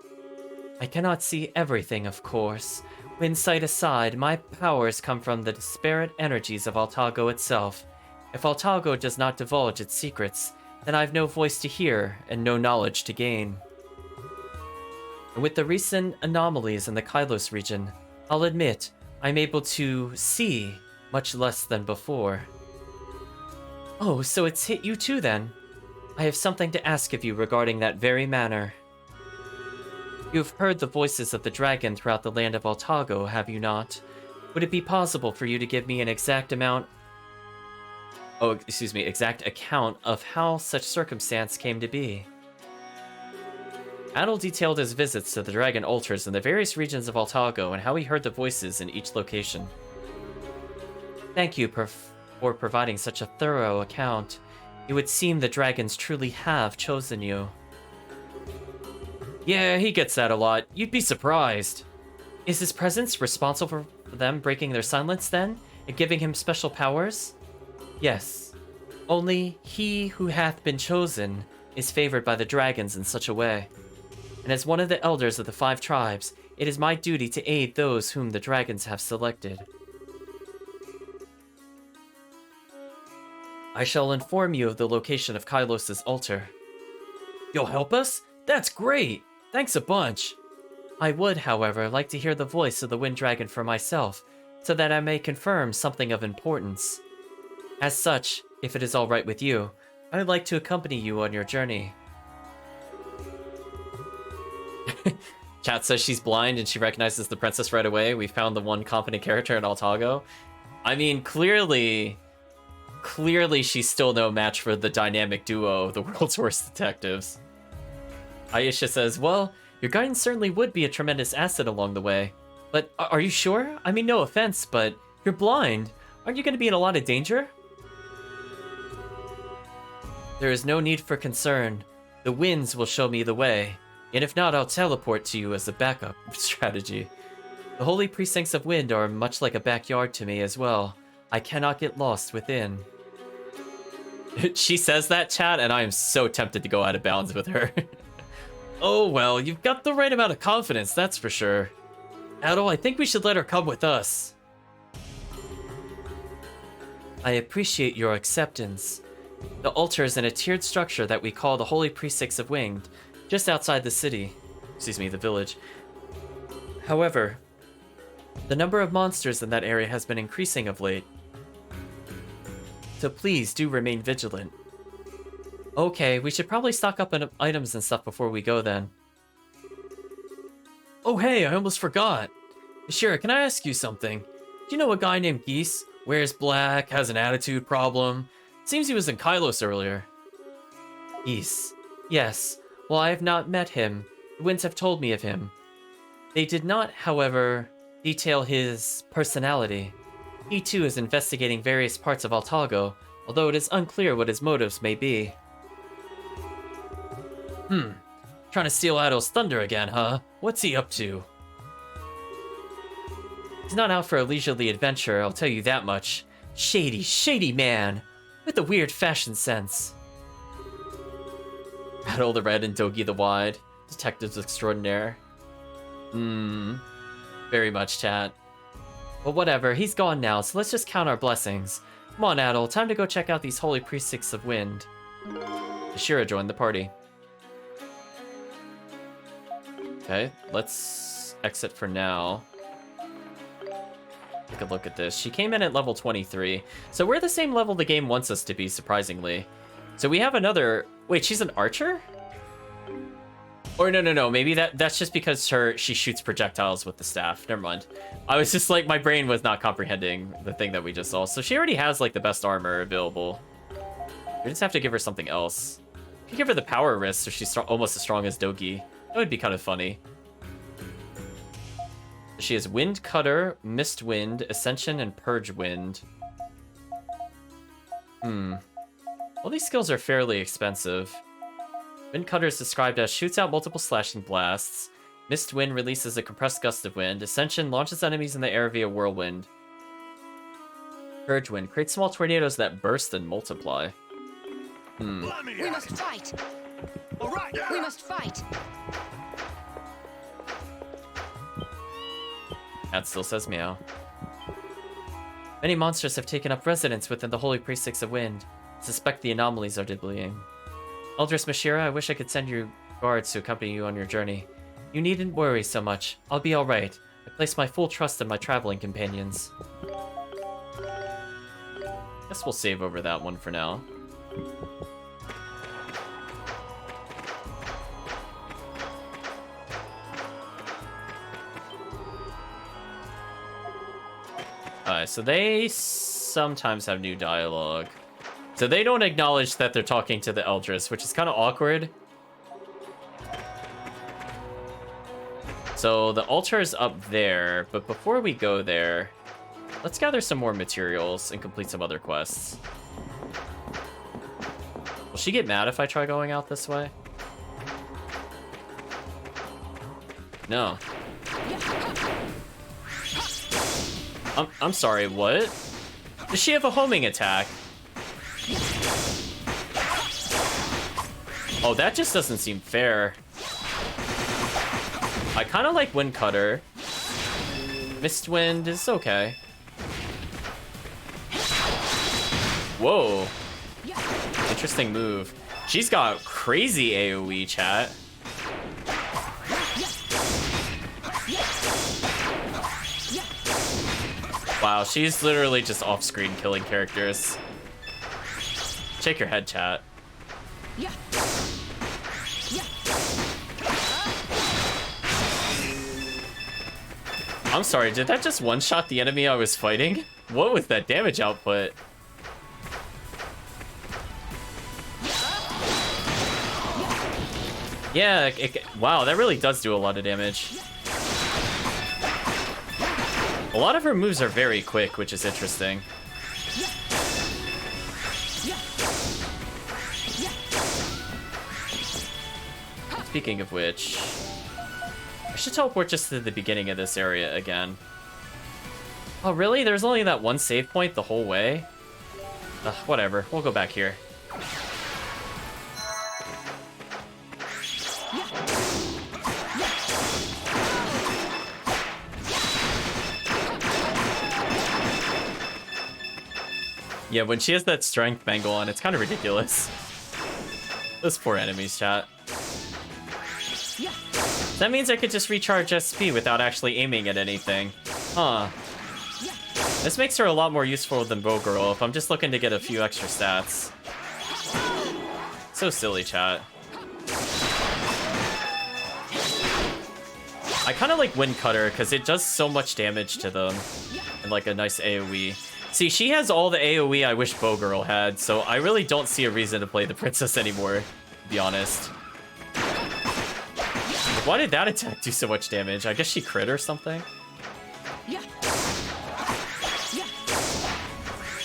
I cannot see everything, of course. Wind sight aside, my powers come from the disparate energies of Altago itself. If Altago does not divulge its secrets, then I have no voice to hear and no knowledge to gain. And with the recent anomalies in the Kylos region, I'll admit, I'm able to see much less than before. Oh, so it's hit you too then? I have something to ask of you regarding that very matter. You have heard the voices of the dragon throughout the land of Altago, have you not? Would it be possible for you to give me an exact account of how such circumstance came to be? Adol detailed his visits to the dragon altars in the various regions of Altago and how he heard the voices in each location. Thank you for providing such a thorough account. It would seem the dragons truly have chosen you. Yeah, he gets that a lot. You'd be surprised. Is his presence responsible for them breaking their silence then, and giving him special powers? Yes. Only he who hath been chosen is favored by the dragons in such a way. And as one of the elders of the 5 tribes, it is my duty to aid those whom the dragons have selected. I shall inform you of the location of Kylos' altar. You'll help us? That's great! Thanks a bunch! I would, however, like to hear the voice of the Wind Dragon for myself, so that I may confirm something of importance. As such, if it is all right with you, I would like to accompany you on your journey. Chat says she's blind and she recognizes the princess right away. We found the one competent character in Altago. I mean, clearly she's still no match for the dynamic duo of the world's worst detectives. Aisha says, well, your guidance certainly would be a tremendous asset along the way. But are you sure? I mean, no offense, but you're blind. Aren't you going to be in a lot of danger? There is no need for concern. The winds will show me the way. And if not, I'll teleport to you as a backup strategy. The holy precincts of wind are much like a backyard to me as well. I cannot get lost within. She says that, chat, and I am so tempted to go out of bounds with her. Oh well, you've got the right amount of confidence, that's for sure. Adol, I think we should let her come with us. I appreciate your acceptance. The altar is in a tiered structure that we call the Holy Precincts of Winged, just outside the city. Excuse me, the village. However, the number of monsters in that area has been increasing of late. So please do remain vigilant. Okay, we should probably stock up on items and stuff before we go then. Oh hey, I almost forgot. Ashira, can I ask you something? Do you know a guy named Geese? Wears black, has an attitude problem? Seems he was in Kylos earlier. Geese. Yes. Well, I have not met him. The winds have told me of him. They did not, however, detail his personality. He too is investigating various parts of Altago, although it is unclear what his motives may be. Trying to steal Adol's thunder again, huh? What's he up to? He's not out for a leisurely adventure, I'll tell you that much. Shady, shady man! With a weird fashion sense. Adol the Red and Dogi the Wide. Detectives extraordinaire. Very much, chat. But whatever, he's gone now, so let's just count our blessings. Come on, Adol, time to go check out these holy precincts of wind. Ashira joined the party. Okay, let's exit for now. Take a look at this. She came in at level 23, so we're the same level the game wants us to be, surprisingly. So we have another... Wait, she's an archer? Or no, maybe that's just because she shoots projectiles with the staff. Never mind. I was just like, my brain was not comprehending the thing that we just saw. So she already has like the best armor available. We just have to give her something else. We could give her the power wrist so she's almost as strong as Dogi. That would be kind of funny. She has Wind Cutter, Mist Wind, Ascension, and Purge Wind. All these skills are fairly expensive. Wind Cutter is described as shoots out multiple slashing blasts. Mist Wind releases a compressed gust of wind. Ascension launches enemies in the air via whirlwind. Purge Wind creates small tornadoes that burst and multiply. We must fight. All right. We must fight. That still says meow. Many monsters have taken up residence within the Holy Precincts of Wind. Suspect the anomalies are deblaying. Eldris Mashira, I wish I could send you guards to accompany you on your journey. You needn't worry so much. I'll be alright. I place my full trust in my traveling companions. Guess we'll save over that one for now. Alright, so they sometimes have new dialogue. So they don't acknowledge that they're talking to the Eldris, which is kind of awkward. So the altar is up there, but before we go there, let's gather some more materials and complete some other quests. Will she get mad if I try going out this way? No. I'm sorry, what? Does she have a homing attack? Oh, that just doesn't seem fair. I kind of like Wind Cutter. Mist Wind is okay. Whoa. Interesting move. She's got crazy AoE, chat. Wow, she's literally just off-screen killing characters. Shake your head, chat. Yeah. Yeah. I'm sorry, did that just one-shot the enemy I was fighting? What was that damage output? Yeah, wow, that really does do a lot of damage. A lot of her moves are very quick, which is interesting. Speaking of which, I should teleport just to the beginning of this area again. Oh, really? There's only that one save point the whole way? Whatever, we'll go back here. Yeah, when she has that strength bangle on, it's kind of ridiculous. Those poor enemies, chat. That means I could just recharge SP without actually aiming at anything. Huh. This makes her a lot more useful than Bow Girl if I'm just looking to get a few extra stats. So silly, chat. I kind of like Wind Cutter because it does so much damage to them. And like a nice AoE. See, she has all the AoE I wish Bow Girl had, so I really don't see a reason to play the princess anymore, to be honest. Why did that attack do so much damage? I guess she crit or something? Yeah. Yeah.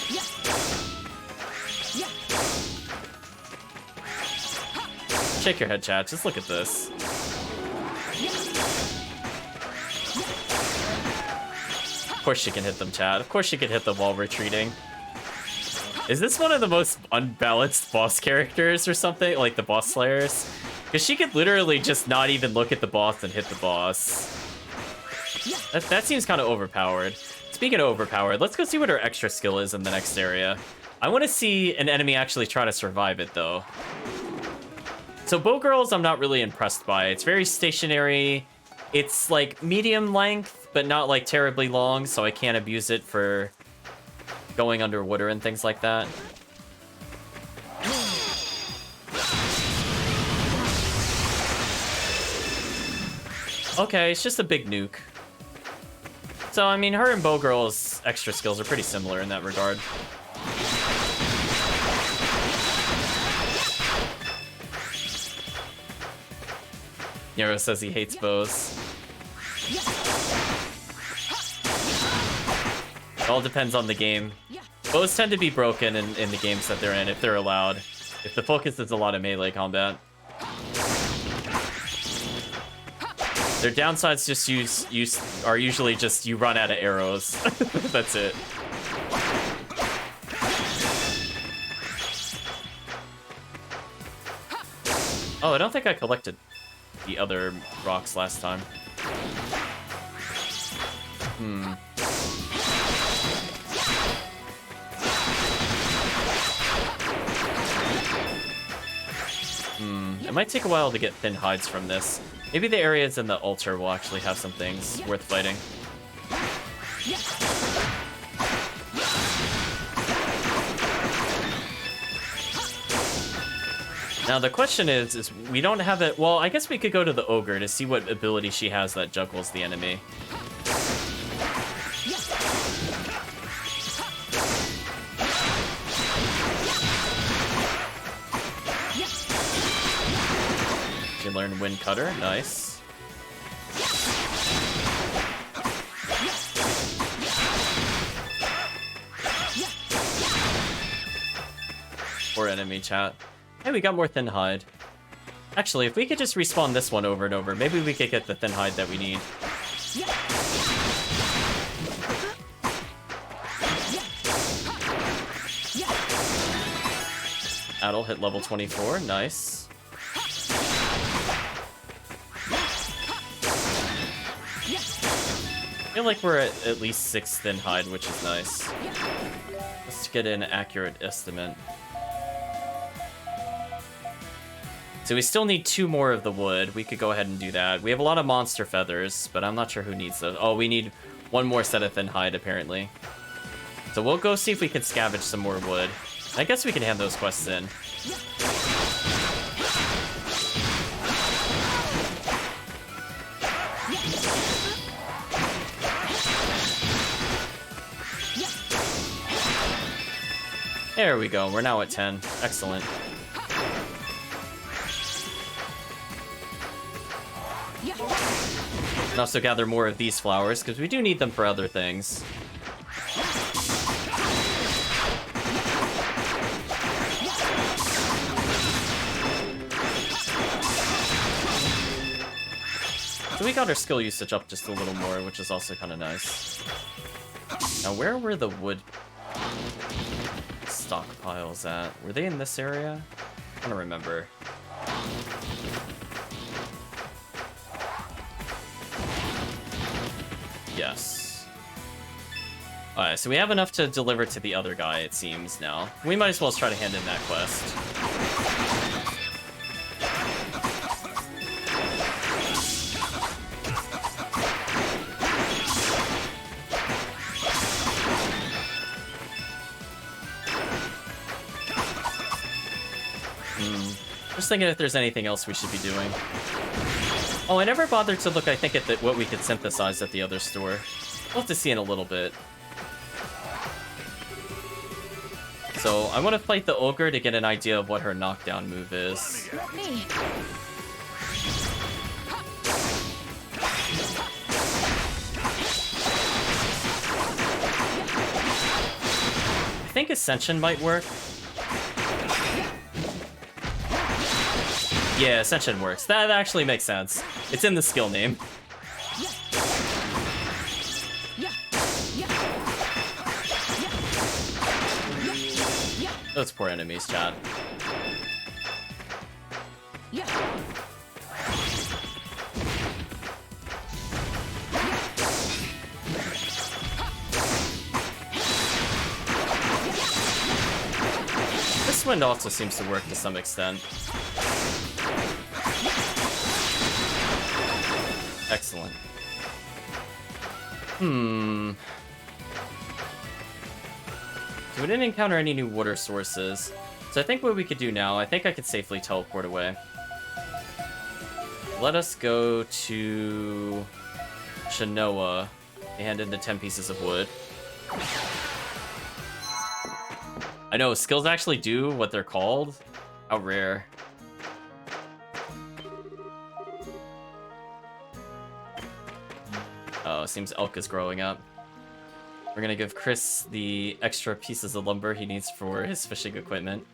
Yeah. Yeah. Shake your head, chat. Just look at this. Of course she can hit them, chat. Of course she can hit them while retreating. Is this one of the most unbalanced boss characters or something? Like the boss slayers? Because she could literally just not even look at the boss and hit the boss. That seems kind of overpowered. Speaking of overpowered, let's go see what her extra skill is in the next area. I want to see an enemy actually try to survive it, though. So Bow Girls, I'm not really impressed by. It's very stationary. It's like medium length, but not like terribly long, so I can't abuse it for going underwater and things like that. Okay, it's just a big nuke. So, I mean, her and Bow Girl's extra skills are pretty similar in that regard. Nero says he hates bows. It all depends on the game. Bows tend to be broken in the games that they're in, if they're allowed. If the focus is a lot of melee combat. Their downsides are usually just you run out of arrows. That's it. Oh, I don't think I collected the other rocks last time. It might take a while to get thin hides from this. Maybe the areas in the altar will actually have some things worth fighting. Now the question is we don't have it. Well, I guess we could go to the ogre to see what ability she has that juggles the enemy. You learn Wind Cutter, nice. Poor enemy, chat. Hey, we got more thin hide. Actually, if we could just respawn this one over and over, maybe we could get the thin hide that we need. Adel hit level 24, nice. I feel like we're at least 6 thin hide, which is nice. Let's get an accurate estimate. So we still need 2 more of the wood. We could go ahead and do that. We have a lot of monster feathers, but I'm not sure who needs those. Oh, we need one more set of thin hide, apparently. So we'll go see if we can scavenge some more wood. I guess we can hand those quests in. There we go, we're now at 10. Excellent. And also gather more of these flowers, because we do need them for other things. So we got our skill usage up just a little more, which is also kind of nice. Now, where were the wood stockpiles at? Were they in this area? I don't remember. Yes. Alright, so we have enough to deliver to the other guy, it seems, now. We might as well try to hand in that quest. Just thinking if there's anything else we should be doing. Oh, I never bothered to look, I think, at what we could synthesize at the other store. We'll have to see in a little bit. So, I want to fight the ogre to get an idea of what her knockdown move is. Me. I think Ascension might work. Yeah, Ascension works. That actually makes sense. It's in the skill name. Those poor enemies, chat. This wind also seems to work to some extent. Excellent. So we didn't encounter any new water sources. So I think what we could do now, I think I could safely teleport away. Let us go to Shinoa and hand in the 10 pieces of wood. I know, skills actually do what they're called. How rare. Oh, it seems Elk is growing up. We're gonna give Chris the extra pieces of lumber he needs for his fishing equipment.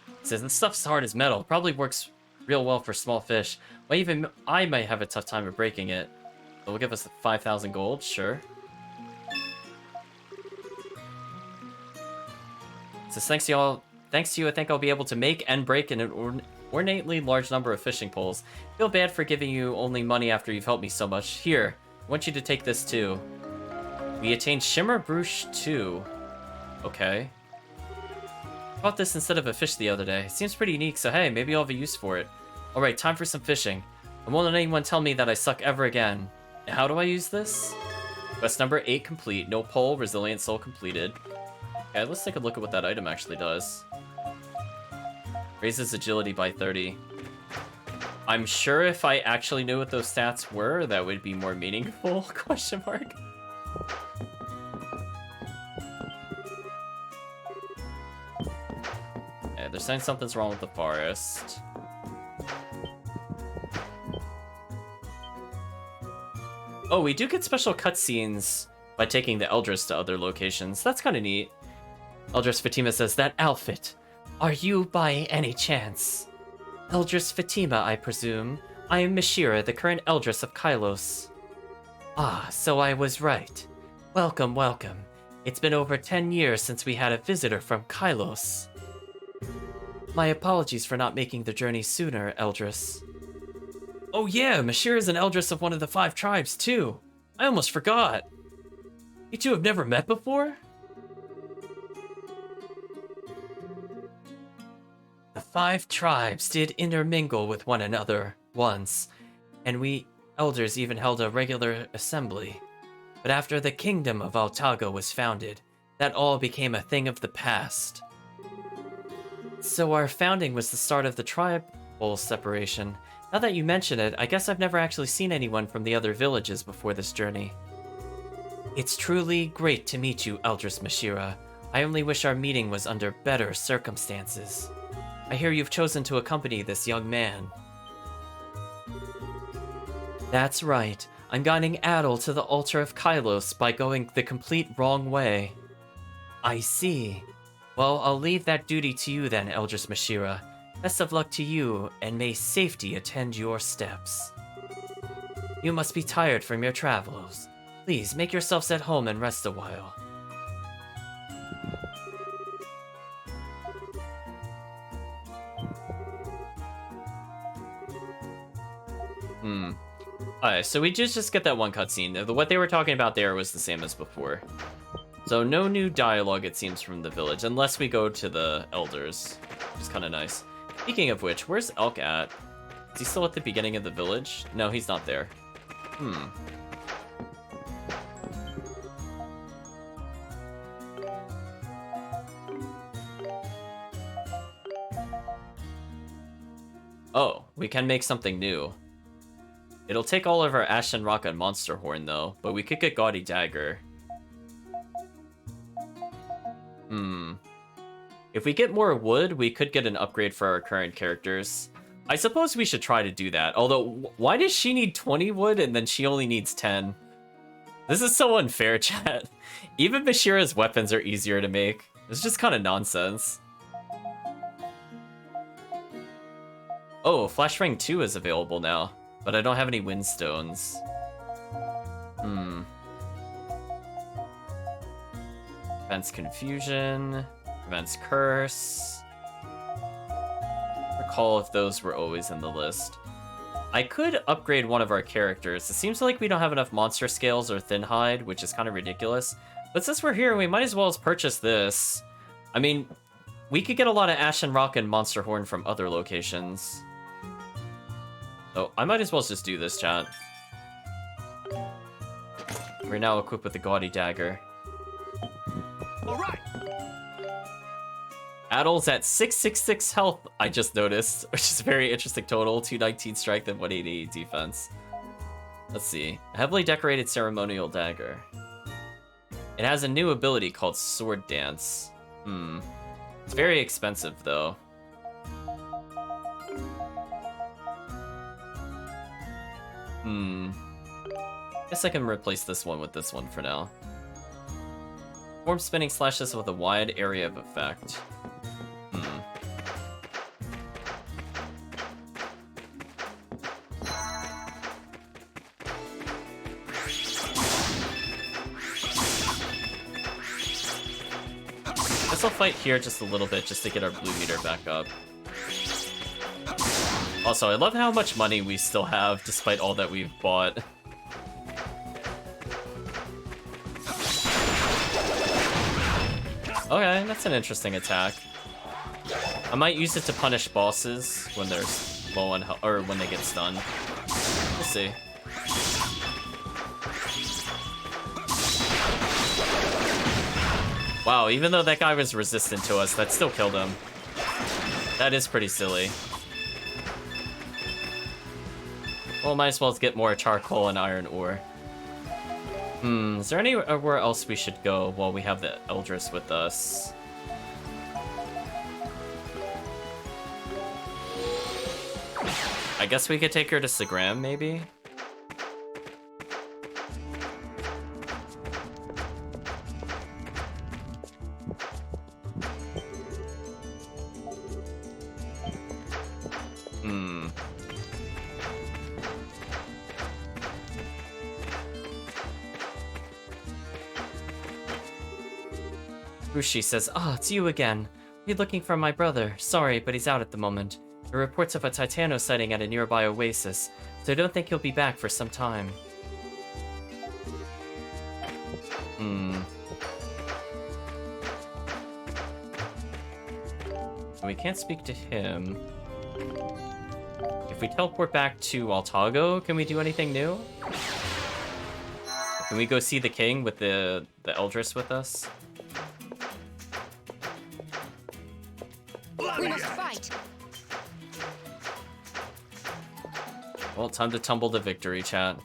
He says, this stuff's hard as metal. Probably works real well for small fish. Well, even I might have a tough time of breaking it. But we'll give us 5,000 gold, sure. It says, thanks to you, I think I'll be able to make and break an ornately large number of fishing poles. Feel bad for giving you only money after you've helped me so much. Here, I want you to take this too. We attained Shimmer Brooch 2. Okay. Bought this instead of a fish the other day. It seems pretty unique, so hey, maybe I'll have a use for it. Alright, time for some fishing. I won't let anyone tell me that I suck ever again. How do I use this? Quest number 8 complete. No pole, resilient soul completed. Okay, let's take a look at what that item actually does. Raises agility by 30. I'm sure if I actually knew what those stats were, that would be more meaningful, question mark. Okay, they're saying something's wrong with the forest. Oh, we do get special cutscenes by taking the Eldris to other locations. That's kind of neat. Eldris Fatima says, that outfit. Are you by any chance? Eldris Fatima, I presume. I am Mishira, the current Eldris of Kylos. Ah, so I was right. Welcome, welcome. It's been over 10 years since we had a visitor from Kylos. My apologies for not making the journey sooner, Eldris. Oh yeah, Mishira is an Eldris of one of the 5 tribes, too. I almost forgot. You two have never met before? The 5 tribes did intermingle with one another once, and we elders even held a regular assembly. But after the kingdom of Altago was founded, that all became a thing of the past. So our founding was the start of the tribal separation. Now that you mention it, I guess I've never actually seen anyone from the other villages before this journey. It's truly great to meet you, Eldris Mashira. I only wish our meeting was under better circumstances. I hear you've chosen to accompany this young man. That's right. I'm guiding Adel to the altar of Kylos by going the complete wrong way. I see. Well, I'll leave that duty to you then, Eldris Mashira. Best of luck to you, and may safety attend your steps. You must be tired from your travels. Please, make yourselves at home and rest a while. Alright, so we just get that one cutscene. What they were talking about there was the same as before. So no new dialogue, it seems, from the village, unless we go to the elders, which is kind of nice. Speaking of which, where's Elk at? Is he still at the beginning of the village? No, he's not there. Oh, we can make something new. It'll take all of our Ashen Rock and Monster Horn, though, but we could get Gaudy Dagger. If we get more wood, we could get an upgrade for our current characters. I suppose we should try to do that, although why does she need 20 wood and then she only needs 10? This is so unfair, chat. Even Bashira's weapons are easier to make. It's just kind of nonsense. Oh, Flash Ring 2 is available now, but I don't have any Windstones. Prevents Confusion, prevents Curse. Recall if those were always in the list. I could upgrade one of our characters. It seems like we don't have enough monster scales or thin hide, which is kind of ridiculous. But since we're here, we might as well purchase this. I mean, we could get a lot of Ashen Rock and Monster Horn from other locations. So I might as well just do this, chat. We're now equipped with the Gaudy Dagger. All right. Adel's at 666 health, I just noticed, which is a very interesting total. 219 strength and 188 defense. Let's see. A heavily decorated ceremonial dagger. It has a new ability called Sword Dance. It's very expensive, though. Guess I can replace this one with this one for now. Form spinning slashes with a wide area of effect. Guess I'll fight here just a little bit just to get our blue meter back up. Also, I love how much money we still have despite all that we've bought. Okay, that's an interesting attack. I might use it to punish bosses when they're low on health, or when they get stunned. We'll see. Wow, even though that guy was resistant to us, that still killed him. That is pretty silly. Well, might as well get more charcoal and iron ore. Is there anywhere else we should go while we have the Eldris with us? I guess we could take her to Sagram, maybe? Rushi says, it's you again. We're looking for my brother. Sorry, but he's out at the moment. There are reports of a Titano sighting at a nearby oasis, so I don't think he'll be back for some time. We can't speak to him. If we teleport back to Altago, can we do anything new? Can we go see the king with the Eldris with us? We must fight. Well, time to tumble to victory, chat.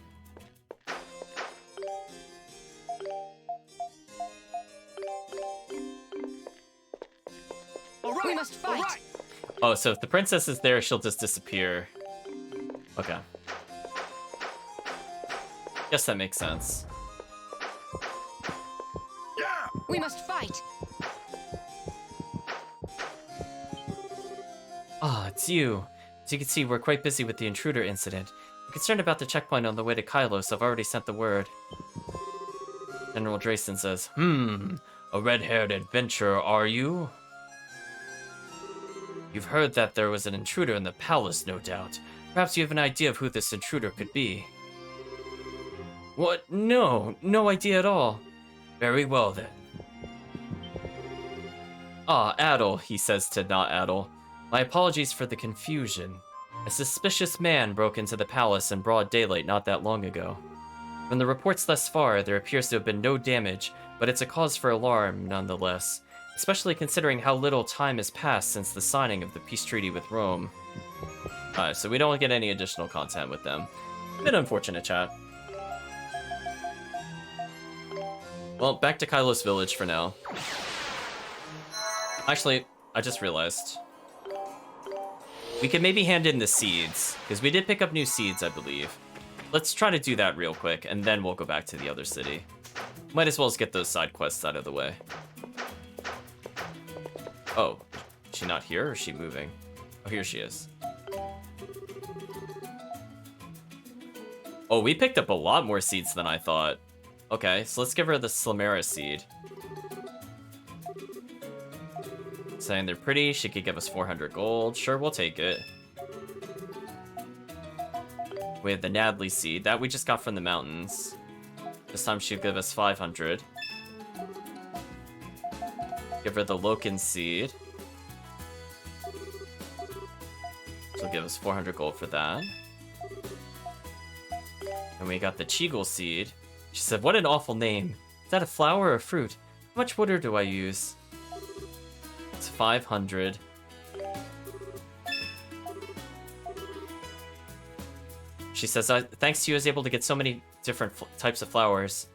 We must fight. Oh, so if the princess is there, she'll just disappear. Okay. Guess that makes sense. We must fight. Ah, it's you. As you can see, we're quite busy with the intruder incident. I'm concerned about the checkpoint on the way to Kylos. I've already sent the word. General Drayson says, a red-haired adventurer, are you? You've heard that there was an intruder in the palace, no doubt. Perhaps you have an idea of who this intruder could be. What? No idea at all. Very well, then. Ah, Adel, he says to not Adel. My apologies for the confusion. A suspicious man broke into the palace in broad daylight not that long ago. From the reports thus far, there appears to have been no damage, but it's a cause for alarm nonetheless, especially considering how little time has passed since the signing of the peace treaty with Rome. So we don't get any additional content with them. Bit unfortunate, chat. Well, back to Kylos Village for now. Actually, I just realized. We could maybe hand in the seeds, because we did pick up new seeds, I believe. Let's try to do that real quick, and then we'll go back to the other city. Might as well just get those side quests out of the way. Oh, is she not here, or is she moving? Oh, here she is. Oh, we picked up a lot more seeds than I thought. Okay, so let's give her the Slamera seed. Saying they're pretty, she could give us 400 gold. Sure, we'll take it. We have the Nadley seed. That we just got from the mountains. This time she'll give us 500. Give her the Loken seed. She'll give us 400 gold for that. And we got the Cheagle seed. She said, what an awful name. Is that a flower or a fruit? How much water do I use? It's 500. She says, thanks to you, I was able to get so many different types of flowers.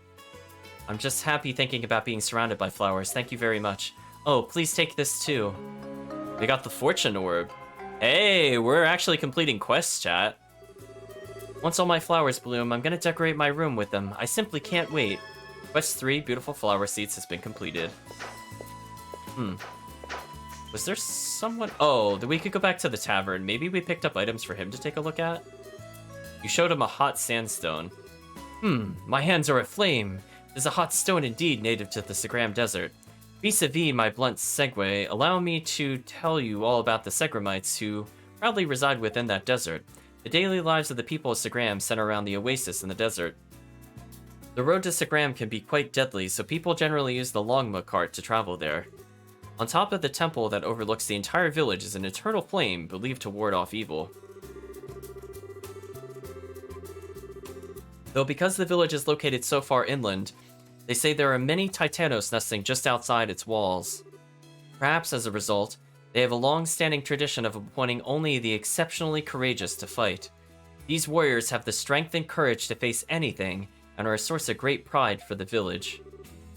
I'm just happy thinking about being surrounded by flowers. Thank you very much. Oh, please take this too. We got the Fortune Orb. Hey, we're actually completing quests, chat. Once all my flowers bloom, I'm gonna decorate my room with them. I simply can't wait. Quest 3, Beautiful Flower Seeds, has been completed. Was there someone... Oh, we could go back to the tavern. Maybe we picked up items for him to take a look at? You showed him a hot sandstone. My hands are aflame. It is a hot stone indeed, native to the Segram Desert. Vis-a-vis my blunt segue, allow me to tell you all about the Segramites who proudly reside within that desert. The daily lives of the people of Segram center around the oasis in the desert. The road to Segram can be quite deadly, so people generally use the Longma cart to travel there. On top of the temple that overlooks the entire village is an eternal flame believed to ward off evil. Though because the village is located so far inland, they say there are many Titanos nesting just outside its walls. Perhaps as a result, they have a long-standing tradition of appointing only the exceptionally courageous to fight. These warriors have the strength and courage to face anything, and are a source of great pride for the village.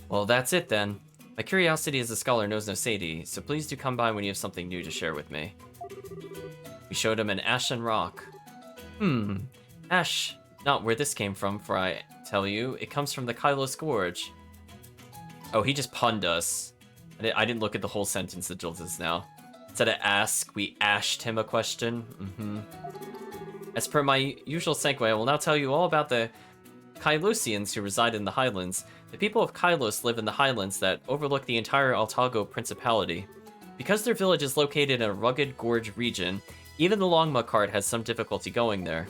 Well, that's it then. My curiosity as a scholar knows no satiety, so please do come by when you have something new to share with me. We showed him an ashen rock. Ash, not where this came from, for I tell you, it comes from the Kylos Gorge. Oh, he just punned us. I didn't look at the whole sentence that Jules is now. Instead of ask, we ashed him a question. As per my usual segue, I will now tell you all about the Kylosians who reside in the Highlands. The people of Kylos live in the Highlands that overlook the entire Altago Principality. Because their village is located in a rugged gorge region, even the Longma cart has some difficulty going there.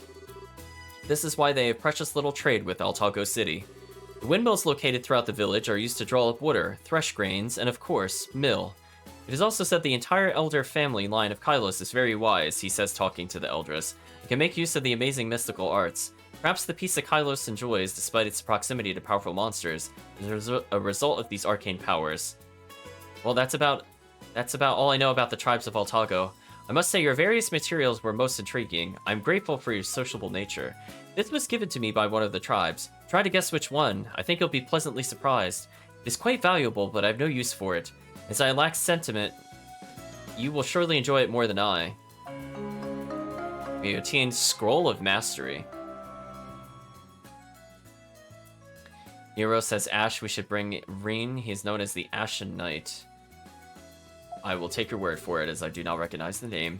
This is why they have precious little trade with Altago City. The windmills located throughout the village are used to draw up water, thresh grains, and of course, mill. It is also said the entire elder family line of Kylos is very wise, he says talking to the Eldris, and can make use of the amazing mystical arts. Perhaps the peace that Kylos enjoys, despite its proximity to powerful monsters, is a result of these arcane powers. Well, that's about all I know about the tribes of Altago. I must say your various materials were most intriguing. I'm grateful for your sociable nature. This was given to me by one of the tribes. Try to guess which one. I think you'll be pleasantly surprised. It is quite valuable, but I have no use for it. As I lack sentiment, you will surely enjoy it more than I. We obtained Scroll of Mastery. Nero says, Ash, we should bring Reen. He is known as the Ashen Knight. I will take your word for it, as I do not recognize the name.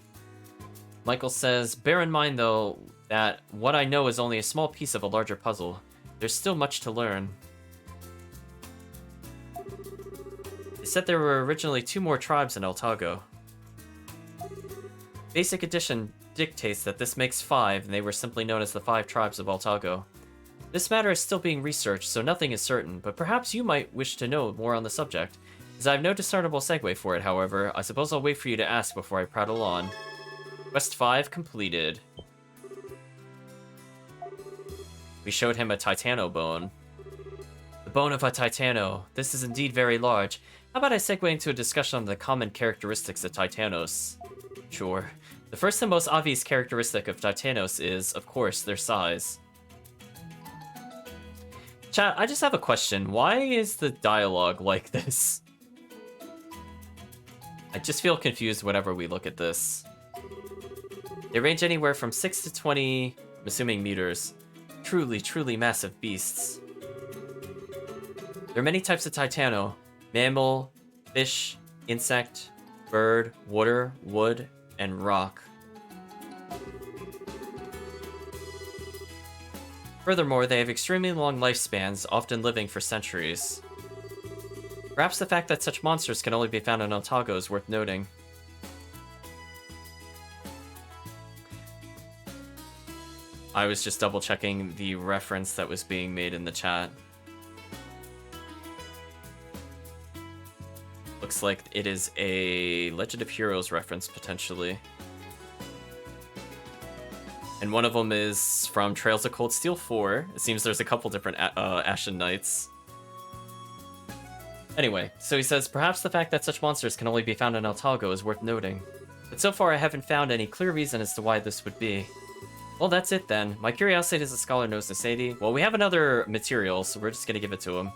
Michael says, bear in mind, though, that what I know is only a small piece of a larger puzzle. There's still much to learn. It said there were originally 2 more tribes in Altago. Basic Edition dictates that this makes 5, and they were simply known as the 5 tribes of Altago. This matter is still being researched, so nothing is certain, but perhaps you might wish to know more on the subject. As I have no discernible segue for it, however, I suppose I'll wait for you to ask before I prattle on. Quest 5 completed. We showed him a Titano bone. The bone of a Titano. This is indeed very large. How about I segue into a discussion on the common characteristics of Titanos? Sure. The first and most obvious characteristic of Titanos is, of course, their size. Chat, I just have a question. Why is the dialogue like this? I just feel confused whenever we look at this. They range anywhere from 6 to 20, I'm assuming meters. Truly, truly massive beasts. There are many types of Titano. Mammal, fish, insect, bird, water, wood, and rock. Furthermore, they have extremely long lifespans, often living for centuries. Perhaps the fact that such monsters can only be found in Altago is worth noting. I was just double-checking the reference that was being made in the chat. Looks like it is a Legend of Heroes reference, potentially. And one of them is from Trails of Cold Steel 4. It seems there's a couple different Ashen Knights. Anyway, so he says, perhaps the fact that such monsters can only be found in Altago is worth noting. But so far I haven't found any clear reason as to why this would be. Well, that's it then. My curiosity as a scholar knows the Sadie. Well, we have another material, so we're just gonna give it to him.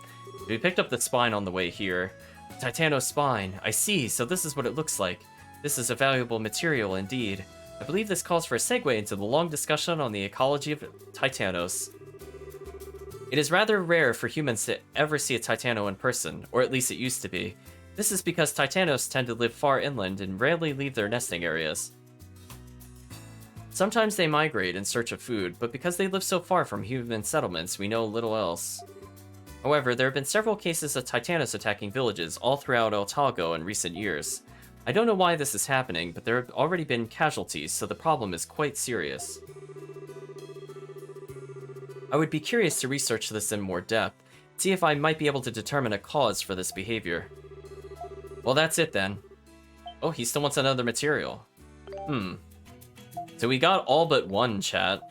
We picked up the spine on the way here. Titano spine. I see, so this is what it looks like. This is a valuable material indeed. I believe this calls for a segue into the long discussion on the ecology of Titanos. It is rather rare for humans to ever see a Titano in person, or at least it used to be. This is because Titanos tend to live far inland and rarely leave their nesting areas. Sometimes they migrate in search of food, but because they live so far from human settlements, we know little else. However, there have been several cases of Titanos attacking villages all throughout Altago in recent years. I don't know why this is happening, but there have already been casualties, so the problem is quite serious. I would be curious to research this in more depth, see if I might be able to determine a cause for this behavior. Well, that's it then. Oh, he still wants another material. So we got all but one, chat.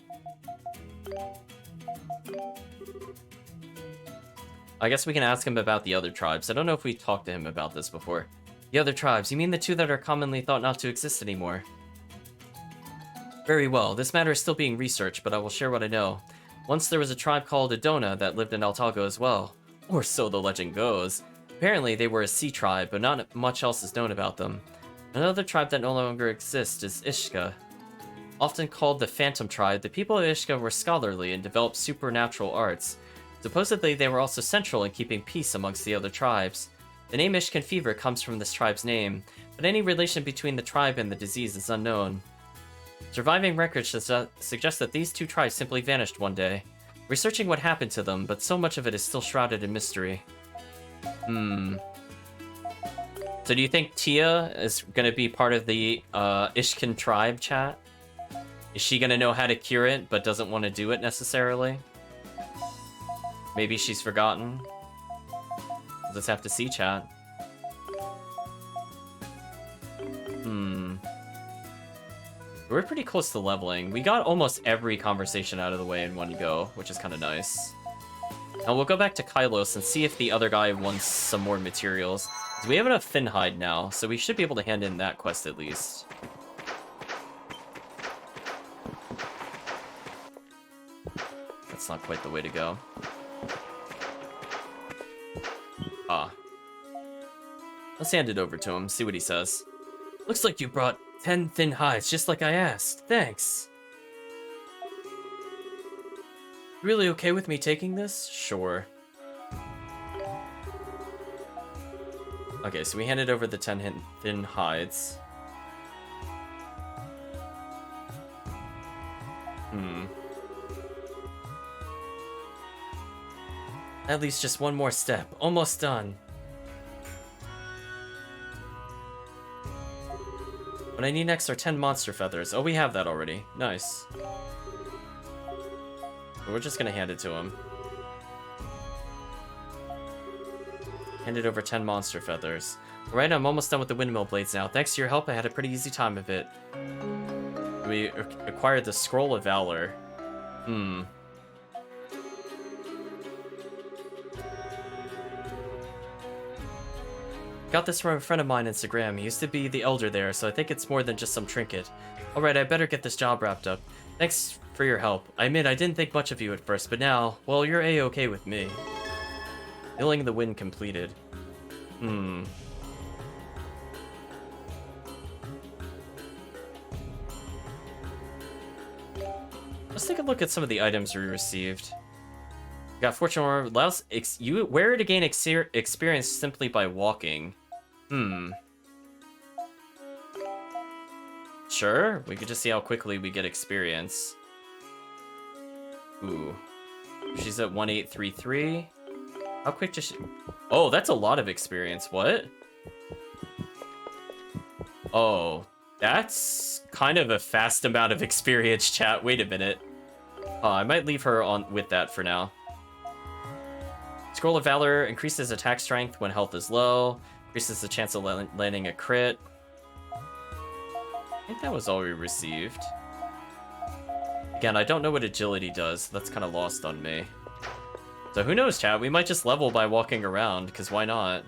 I guess we can ask him about the other tribes. I don't know if we talked to him about this before. The other tribes, you mean the 2 that are commonly thought not to exist anymore? Very well, this matter is still being researched, but I will share what I know. Once there was a tribe called Adona that lived in Altago as well. Or so the legend goes. Apparently they were a sea tribe, but not much else is known about them. Another tribe that no longer exists is Ishka. Often called the Phantom Tribe, the people of Ishka were scholarly and developed supernatural arts. Supposedly they were also central in keeping peace amongst the other tribes. The name Ishkan fever comes from this tribe's name, but any relation between the tribe and the disease is unknown. Surviving records suggest that these 2 tribes simply vanished one day. Researching what happened to them, but so much of it is still shrouded in mystery. So do you think Tia is gonna be part of the Ishkan tribe, chat? Is she gonna know how to cure it, but doesn't want to do it necessarily? Maybe she's forgotten? We'll just have to see, chat. We're pretty close to leveling. We got almost every conversation out of the way in one go, which is kind of nice. Now we'll go back to Kylos and see if the other guy wants some more materials. We have enough thin hide now, so we should be able to hand in that quest at least. That's not quite the way to go. Ah. Let's hand it over to him, see what he says. Looks like you brought 10 thin hides, just like I asked. Thanks. Really okay with me taking this? Sure. Okay, so we handed over the 10 thin hides. At least just one more step. Almost done. What I need next are 10 monster feathers. Oh, we have that already. Nice. We're just gonna hand it to him. Handed over 10 monster feathers. Alright, I'm almost done with the windmill blades now. Thanks to your help, I had a pretty easy time of it. We acquired the Scroll of Valor. Got this from a friend of mine on Instagram. He used to be the elder there, so I think it's more than just some trinket. Alright, I better get this job wrapped up. Thanks for your help. I admit I didn't think much of you at first, but now, well, you're A-okay with me. Feeling the wind completed. Let's take a look at some of the items we received. We got Fortune Armor, allows you wear it to gain experience simply by walking. Sure, we could just see how quickly we get experience. Ooh. She's at 1833. How quick does she... Oh, that's a lot of experience. What? Oh, that's kind of a fast amount of experience, chat. Wait a minute. I might leave her on with that for now. Scroll of Valor increases attack strength when health is low. Increases the chance of landing a crit. I think that was all we received. Again, I don't know what agility does. That's kind of lost on me. So who knows, chat? We might just level by walking around, because why not?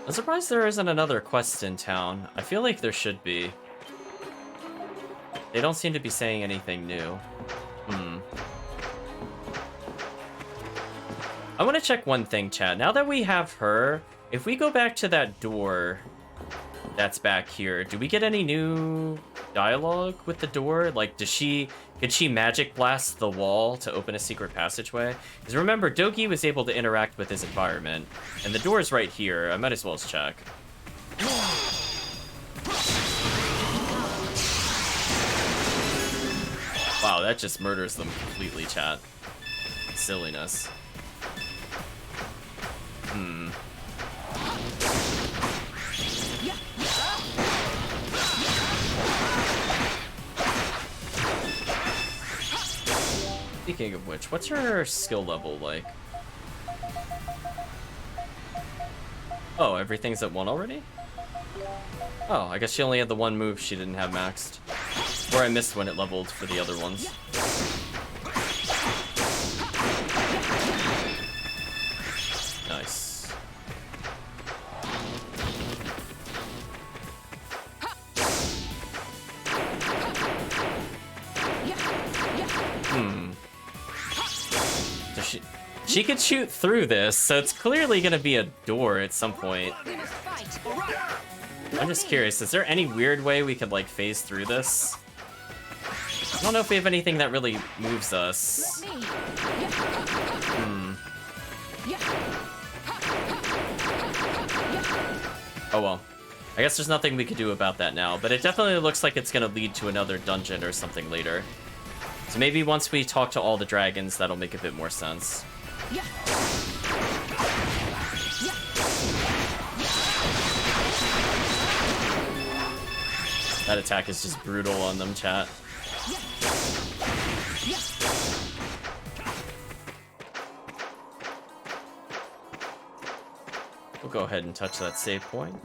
I'm surprised there isn't another quest in town. I feel like there should be. They don't seem to be saying anything new. I want to check one thing, chat. Now that we have her, if we go back to that door that's back here, do we get any new dialogue with the door? Like, could she magic blast the wall to open a secret passageway? Because remember, Dogi was able to interact with his environment, and the door is right here. I might as well check. Wow, that just murders them completely, chat. Silliness. Speaking of which, what's her skill level like? Oh, everything's at 1 already? Oh, I guess she only had the one move she didn't have maxed. Or I missed when it leveled for the other ones. Nice. So she could shoot through this, so it's clearly gonna be a door at some point. I'm just curious, is there any weird way we could, like, phase through this? I don't know if we have anything that really moves us. Oh well. I guess there's nothing we could do about that now, but it definitely looks like it's gonna lead to another dungeon or something later. So maybe once we talk to all the dragons, that'll make a bit more sense. That attack is just brutal on them, chat. We'll go ahead and touch that save point.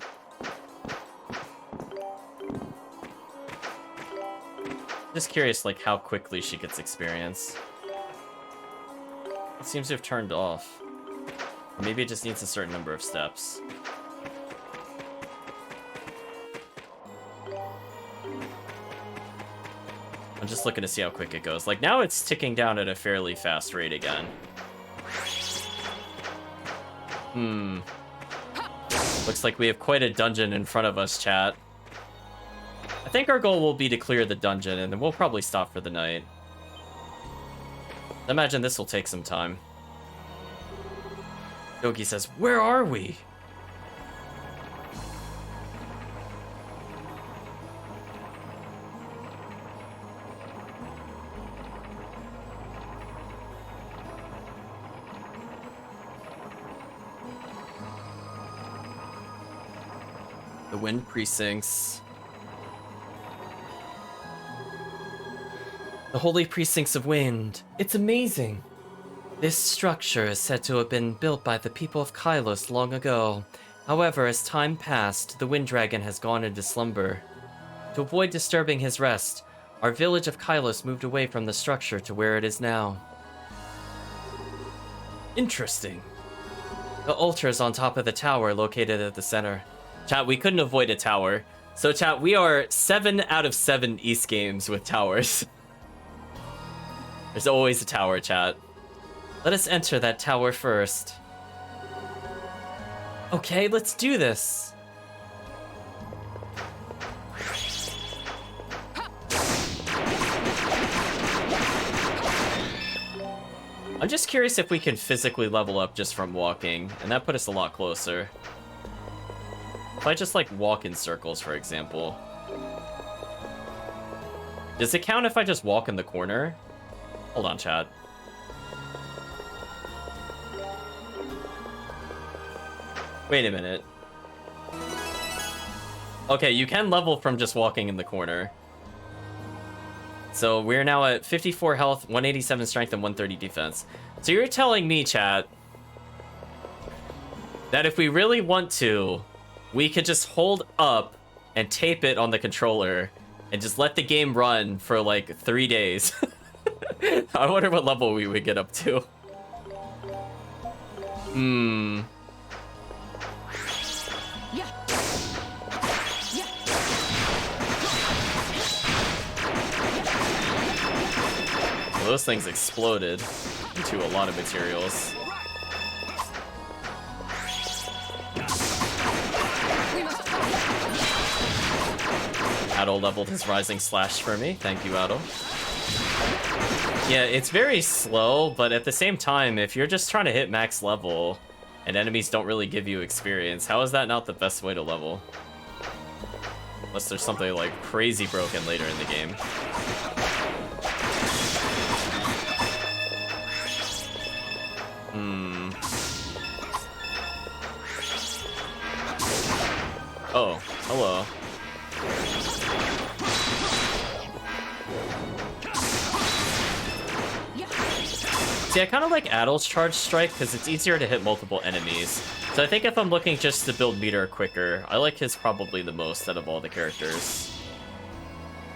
Just curious, like, how quickly she gets experience. It seems to have turned off. Or maybe it just needs a certain number of steps. I'm just looking to see how quick it goes. Like, now it's ticking down at a fairly fast rate again. Looks like we have quite a dungeon in front of us, chat. I think our goal will be to clear the dungeon, and then we'll probably stop for the night. I imagine this will take some time. Yogi says, "Where are we?" The Wind Precincts. The Holy Precincts of Wind. It's amazing. This structure is said to have been built by the people of Kylos long ago. However, as time passed, the Wind Dragon has gone into slumber. To avoid disturbing his rest, our village of Kylos moved away from the structure to where it is now. Interesting. The altar is on top of the tower located at the center. Chat, we couldn't avoid a tower. So chat, we are 7 out of 7 East games with towers. There's always a tower, chat. Let us enter that tower first. Okay, let's do this. I'm just curious if we can physically level up just from walking, and that put us a lot closer. If I just, like, walk in circles, for example. Does it count if I just walk in the corner? Hold on, chat. Wait a minute. Okay, you can level from just walking in the corner. So we're now at 54 health, 187 strength, and 130 defense. So you're telling me, chat, that if we really want to, we could just hold up and tape it on the controller and just let the game run for like 3 days. I wonder what level we would get up to. Well, those things exploded into a lot of materials. Adol leveled his Rising Slash for me. Thank you, Adol. Yeah, it's very slow, but at the same time, if you're just trying to hit max level and enemies don't really give you experience, how is that not the best way to level? Unless there's something like crazy broken later in the game. Oh, hello. See, I kind of like Adol's Charge Strike because it's easier to hit multiple enemies. So I think if I'm looking just to build meter quicker, I like his probably the most out of all the characters.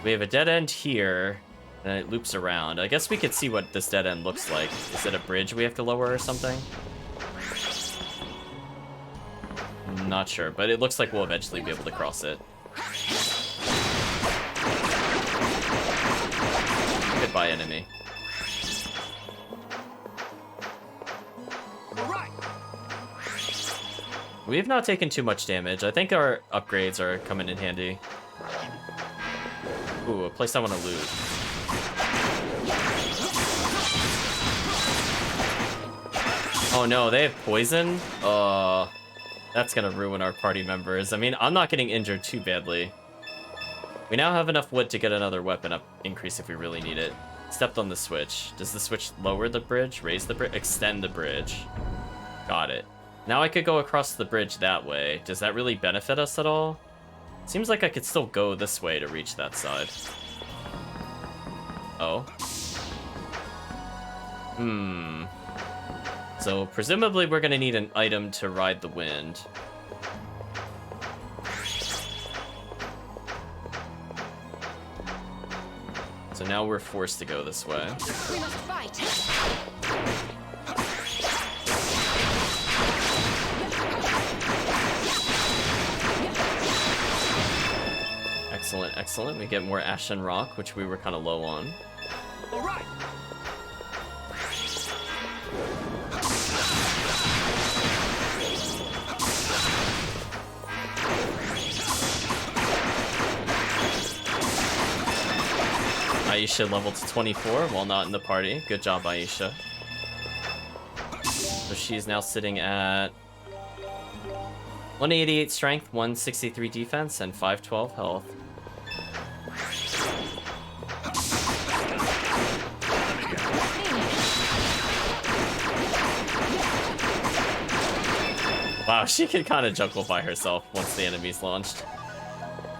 We have a dead end here, and it loops around. I guess we could see what this dead end looks like. Is it a bridge we have to lower or something? I'm not sure, but it looks like we'll eventually be able to cross it. Goodbye, enemy. We have not taken too much damage. I think our upgrades are coming in handy. Ooh, a place I want to loot. Oh no, they have poison? That's gonna ruin our party members. I mean, I'm not getting injured too badly. We now have enough wood to get another weapon up increase if we really need it. Stepped on the switch. Does the switch lower the bridge? Raise the bridge? Extend the bridge. Got it. Now I could go across the bridge that way. Does that really benefit us at all? Seems like I could still go this way to reach that side. Oh. So presumably we're gonna need an item to ride the wind. So now we're forced to go this way. We must fight. Excellent, excellent. We get more Ashen Rock, which we were kind of low on. All right. Aisha leveled to 24 while not in the party. Good job, Aisha. So she's now sitting at 188 strength, 163 defense, and 512 health. Wow, she can kind of juggle by herself once the enemy's launched.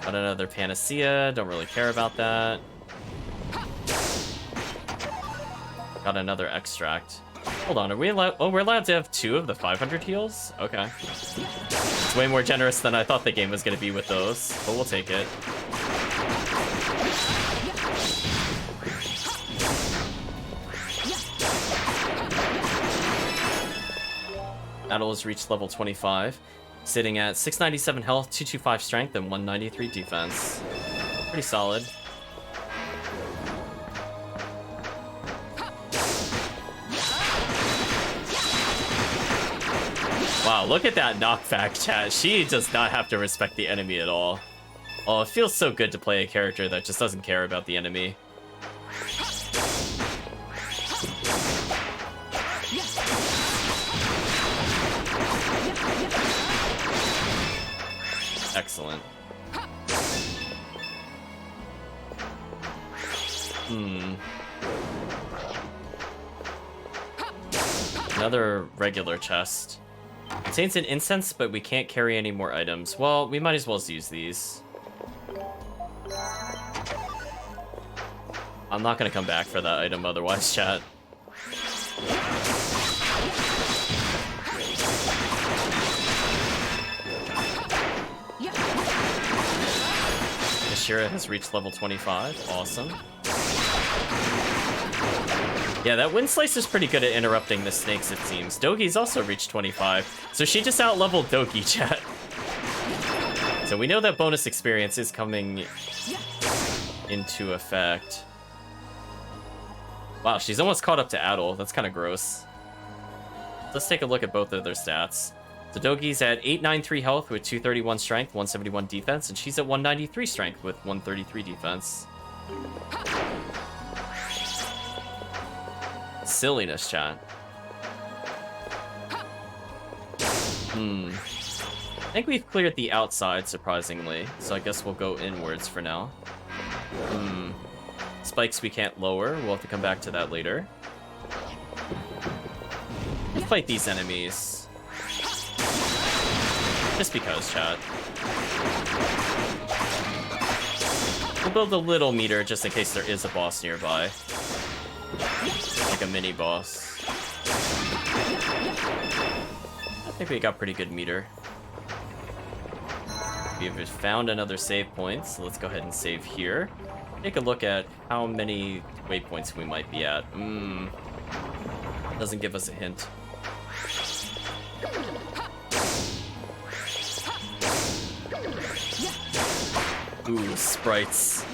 Got another Panacea, don't really care about that. Got another Extract. Hold on, are we allowed? Oh, we're allowed to have 2 of the 500 heals? Okay. It's way more generous than I thought the game was going to be with those, but we'll take it. Adel has reached level 25, sitting at 697 health, 225 strength, and 193 defense. Pretty solid. Wow, look at that knockback, chat. She does not have to respect the enemy at all. Oh, it feels so good to play a character that just doesn't care about the enemy. Excellent. Another regular chest. Contains an incense, but we can't carry any more items. Well, we might as well use these. I'm not gonna come back for that item otherwise, chat. Ashira has reached level 25. Awesome. Yeah, that Wind Slice is pretty good at interrupting the snakes, it seems. Dogi's also reached 25, so she just out-leveled Dogi, chat. So we know that bonus experience is coming into effect. Wow, she's almost caught up to Adel. That's kind of gross. Let's take a look at both of their stats. So Dogi's at 893 health with 231 strength, 171 defense, and she's at 193 strength with 133 defense. Silliness, chat. I think we've cleared the outside, surprisingly, so I guess we'll go inwards for now. Spikes we can't lower. We'll have to come back to that later. Let's fight these enemies. Just because, chat. We'll build a little meter just in case there is a boss nearby. Like a mini boss. I think we got pretty good meter. We've found another save point, so let's go ahead and save here. Take a look at how many waypoints we might be at. Doesn't give us a hint. Ooh, sprites.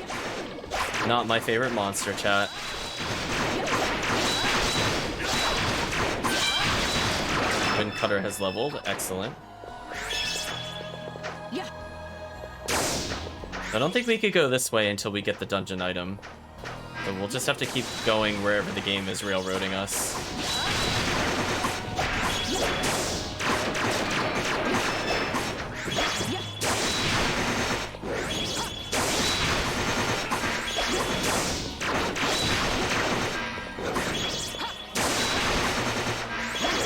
Not my favorite monster, chat. Wind Cutter has leveled. Excellent. I don't think we could go this way until we get the dungeon item. So we'll just have to keep going wherever the game is railroading us.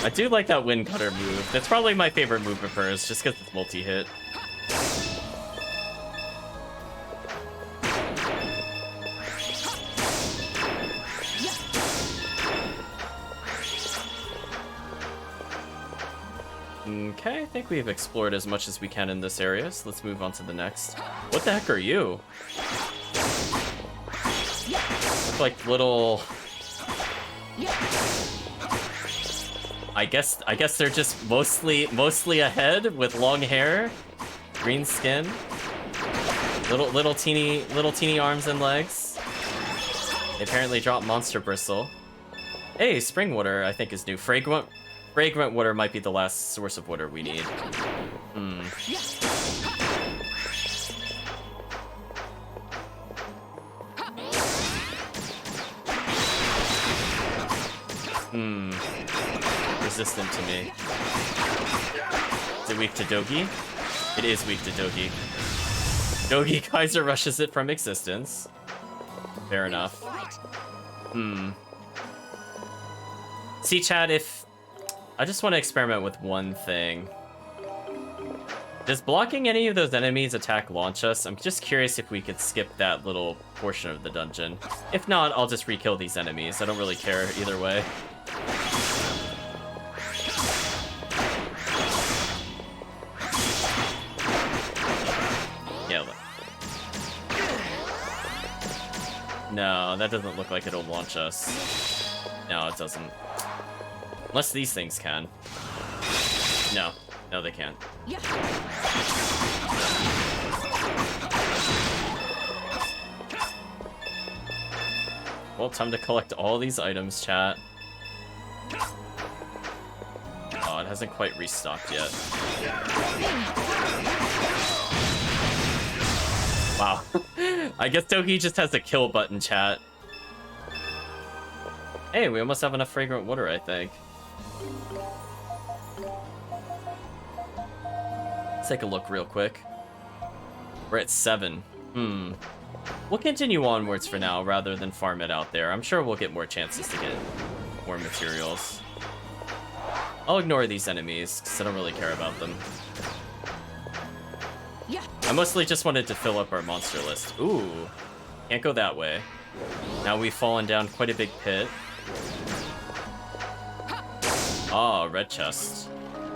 I do like that Wind Cutter move. That's probably my favorite move of hers, just because it's multi-hit. Okay, I think we've explored as much as we can in this area, so let's move on to the next. What the heck are you? Look like little... I guess they're just mostly a head with long hair, green skin, little teeny arms and legs. They apparently drop monster bristle. Hey, spring water I think is new. Fragrant water might be the last source of water we need. Resistant to me. Is it weak to Dogi? It is weak to Dogi. Dogi Kaiser rushes it from existence. Fair enough. See, Chad, if... I just want to experiment with one thing. Does blocking any of those enemies' attack launch us? I'm just curious if we could skip that little portion of the dungeon. If not, I'll just re-kill these enemies. I don't really care either way. Yeah. No, that doesn't look like it'll launch us. No, it doesn't. Unless these things can. No. No, they can't. Well, time to collect all these items, chat. Oh, it hasn't quite restocked yet. Wow. I guess Toki just has a kill button, chat. Hey, we almost have enough fragrant water, I think. Let's take a look real quick. We're at 7. We'll continue onwards for now rather than farm it out there. I'm sure we'll get more chances to get more materials. I'll ignore these enemies because I don't really care about them. I mostly just wanted to fill up our monster list. Ooh, can't go that way. Now we've fallen down quite a big pit. Ah, red chest.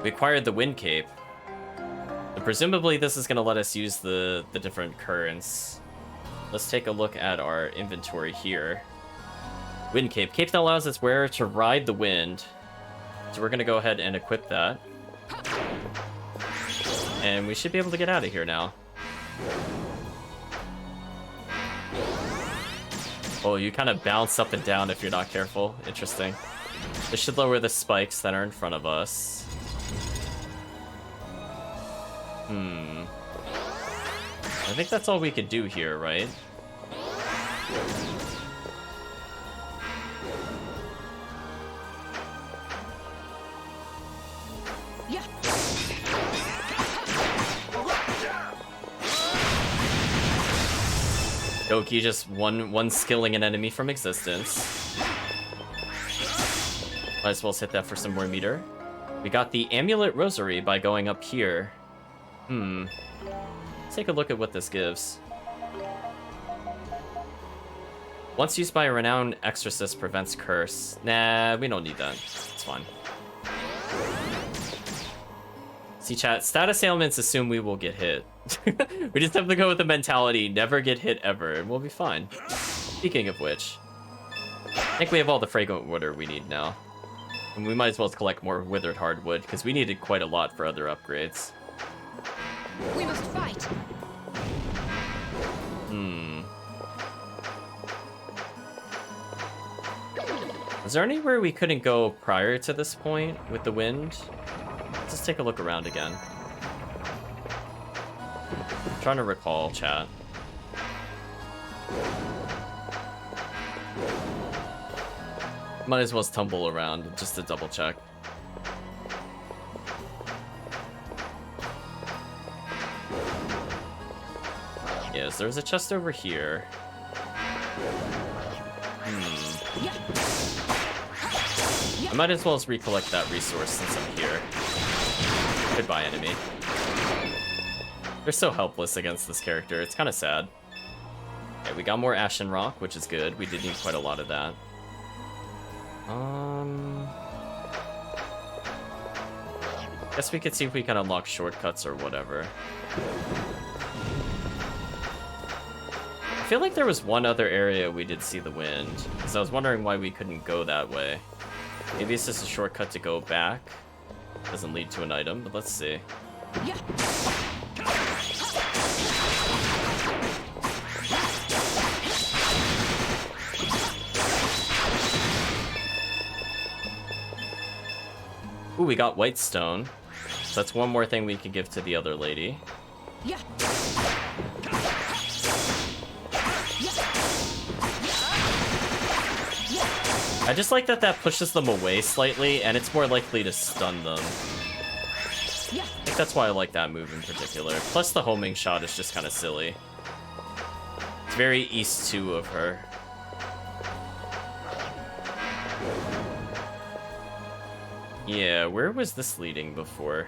We acquired the wind cape. And presumably this is going to let us use the different currents. Let's take a look at our inventory here. Wind cape. Cape that allows its wearer to ride the wind. So we're going to go ahead and equip that. And we should be able to get out of here now. Oh, you kind of bounce up and down if you're not careful. Interesting. This should lower the spikes that are in front of us. I think that's all we could do here, right? Doki just one skilling an enemy from existence. Might as well hit that for some more meter. We got the Amulet Rosary by going up here. Let's take a look at what this gives. Once used by a renowned exorcist, prevents curse. Nah, we don't need that. It's fine. See, chat, status ailments assume we will get hit. We just have to go with the mentality, never get hit ever, and we'll be fine. Speaking of which, I think we have all the fragrant water we need now. And we might as well collect more withered hardwood, because we needed quite a lot for other upgrades. We must fight. Is there anywhere we couldn't go prior to this point with the wind? Let's just take a look around again. I'm trying to recall, chat. Might as well tumble around just to double check. Yes, there's a chest over here. I might as well as recollect that resource since I'm here. Goodbye, enemy. They're so helpless against this character, it's kind of sad. Okay, we got more Ashen Rock, which is good. We did need quite a lot of that. Guess we could see if we can unlock shortcuts or whatever. I feel like there was one other area we did see the wind, because I was wondering why we couldn't go that way. Maybe it's just a shortcut to go back. Doesn't lead to an item, but let's see. Yeah. Ooh, we got white stone. So that's one more thing we can give to the other lady. Yeah. I just like that pushes them away slightly, and it's more likely to stun them. Yeah. I think that's why I like that move in particular. Plus the homing shot is just kind of silly. It's very East 2 of her. Yeah, where was this leading before?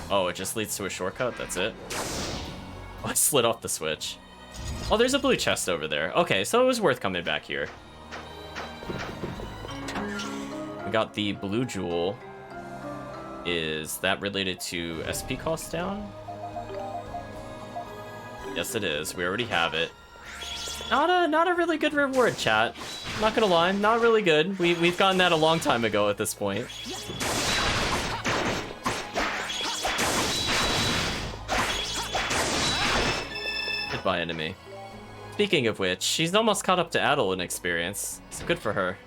Oh, it just leads to a shortcut? That's it? Oh, I slid off the switch. Oh, there's a blue chest over there. Okay, so it was worth coming back here. We got the blue jewel. Is that related to SP cost down? Yes, it is. We already have it. Not a really good reward, chat. Not gonna lie, not really good. We've gotten that a long time ago at this point. Goodbye, enemy. Speaking of which, she's almost caught up to Adel in experience, so good for her.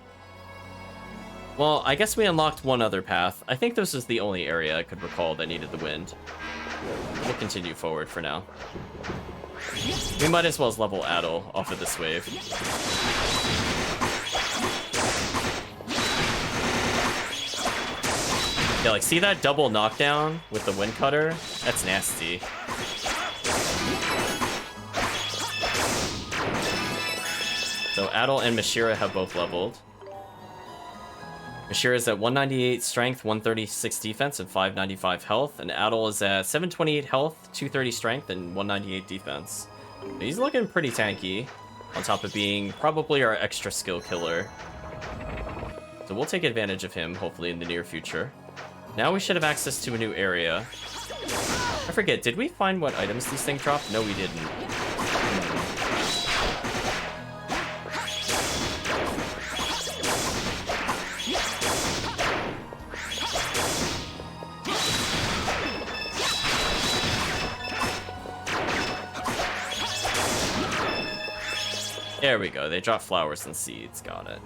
Well, I guess we unlocked one other path. I think this was the only area I could recall that needed the wind. We'll continue forward for now. We might as well as level Adel off of this wave. Yeah, like, see that double knockdown with the wind cutter? That's nasty. So Adel and Mashira have both leveled. Mashira is at 198 strength, 136 defense, and 595 health. And Adel is at 728 health, 230 strength, and 198 defense. He's looking pretty tanky, on top of being probably our extra skill killer. So we'll take advantage of him, hopefully in the near future. Now we should have access to a new area. I forget, did we find what items these things drop? No, we didn't. There we go, they drop flowers and seeds, got it.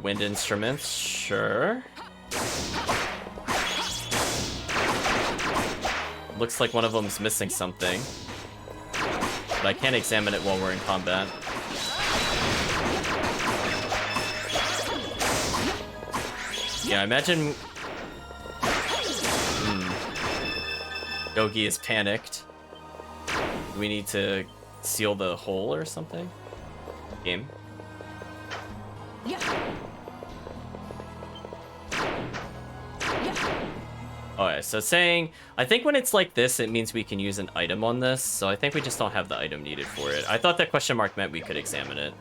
Wind instruments, sure. Looks like one of them's missing something. But I can't examine it while we're in combat. Yeah, imagine... Yogi is panicked. Do we need to seal the hole or something? Game. Yeah. Alright, so saying, I think when it's like this, it means we can use an item on this, so I think we just don't have the item needed for it. I thought that question mark meant we could examine it.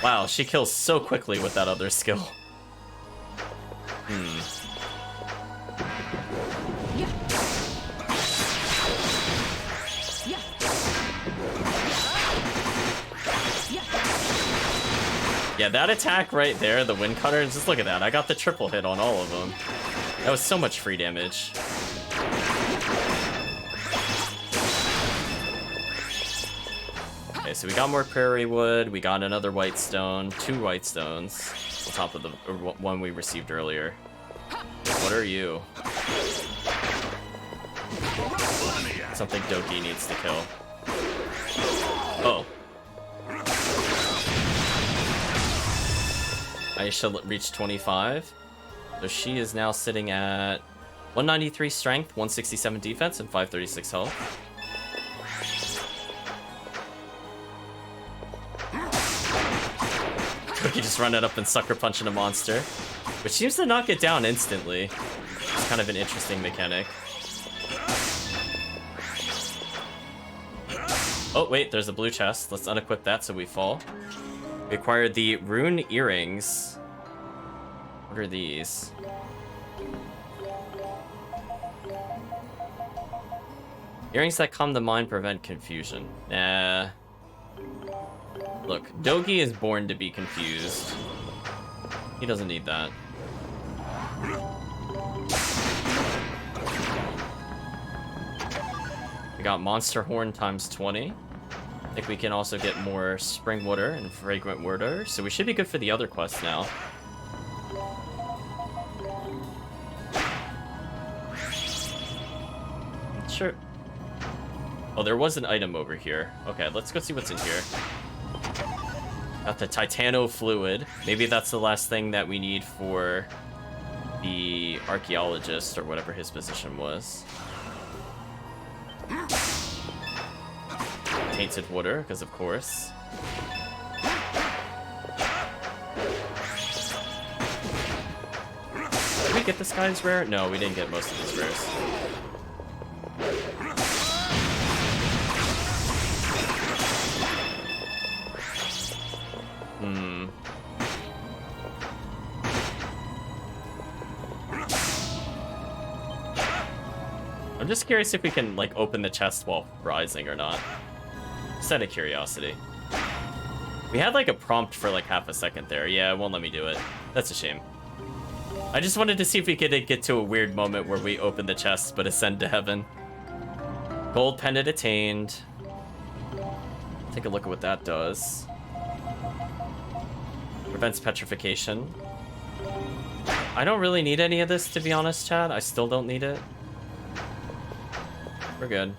Wow, she kills so quickly with that other skill. Yeah, that attack right there, the wind cutter, just look at that. I got the triple hit on all of them. That was so much free damage. Okay, so we got more prairie wood, we got another white stone, 2 white stones, on top of the one we received earlier. What are you? Something Doki needs to kill. Oh. I shall reach 25. So she is now sitting at 193 strength, 167 defense, and 536 health. You just run it up and sucker punching a monster, which seems to knock it down instantly. It's kind of an interesting mechanic. Oh, wait, there's a blue chest. Let's unequip that so we fall. We acquired the rune earrings. What are these? Earrings that calm the mind, prevent confusion. Nah. Look, Dogi is born to be confused. He doesn't need that. We got Monster Horn times 20. I think we can also get more Spring Water and Fragrant Water, so we should be good for the other quests now. Sure. Oh, there was an item over here. Okay, let's go see what's in here. Got the Titano Fluid. Maybe that's the last thing that we need for the archaeologist, or whatever his position was. Tainted Water, because of course. Did we get this guy's rare? No, we didn't get most of his rares. I'm just curious if we can, like, open the chest while rising or not. Just out of curiosity. We had, like, a prompt for, like, half a second there. Yeah, it won't let me do it. That's a shame. I just wanted to see if we could get to a weird moment where we open the chest but ascend to heaven. Gold pendant attained. Take a look at what that does. Prevents petrification. I don't really need any of this, to be honest, Chad. I still don't need it. We're good.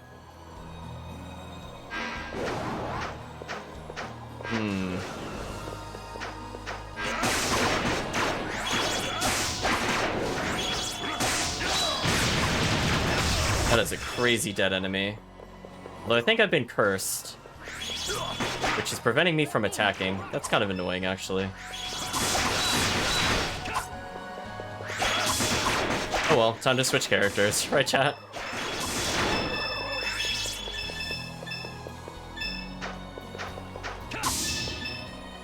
That is a crazy dead enemy. Although I think I've been cursed, which is preventing me from attacking. That's kind of annoying, actually. Oh well, time to switch characters. Right, chat?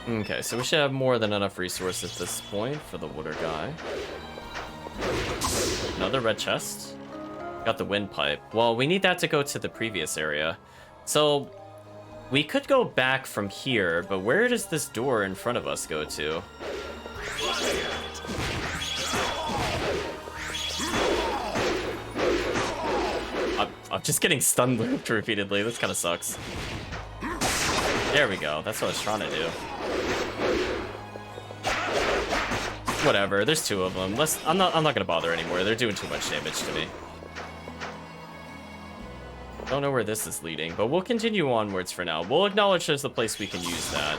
Okay, so we should have more than enough resources at this point for the water guy. Another red chest. Got the windpipe. Well, we need that to go to the previous area. So, we could go back from here, but where does this door in front of us go to? I'm just getting stun looped repeatedly. This kind of sucks. There we go. That's what I was trying to do. Whatever. There's two of them. I'm not gonna bother anymore. They're doing too much damage to me. Don't know where this is leading, but we'll continue onwards for now. We'll acknowledge there's a place we can use that.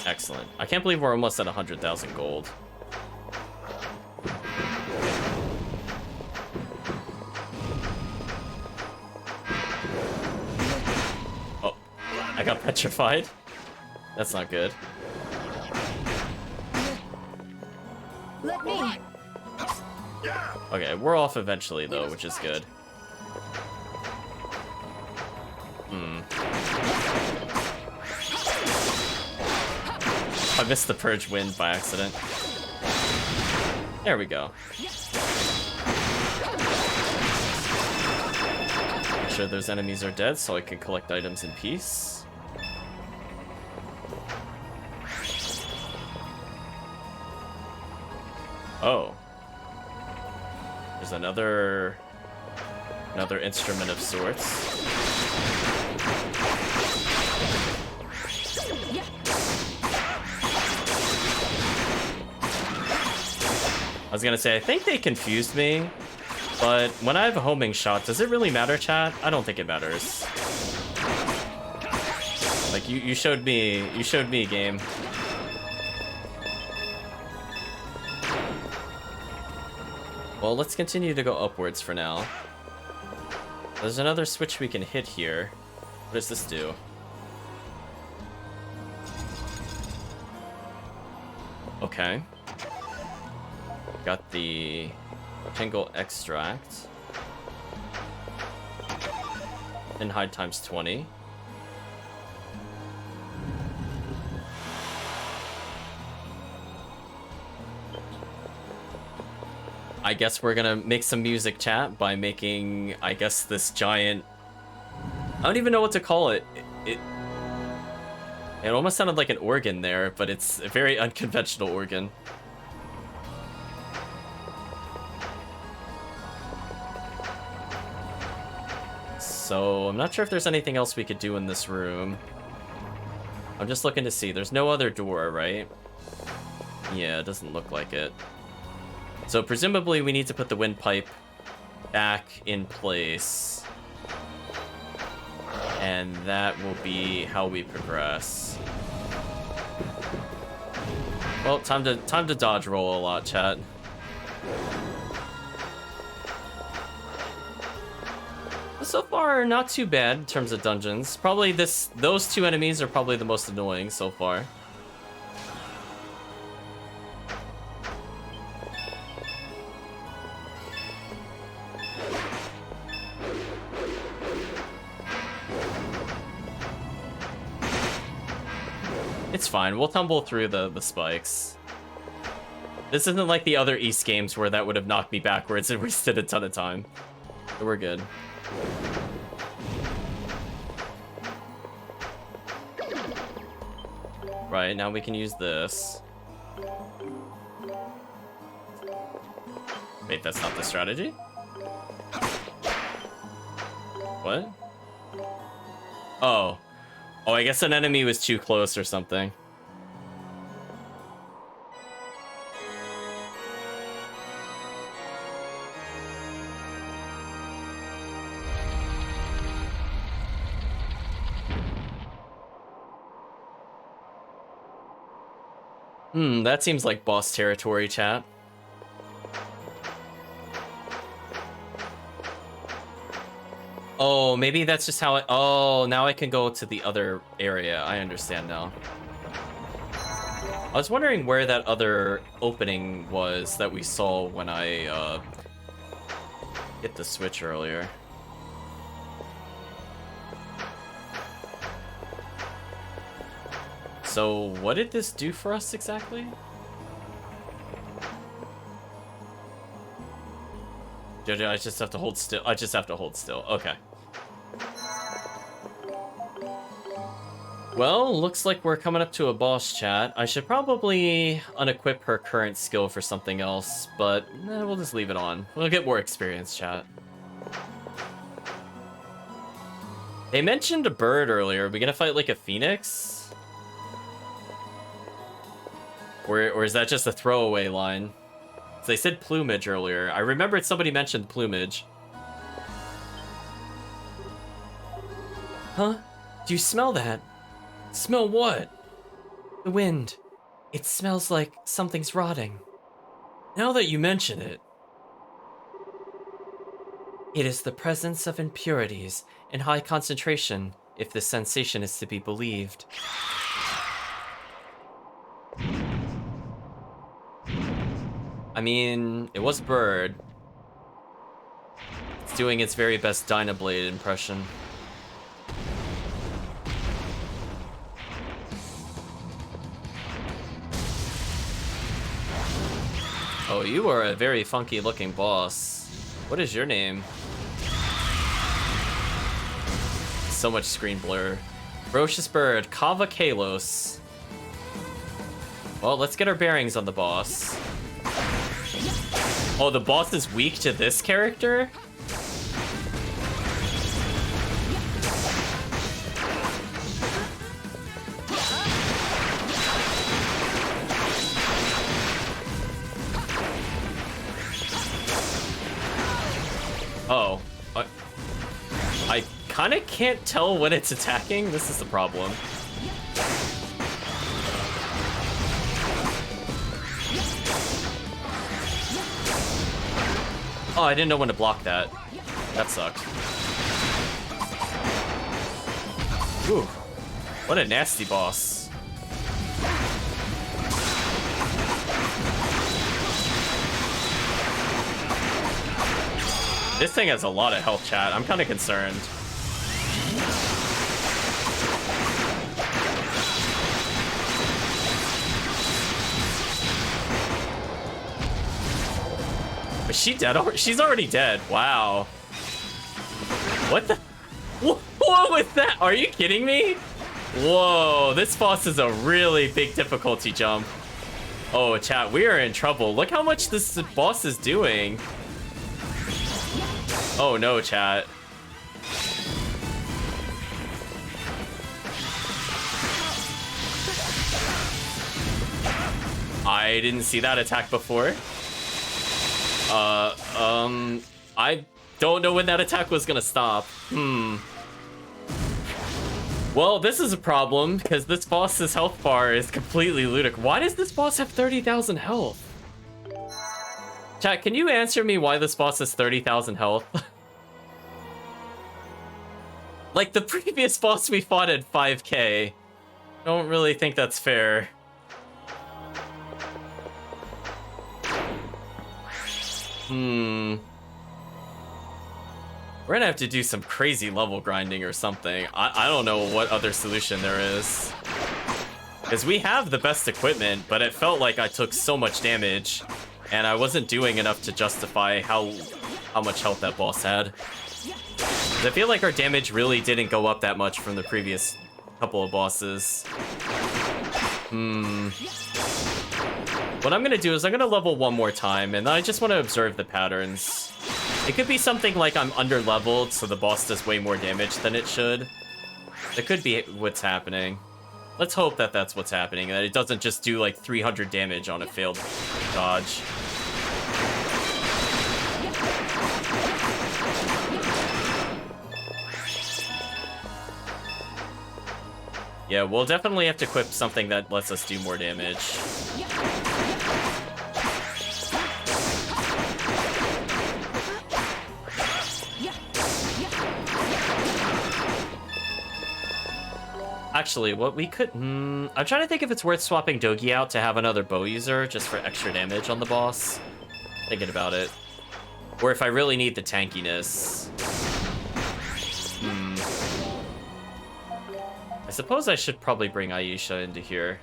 Excellent. I can't believe we're almost at 100,000 gold. Oh, I got petrified. That's not good. Let me. Okay, we're off eventually, though, which is good. I missed the purge wind by accident. There we go. Make sure those enemies are dead so I can collect items in peace. Oh. There's another instrument of sorts. I was gonna say, I think they confused me, but when I have a homing shot, does it really matter, chat? I don't think it matters. Like, you showed me game. Well, let's continue to go upwards for now. There's another switch we can hit here. What does this do? Okay. Got the Tingle Extract. And hide times 20. I guess we're gonna make some music, chat, by making, I guess, this giant... I don't even know what to call it. It almost sounded like an organ there, but it's a very unconventional organ. So, I'm not sure if there's anything else we could do in this room. I'm just looking to see. There's no other door, right? Yeah, it doesn't look like it. So, presumably, we need to put the windpipe back in place. And that will be how we progress. Well, time to dodge roll a lot, chat. So far, not too bad in terms of dungeons. Probably those two enemies are probably the most annoying so far. It's fine. We'll tumble through the spikes. This isn't like the other Ys games where that would have knocked me backwards and wasted a ton of time. So we're good. Right, now we can use this. Wait, that's not the strategy? What? Oh. Oh, I guess an enemy was too close or something. That seems like boss territory, chat. Oh, maybe that's just how oh, now I can go to the other area. I understand now. I was wondering where that other opening was that we saw when I, hit the switch earlier. So, what did this do for us exactly? Jojo, I just have to hold still. I just have to hold still. Okay. Well, looks like we're coming up to a boss, chat. I should probably unequip her current skill for something else, but we'll just leave it on. We'll get more experience, chat. They mentioned a bird earlier. Are we gonna fight like a phoenix? Or is that just a throwaway line? They said plumage earlier. I remembered somebody mentioned plumage. Huh? Do you smell that? Smell what? The wind. It smells like something's rotting. Now that you mention it. It is the presence of impurities in high concentration, if this sensation is to be believed. I mean, it was bird. It's doing its very best Dynablade impression. Oh, you are a very funky looking boss. What is your name? So much screen blur. Ferocious bird, Kava Kalos. Well, let's get our bearings on the boss. Oh, the boss is weak to this character? Oh. I kind of can't tell when it's attacking. This is the problem. Oh, I didn't know when to block that. That sucked. Ooh. What a nasty boss. This thing has a lot of health, chat. I'm kind of concerned. Is she dead? She's already dead. Wow. What the? What was that? Are you kidding me? Whoa, this boss is a really big difficulty jump. Oh, chat, we are in trouble. Look how much this boss is doing. Oh no, chat. I didn't see that attack before. I don't know when that attack was gonna stop. Well, this is a problem, because this boss's health bar is completely ludicrous. Why does this boss have 30,000 health? Chat, can you answer me why this boss has 30,000 health? Like, the previous boss we fought at 5k. Don't really think that's fair. We're gonna have to do some crazy level grinding or something. I don't know what other solution there is. Because we have the best equipment, but it felt like I took so much damage, and I wasn't doing enough to justify how much health that boss had. I feel like our damage really didn't go up that much from the previous couple of bosses. What I'm gonna do is I'm gonna level one more time, and I just want to observe the patterns. It could be something like I'm under-leveled, so the boss does way more damage than it should. That could be what's happening. Let's hope that that's what's happening, that it doesn't just do like 300 damage on a failed dodge. Yeah, we'll definitely have to equip something that lets us do more damage. Actually, what we could... I'm trying to think if it's worth swapping Dogi out to have another bow user, just for extra damage on the boss. Thinking about it. Or if I really need the tankiness. I suppose I should probably bring Aisha into here.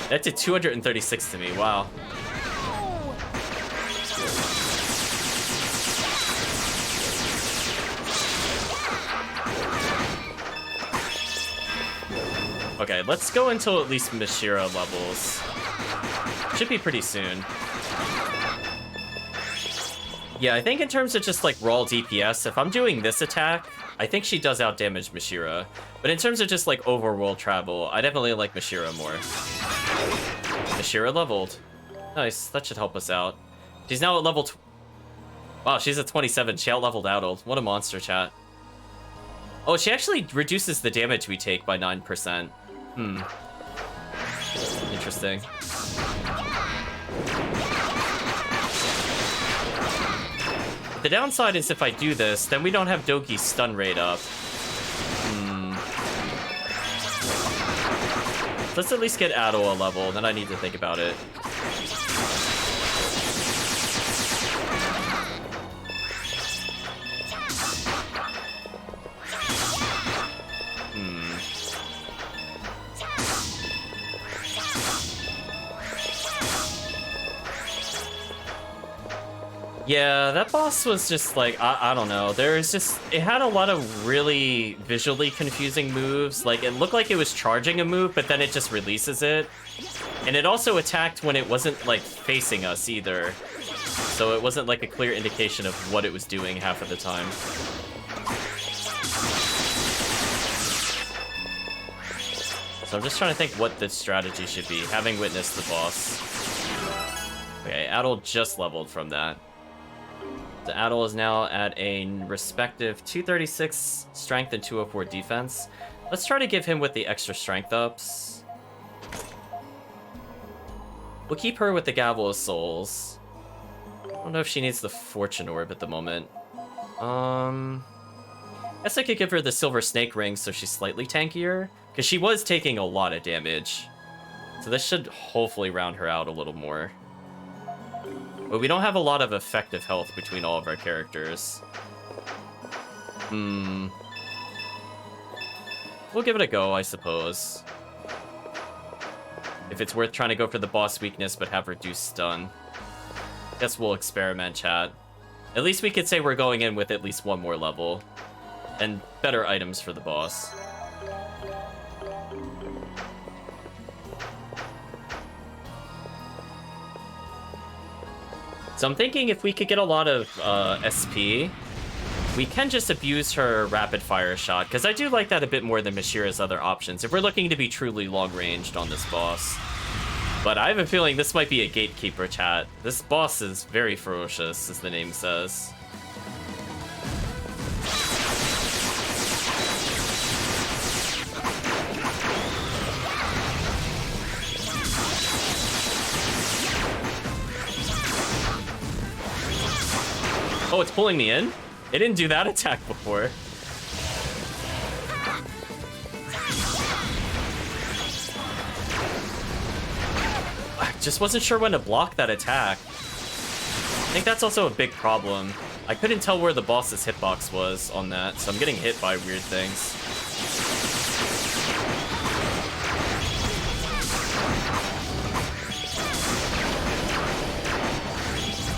That did 236 to me, wow. Okay, let's go until at least Mishira levels. Should be pretty soon. Yeah, I think in terms of just like raw DPS, if I'm doing this attack, I think she does outdamage Mishira. But in terms of just like overworld travel, I definitely like Mishira more. Mishira leveled. Nice, that should help us out. She's now at level wow, she's at 27. She out-leveled Adult. What a monster, chat. Oh, she actually reduces the damage we take by 9%. Interesting. The downside is if I do this, then we don't have Dogi's stun rate up. Let's at least get Ado a level, then I need to think about it. Yeah, that boss was just like, I don't know. There's just, it had a lot of really visually confusing moves. Like, it looked like it was charging a move, but then it just releases it. And it also attacked when it wasn't, like, facing us either. So it wasn't, like, a clear indication of what it was doing half of the time. So I'm just trying to think what the strategy should be, having witnessed the boss. Okay, Adol just leveled from that. So Adol is now at a respective 236 strength and 204 defense. Let's try to give him with the extra strength ups. We'll keep her with the Gavel of Souls. I don't know if she needs the Fortune Orb at the moment. Guess I could give her the Silver Snake Ring so she's slightly tankier, because she was taking a lot of damage. So this should hopefully round her out a little more. But we don't have a lot of effective health between all of our characters. We'll give it a go, I suppose. If it's worth trying to go for the boss weakness but have reduced stun. Guess we'll experiment, chat. At least we could say we're going in with at least one more level. And better items for the boss. So I'm thinking if we could get a lot of SP, we can just abuse her rapid fire shot, because I do like that a bit more than Mashira's other options, if we're looking to be truly long-ranged on this boss. But I have a feeling this might be a gatekeeper, chat. This boss is very ferocious, as the name says. Oh, it's pulling me in? It didn't do that attack before. I just wasn't sure when to block that attack. I think that's also a big problem. I couldn't tell where the boss's hitbox was on that, so I'm getting hit by weird things.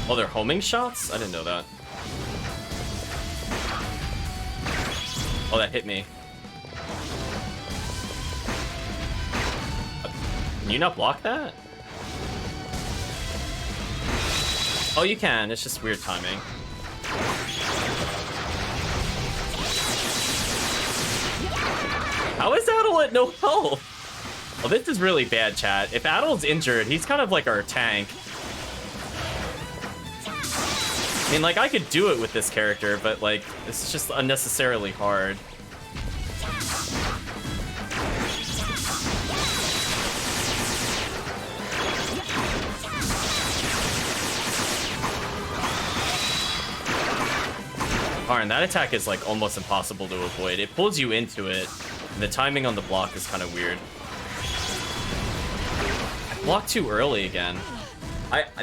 Oh, they're homing shots? I didn't know that. Oh, that hit me. Can you not block that? Oh, you can. It's just weird timing. How is Adel at no health? Oh, this is really bad, chat. If Adel's injured, he's kind of like our tank. I mean, like, I could do it with this character, but, like, this is just unnecessarily hard. Darn, that attack is, like, almost impossible to avoid. It pulls you into it, and the timing on the block is kind of weird. I blocked too early again.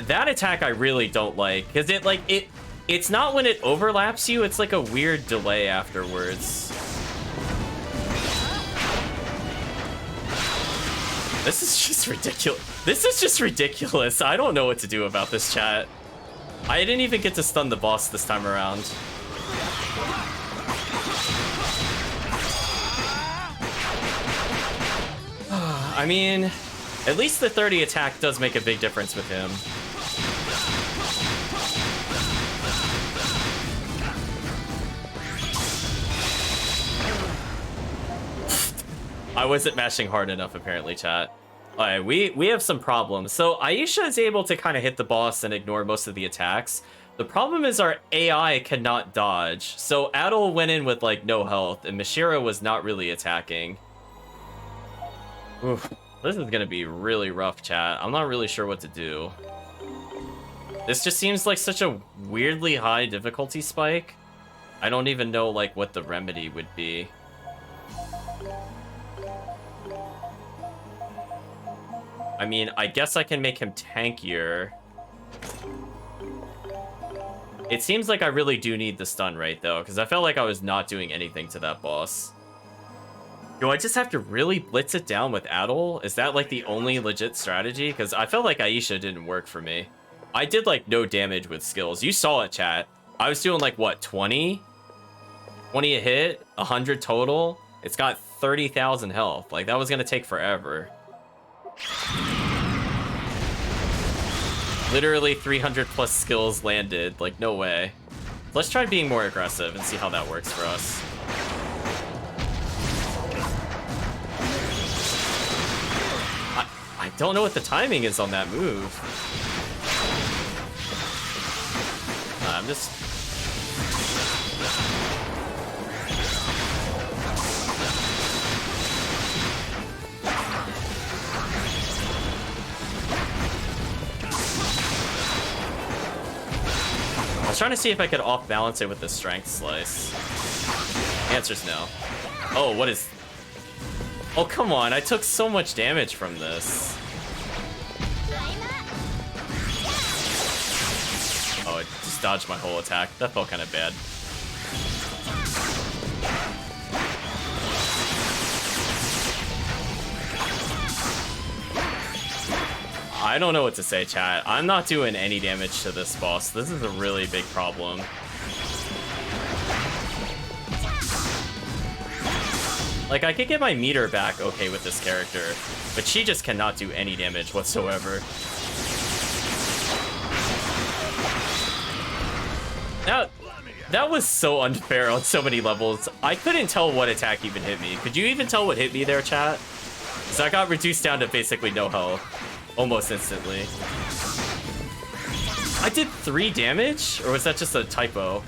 That attack I really don't like, because it's not when it overlaps you, it's like a weird delay afterwards. This is just ridiculous. This is just ridiculous. I don't know what to do about this, chat. I didn't even get to stun the boss this time around. I mean, at least the 30 attack does make a big difference with him. I wasn't mashing hard enough, apparently, chat. Alright, we have some problems. So Aisha is able to kind of hit the boss and ignore most of the attacks. The problem is our AI cannot dodge. So Adel went in with, like, no health, and Mashira was not really attacking. Oof. This is gonna be really rough, chat. I'm not really sure what to do. This just seems like such a weirdly high difficulty spike. I don't even know, like, what the remedy would be. I mean, I guess I can make him tankier. It seems like I really do need the stun right, though, because I felt like I was not doing anything to that boss. Do I just have to really blitz it down with Adel? Is that, like, the only legit strategy? Because I felt like Aisha didn't work for me. I did, like, no damage with skills. You saw it, chat. I was doing, like, what, 20? 20 a hit? 100 total? It's got 30,000 health. Like, that was going to take forever. Literally 300 plus skills landed. Like, no way. Let's try being more aggressive and see how that works for us. I don't know what the timing is on that move. I'm just... I was trying to see if I could off-balance it with the strength slice. The answer's no. Oh, what is... Oh, come on. I took so much damage from this. just dodged my whole attack. That felt kind of bad. I don't know what to say, chat. I'm not doing any damage to this boss. This is a really big problem. Like, I could get my meter back okay with this character, but she just cannot do any damage whatsoever. That was so unfair on so many levels. I couldn't tell what attack even hit me. Could you even tell what hit me there, chat? Because I got reduced down to basically no health. Almost instantly. I did 3 damage? Or was that just a typo?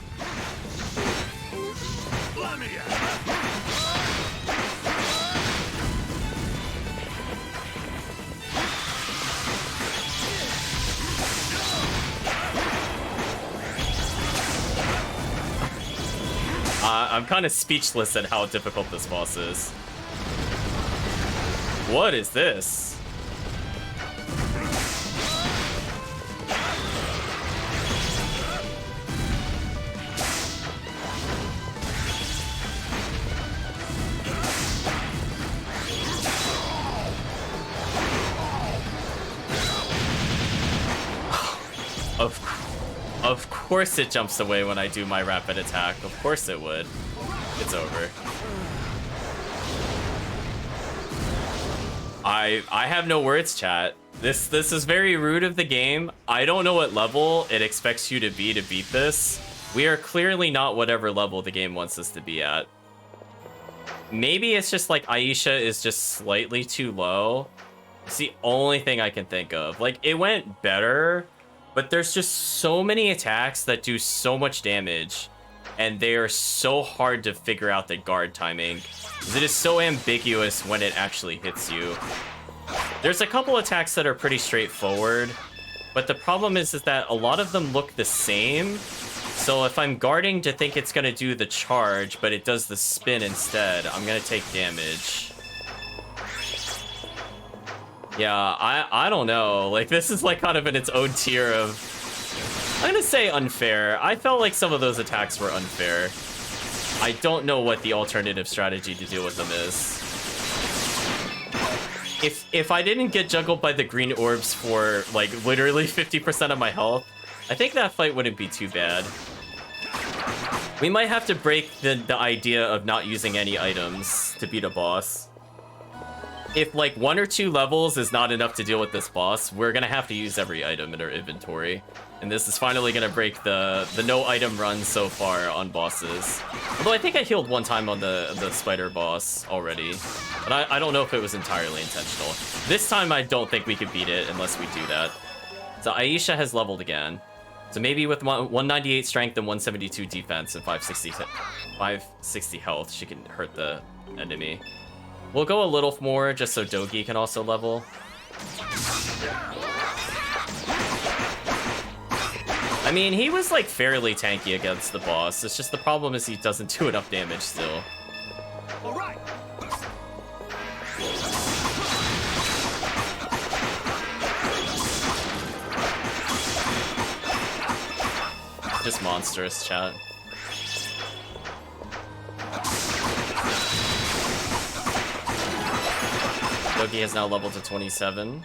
I'm kind of speechless at how difficult this boss is. What is this? Of course it jumps away when I do my rapid attack. Of course it would. It's over. I have no words, chat. This is very rude of the game. I don't know what level it expects you to beat this. We are clearly not whatever level the game wants us to be at. Maybe it's just like Aisha is just slightly too low. It's the only thing I can think of. Like, it went better, but there's just so many attacks that do so much damage, and they are so hard to figure out the guard timing, because it is so ambiguous when it actually hits you. There's a couple attacks that are pretty straightforward, but the problem is that a lot of them look the same, so if I'm guarding to think it's going to do the charge, but it does the spin instead, I'm going to take damage. Yeah, I don't know. Like, this is like kind of in its own tier of... I'm gonna say unfair. I felt like some of those attacks were unfair. I don't know what the alternative strategy to deal with them is. If I didn't get juggled by the green orbs for, like, literally 50% of my health, I think that fight wouldn't be too bad. We might have to break the idea of not using any items to beat a boss. If, like, 1 or 2 levels is not enough to deal with this boss, we're gonna have to use every item in our inventory. And this is finally gonna break the no item run so far on bosses. Although I think I healed 1 time on the spider boss already. But I don't know if it was entirely intentional. This time I don't think we could beat it unless we do that. So Aisha has leveled again. So maybe with 198 strength and 172 defense and 560 health, she can hurt the enemy. We'll go a little more just so Dogi can also level. I mean, he was like fairly tanky against the boss. It's just the problem is he doesn't do enough damage still. All right. Just monstrous, chat. Dogi has now leveled to 27.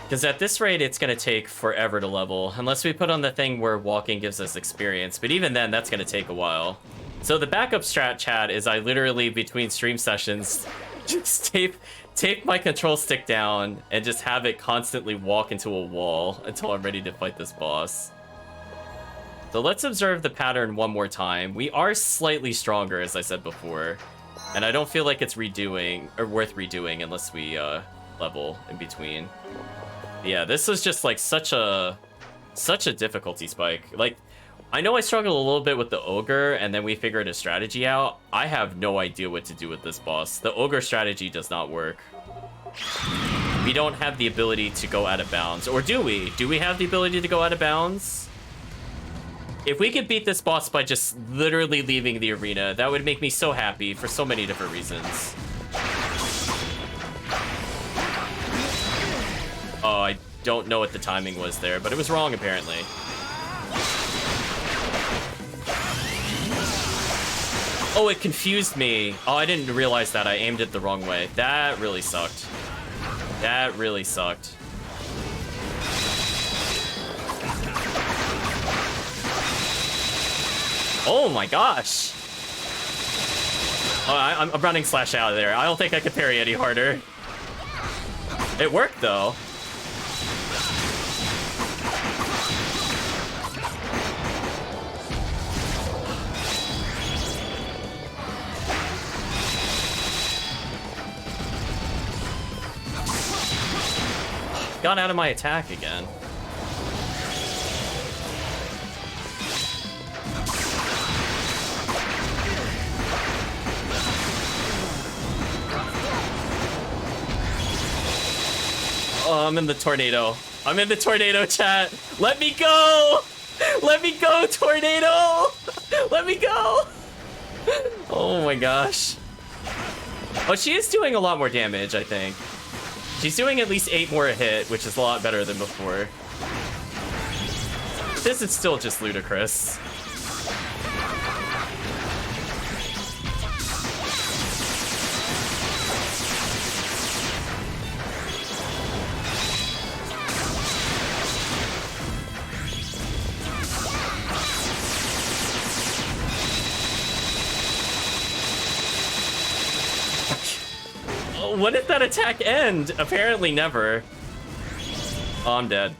Because at this rate, it's going to take forever to level, unless we put on the thing where walking gives us experience. But even then, that's going to take a while. So the backup strat, chat, is I literally, between stream sessions, just tape my control stick down and just have it constantly walk into a wall until I'm ready to fight this boss. So let's observe the pattern one more time. We are slightly stronger, as I said before, and I don't feel like it's worth redoing unless we level in between. Yeah, this is just like such a difficulty spike. Like, I know I struggled a little bit with the ogre, and then we figured a strategy out. I have no idea what to do with this boss. The ogre strategy does not work. We don't have the ability to go out of bounds, or do we? Do we have the ability to go out of bounds? If we could beat this boss by just literally leaving the arena, that would make me so happy for so many different reasons. Oh, I don't know what the timing was there, but it was wrong apparently. Oh, it confused me. Oh, I didn't realize that. I aimed it the wrong way. That really sucked. That really sucked. Oh my gosh. Oh, I'm running slash out of there. I don't think I could parry any harder. It worked though. Got out of my attack again. Oh, I'm in the tornado. I'm in the tornado, chat. Let me go! Let me go, tornado! Let me go! Oh my gosh. Oh, she is doing a lot more damage, I think. She's doing at least 8 more a hit, which is a lot better than before. This is still just ludicrous. When did that attack end? Apparently never. Oh, I'm dead.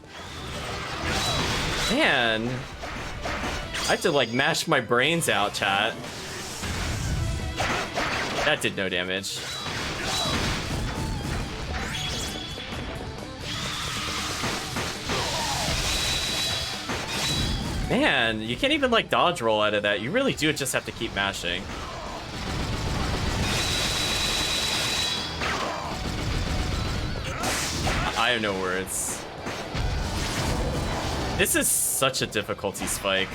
Man. I have to like mash my brains out, chat. That did no damage. Man, you can't even like dodge roll out of that. You really do just have to keep mashing. I have no words. This is such a difficulty spike.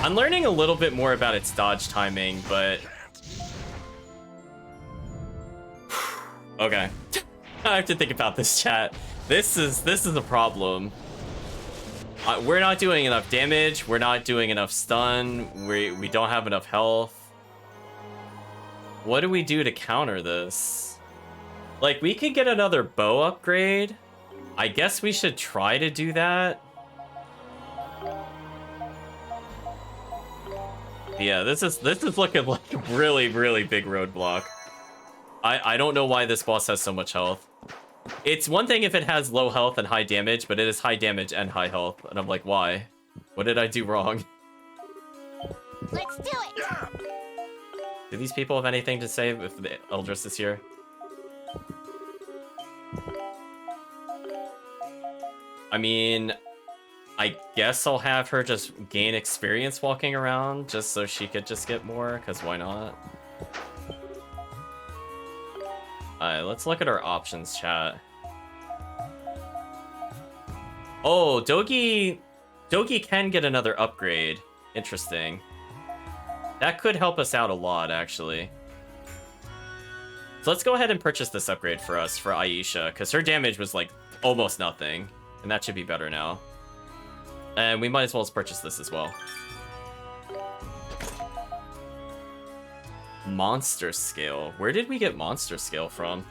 I'm learning a little bit more about its dodge timing, but... Okay. I have to think about this, chat. This is a problem. We're not doing enough damage. We're not doing enough stun. We don't have enough health. What do we do to counter this? Like, we could get another bow upgrade. I guess we should try to do that. Yeah, this is looking like a really, really big roadblock. I don't know why this boss has so much health. It's one thing if it has low health and high damage, but it is high damage and high health. And I'm like, why? What did I do wrong? Let's do it! Do these people have anything to say if the Eldris is here? I mean, I guess I'll have her just gain experience walking around just so she could just get more, because why not? Alright, let's look at our options, chat. Oh, Dogi can get another upgrade. Interesting. That could help us out a lot, actually. So let's go ahead and purchase this upgrade for us, for Aisha, because her damage was like almost nothing. And that should be better now. And we might as well purchase this as well. Monster scale. Where did we get monster scale from?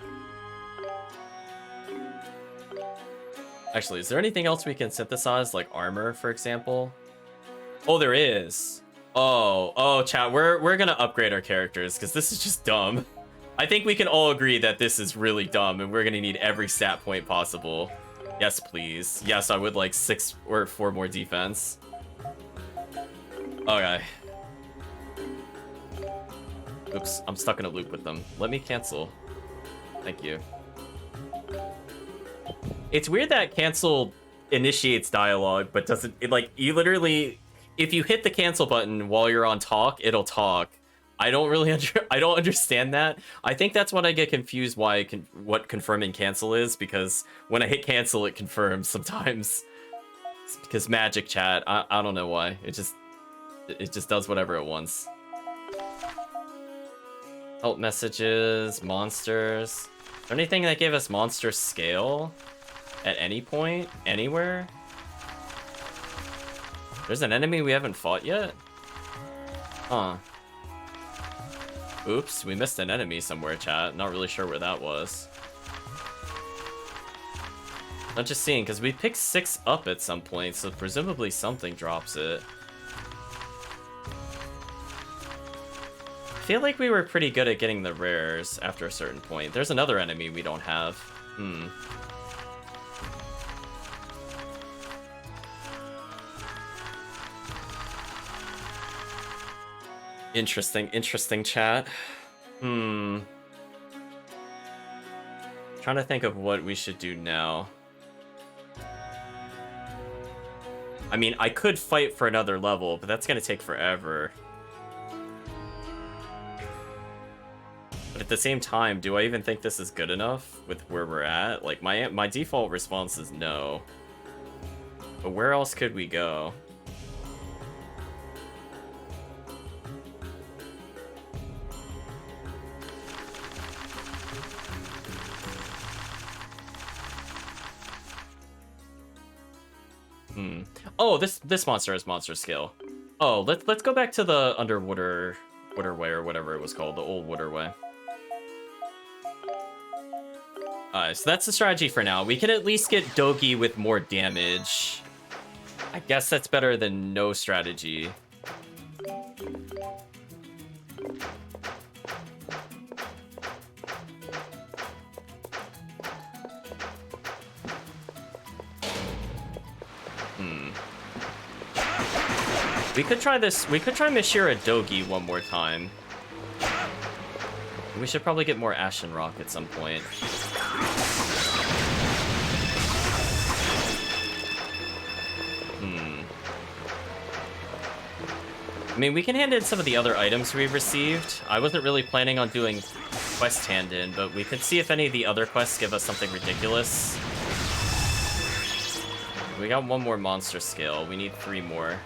Actually, is there anything else we can synthesize, like armor, for example? Oh, there is. Oh, chat, we're gonna upgrade our characters, because this is just dumb. I think we can all agree that this is really dumb, and we're gonna need every stat point possible. Yes, please. Yes, I would like 6 or 4 more defense. Okay. Oops, I'm stuck in a loop with them. Let me cancel. Thank you. It's weird that cancel initiates dialogue, but doesn't... like, you literally... If you hit the cancel button while you're on talk, it'll talk. I don't really I don't understand that. I think that's when I get confused why what confirming cancel is, because when I hit cancel, it confirms sometimes. It's because magic, chat. I don't know why. It just does whatever it wants. Help messages, monsters. Is there anything that gave us monster scale? At any point? Anywhere? There's an enemy we haven't fought yet? Huh. Oops, we missed an enemy somewhere, chat. Not really sure where that was. I'm just seeing, because we picked 6 up at some point, so presumably something drops it. I feel like we were pretty good at getting the rares after a certain point. There's another enemy we don't have. Interesting chat. Trying to think of what we should do now. I mean, I could fight for another level, but that's gonna take forever. But at the same time, do I even think this is good enough with where we're at? Like, my default response is no. But where else could we go? Oh, this monster has monster skill. Oh, let's go back to the underwater waterway or whatever it was called, the old waterway. So that's the strategy for now. We can at least get Dogi with more damage. I guess that's better than no strategy. We could try this. We could try Mishira Dogi one more time. We should probably get more Ashen Rock at some point. I mean, we can hand in some of the other items we've received. I wasn't really planning on doing quest hand-in, but we could see if any of the other quests give us something ridiculous. We got one more monster skill. We need 3 more.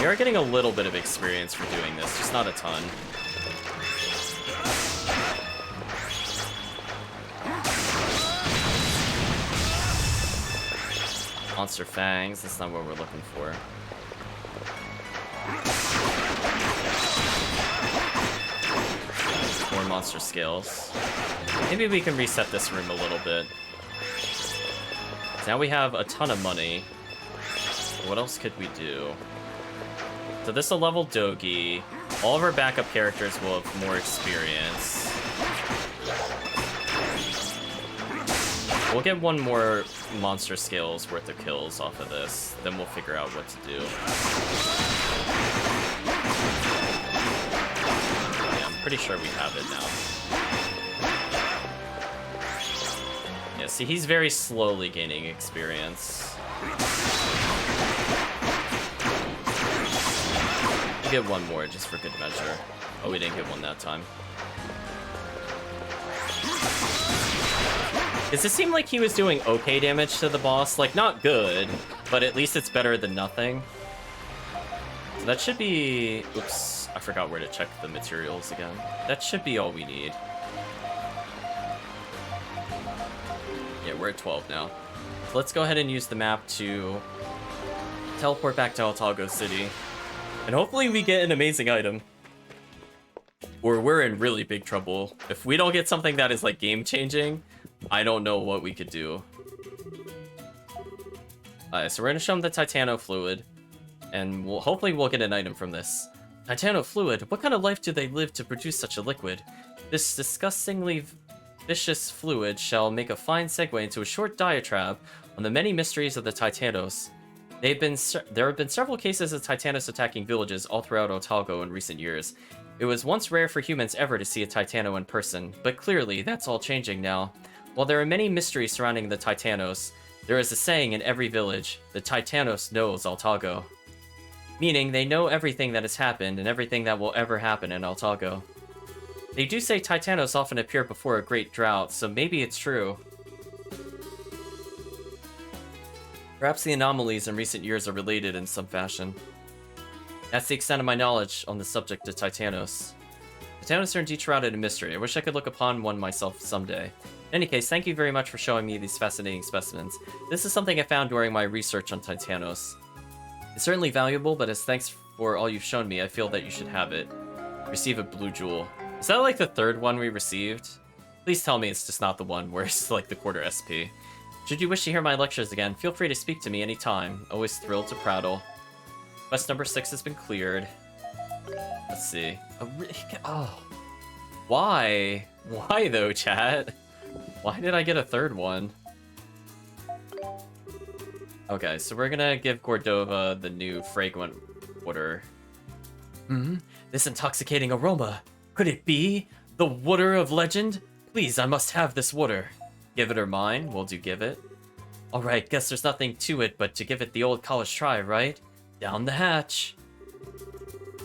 We are getting a little bit of experience for doing this, just not a ton. Monster Fangs, that's not what we're looking for. More monster skills. Maybe we can reset this room a little bit. Now we have a ton of money. What else could we do? So this will level Dogi. All of our backup characters will have more experience. We'll get 1 more monster skills worth of kills off of this. Then we'll figure out what to do. Yeah, I'm pretty sure we have it now. Yeah, see, he's very slowly gaining experience. We'll get 1 more just for good measure. Oh, we didn't get 1 that time. Does it seem like he was doing okay damage to the boss? Like, not good, but at least it's better than nothing. So that should be... Oops, I forgot where to check the materials again. That should be all we need. Yeah, we're at 12 now. So let's go ahead and use the map to teleport back to Altago City. And hopefully we get an amazing item. Or we're in really big trouble. If we don't get something that is, like, game-changing, I don't know what we could do. So we're gonna show them the Titano Fluid. And hopefully we'll get an item from this. Titano Fluid? What kind of life do they live to produce such a liquid? This disgustingly vicious fluid shall make a fine segue into a short diatribe on the many mysteries of the Titanos. There have been several cases of Titanos attacking villages all throughout Otalgo in recent years. It was once rare for humans ever to see a Titano in person, but clearly that's all changing now. While there are many mysteries surrounding the Titanos, there is a saying in every village, the Titanos knows Altago. Meaning, they know everything that has happened and everything that will ever happen in Altago. They do say Titanos often appear before a great drought, so maybe it's true. Perhaps the anomalies in recent years are related in some fashion. That's the extent of my knowledge on the subject of Titanos. Titanos are indeed shrouded in mystery. I wish I could look upon one myself someday. In any case, thank you very much for showing me these fascinating specimens. This is something I found during my research on Titanos. It's certainly valuable, but as thanks for all you've shown me, I feel that you should have it. Receive a blue jewel. Is that like the third one we received? Please tell me it's just not the one where it's like the quarter SP. Should you wish to hear my lectures again, feel free to speak to me anytime. Always thrilled to prattle. Quest number 6 has been cleared. Let's see. Oh. Why? Why though, chat? Why did I get a third one? Okay, so we're gonna give Cordova the new fragrant water. This intoxicating aroma. Could it be the water of legend? Please, I must have this water. Give it or mine? Will do give it. Alright, guess there's nothing to it but to give it the old college try, right? Down the hatch.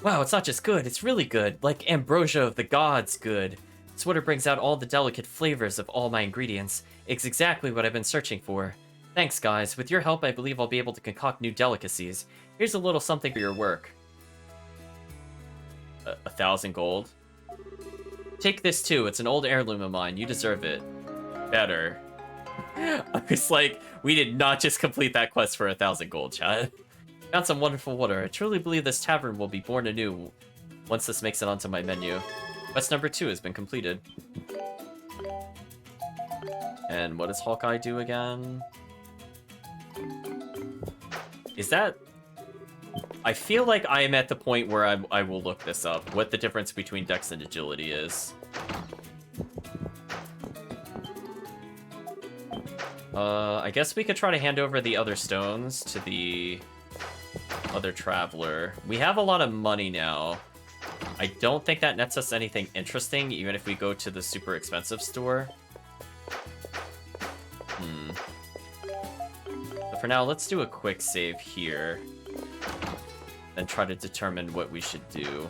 Wow, it's not just good, it's really good. Like ambrosia of the gods good. This water brings out all the delicate flavors of all my ingredients. It's exactly what I've been searching for. Thanks, guys. With your help, I believe I'll be able to concoct new delicacies. Here's a little something for your work. 1,000 gold. Take this too, it's an old heirloom of mine. You deserve it. Better. I was like, we did not just complete that quest for 1,000 gold, chat. Found some wonderful water. I truly believe this tavern will be born anew once this makes it onto my menu. Quest number 2 has been completed. And what does Hawkeye do again? Is that... I feel like I am at the point where I will look this up, what the difference between Dex and Agility is. I guess we could try to hand over the other stones to the other traveler. We have a lot of money now. I don't think that nets us anything interesting, even if we go to the super expensive store. But for now, let's do a quick save here. Then try to determine what we should do.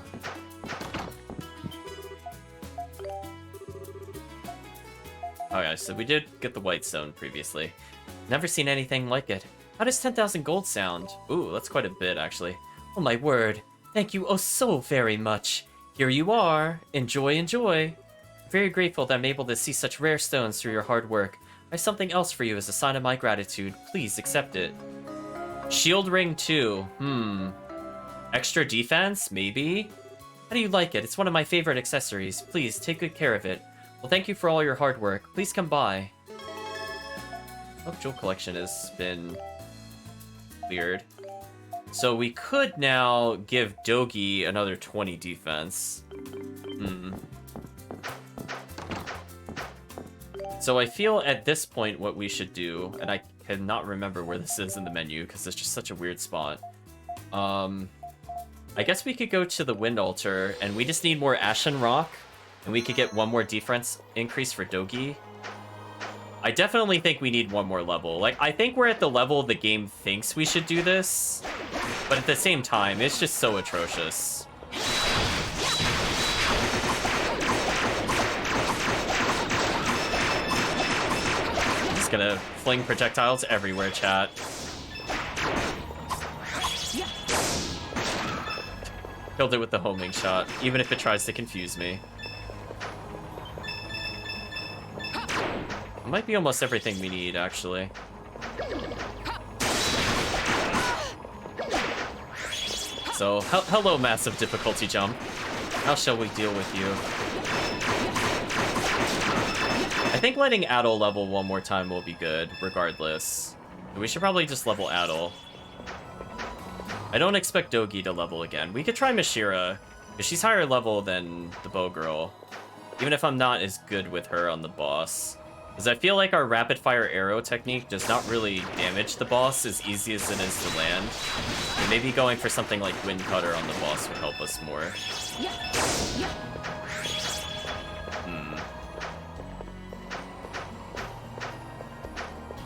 Okay, so we did get the white stone previously. Never seen anything like it. How does 10,000 gold sound? Ooh, that's quite a bit, actually. Oh my word. Thank you oh so very much. Here you are. Enjoy, enjoy. Very grateful that I'm able to see such rare stones through your hard work. I have something else for you as a sign of my gratitude. Please accept it. Shield ring 2. Extra defense? Maybe? How do you like it? It's one of my favorite accessories. Please, take good care of it. Well, thank you for all your hard work. Please come by. Oh, jewel collection has been cleared. So we could now give Dogi another 20 defense. So I feel at this point what we should do, and I cannot remember where this is in the menu because it's just such a weird spot. I guess we could go to the Wind Altar, and we just need more Ashen Rock, and we could get one more defense increase for Dogi. I definitely think we need one more level. Like, I think we're at the level the game thinks we should do this, but at the same time, it's just so atrocious. Just gonna fling projectiles everywhere, chat. Killed it with the homing shot, even if it tries to confuse me. It might be almost everything we need, actually. So, hello, massive difficulty jump. How shall we deal with you? I think letting Adol level one more time will be good, regardless. We should probably just level Adol. I don't expect Dogi to level again. We could try Mashira, because she's higher level than the bow girl. Even if I'm not as good with her on the boss. Because I feel like our rapid fire arrow technique does not really damage the boss as easy as it is to land. And maybe going for something like Wind Cutter on the boss would help us more.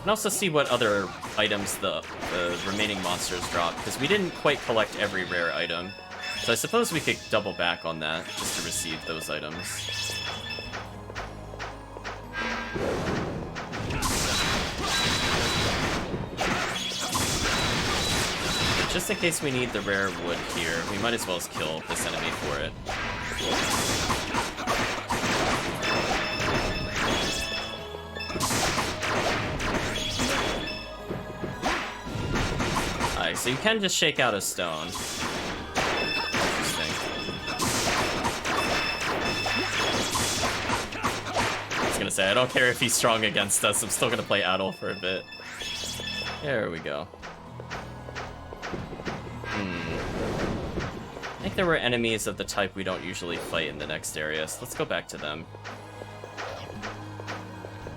And also see what other items the remaining monsters drop, because we didn't quite collect every rare item. So I suppose we could double back on that, just to receive those items. But just in case we need the rare wood here, we might as well just kill this enemy for it. so you can just shake out a stone. Interesting. I was gonna say, I don't care if he's strong against us, I'm still gonna play Adol for a bit. There we go. I think there were enemies of the type we don't usually fight in the next area, so let's go back to them.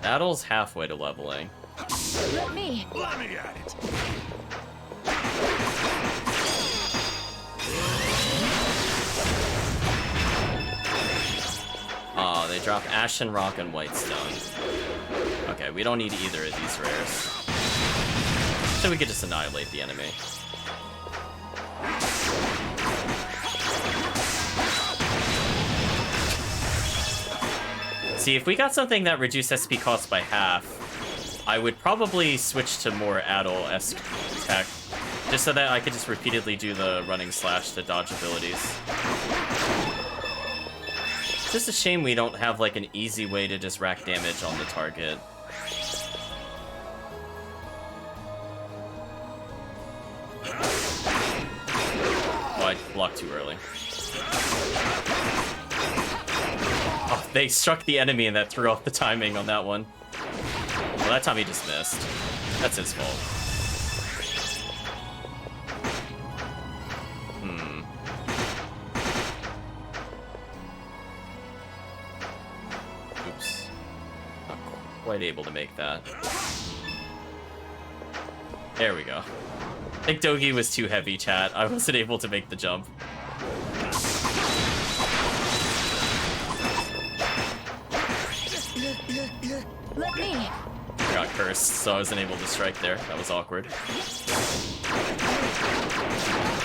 Adol's halfway to leveling. Let me. Let me at it. Oh, they drop Ashen Rock and White Stone. Okay, we don't need either of these rares. So we could just annihilate the enemy. See, if we got something that reduced SP cost by half, I would probably switch to more Adol-esque tech, just so that I could just repeatedly do the running slash to dodge abilities. It's just a shame we don't have like an easy way to just rack damage on the target. Oh, I blocked too early. Oh, they struck the enemy and that threw off the timing on that one. Well, that time he just missed. That's his fault. Oops. Not quite able to make that. There we go. I think Dogi was too heavy, chat. I wasn't able to make the jump. Let me. I got cursed, so I wasn't able to strike there. That was awkward.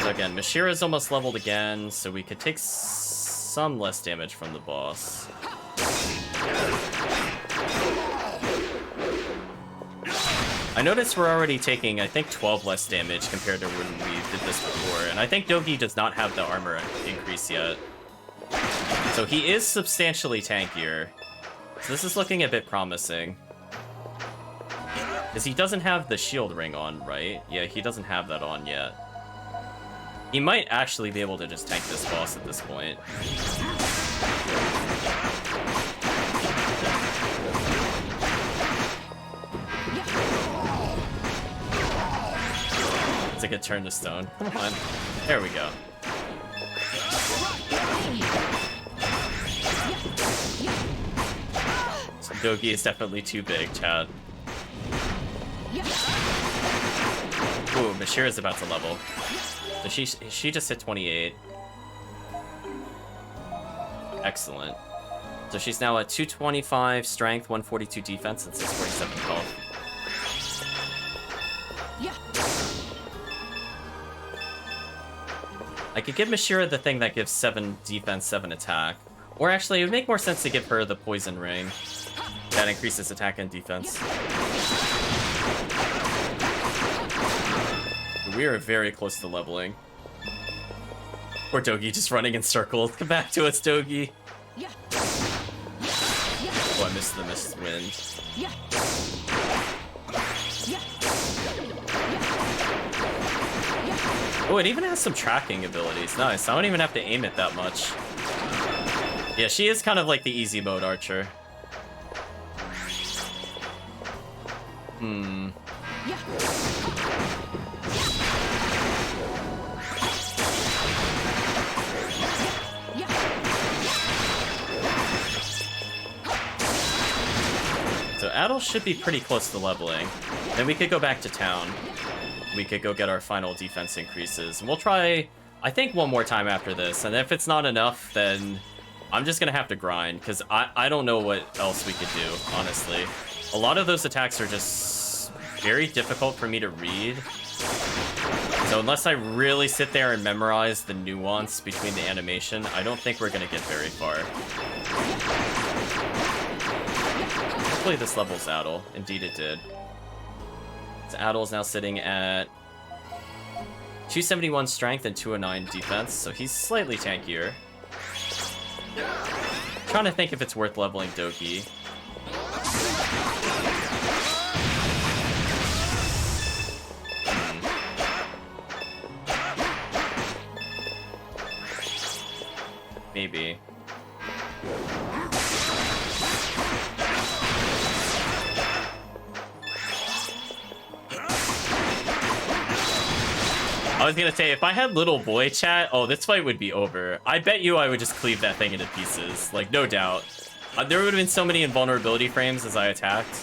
But again, Mashira's almost leveled again, so we could take some less damage from the boss. I noticed we're already taking, I think, 12 less damage compared to when we did this before, and I think Dogi does not have the armor increase yet. So he is substantially tankier. So this is looking a bit promising. Because he doesn't have the shield ring on, right? Yeah, he doesn't have that on yet. He might actually be able to just tank this boss at this point. It's like a turn to stone. Come on. There we go. So Dogi is definitely too big, Chad. Ooh, Mashira's about to level. So she just hit 28. Excellent. So she's now at 225 strength, 142 defense, and 647 health. I could give Mashira the thing that gives 7 defense, 7 attack. Or actually, it would make more sense to give her the poison ring. That increases attack and defense. We are very close to leveling. Poor Dogi just running in circles. Come back to us, Dogi. Oh, I missed the missed wind. Oh, it even has some tracking abilities. Nice. I don't even have to aim it that much. Yeah, she is kind of like the easy mode archer. So Adol should be pretty close to leveling. Then we could go back to town. We could go get our final defense increases. And we'll try, I think, one more time after this. And if it's not enough, then I'm just going to have to grind. Because I don't know what else we could do, honestly. A lot of those attacks are just very difficult for me to read. So unless I really sit there and memorize the nuance between the animation, I don't think we're going to get very far. Hopefully this levels Adol. Indeed it did. So Adol's now sitting at 271 strength and 209 defense, so he's slightly tankier. Trying to think if it's worth leveling Dogi. was gonna say, if I had little boy chat, oh, this fight would be over. I bet you I would just cleave that thing into pieces. Like, no doubt. There would have been so many invulnerability frames as I attacked.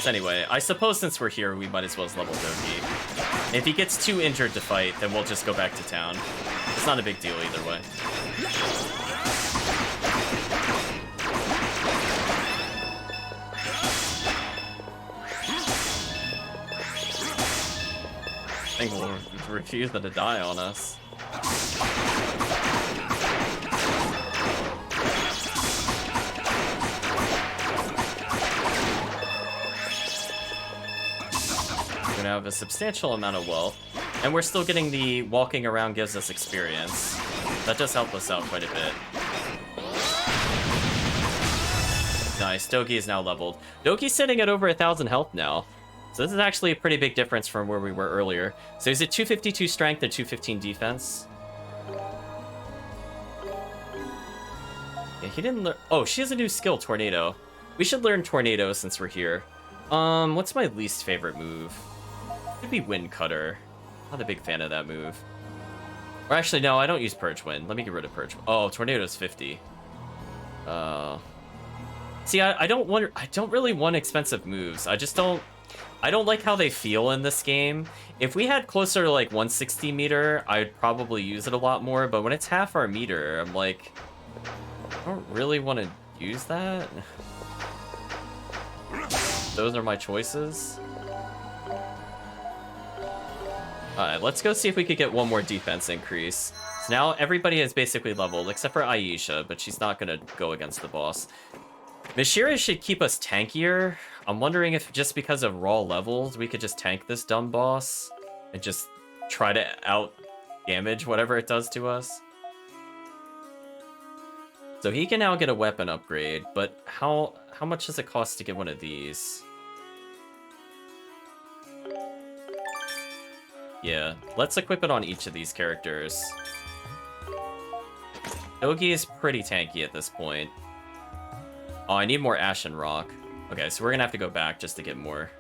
So anyway, I suppose since we're here, we might as well level Doki. If he gets too injured to fight, then we'll just go back to town. It's not a big deal either way. I think we'll refuse them to die on us. We're gonna have a substantial amount of wealth, and we're still getting the walking around gives us experience. That does help us out quite a bit. Nice, Doki is now leveled. Doki's sitting at over 1,000 health now. So this is actually a pretty big difference from where we were earlier. So he's at 252 strength and 215 defense. Yeah, he didn't learn... Oh, she has a new skill, Tornado. We should learn Tornado since we're here. What's my least favorite move? Could be Wind Cutter. Not a big fan of that move. Or actually, no, I don't use Purge Wind. Let me get rid of Purge. Oh, Tornado's 50. See, I don't really want expensive moves. I don't like how they feel in this game. If we had closer to like 160 meter, I'd probably use it a lot more, but when it's half our meter, I'm like, I don't really want to use that. Those are my choices. Alright, let's go see if we could get one more defense increase. So now everybody is basically leveled, except for Aisha, but she's not gonna go against the boss. Mishira should keep us tankier. I'm wondering if just because of raw levels, we could just tank this dumb boss and just try to out damage whatever it does to us. So he can now get a weapon upgrade, but how much does it cost to get one of these? Yeah, let's equip it on each of these characters. Dogi is pretty tanky at this point. Oh, I need more Ashen Rock. Okay, so we're gonna have to go back just to get more.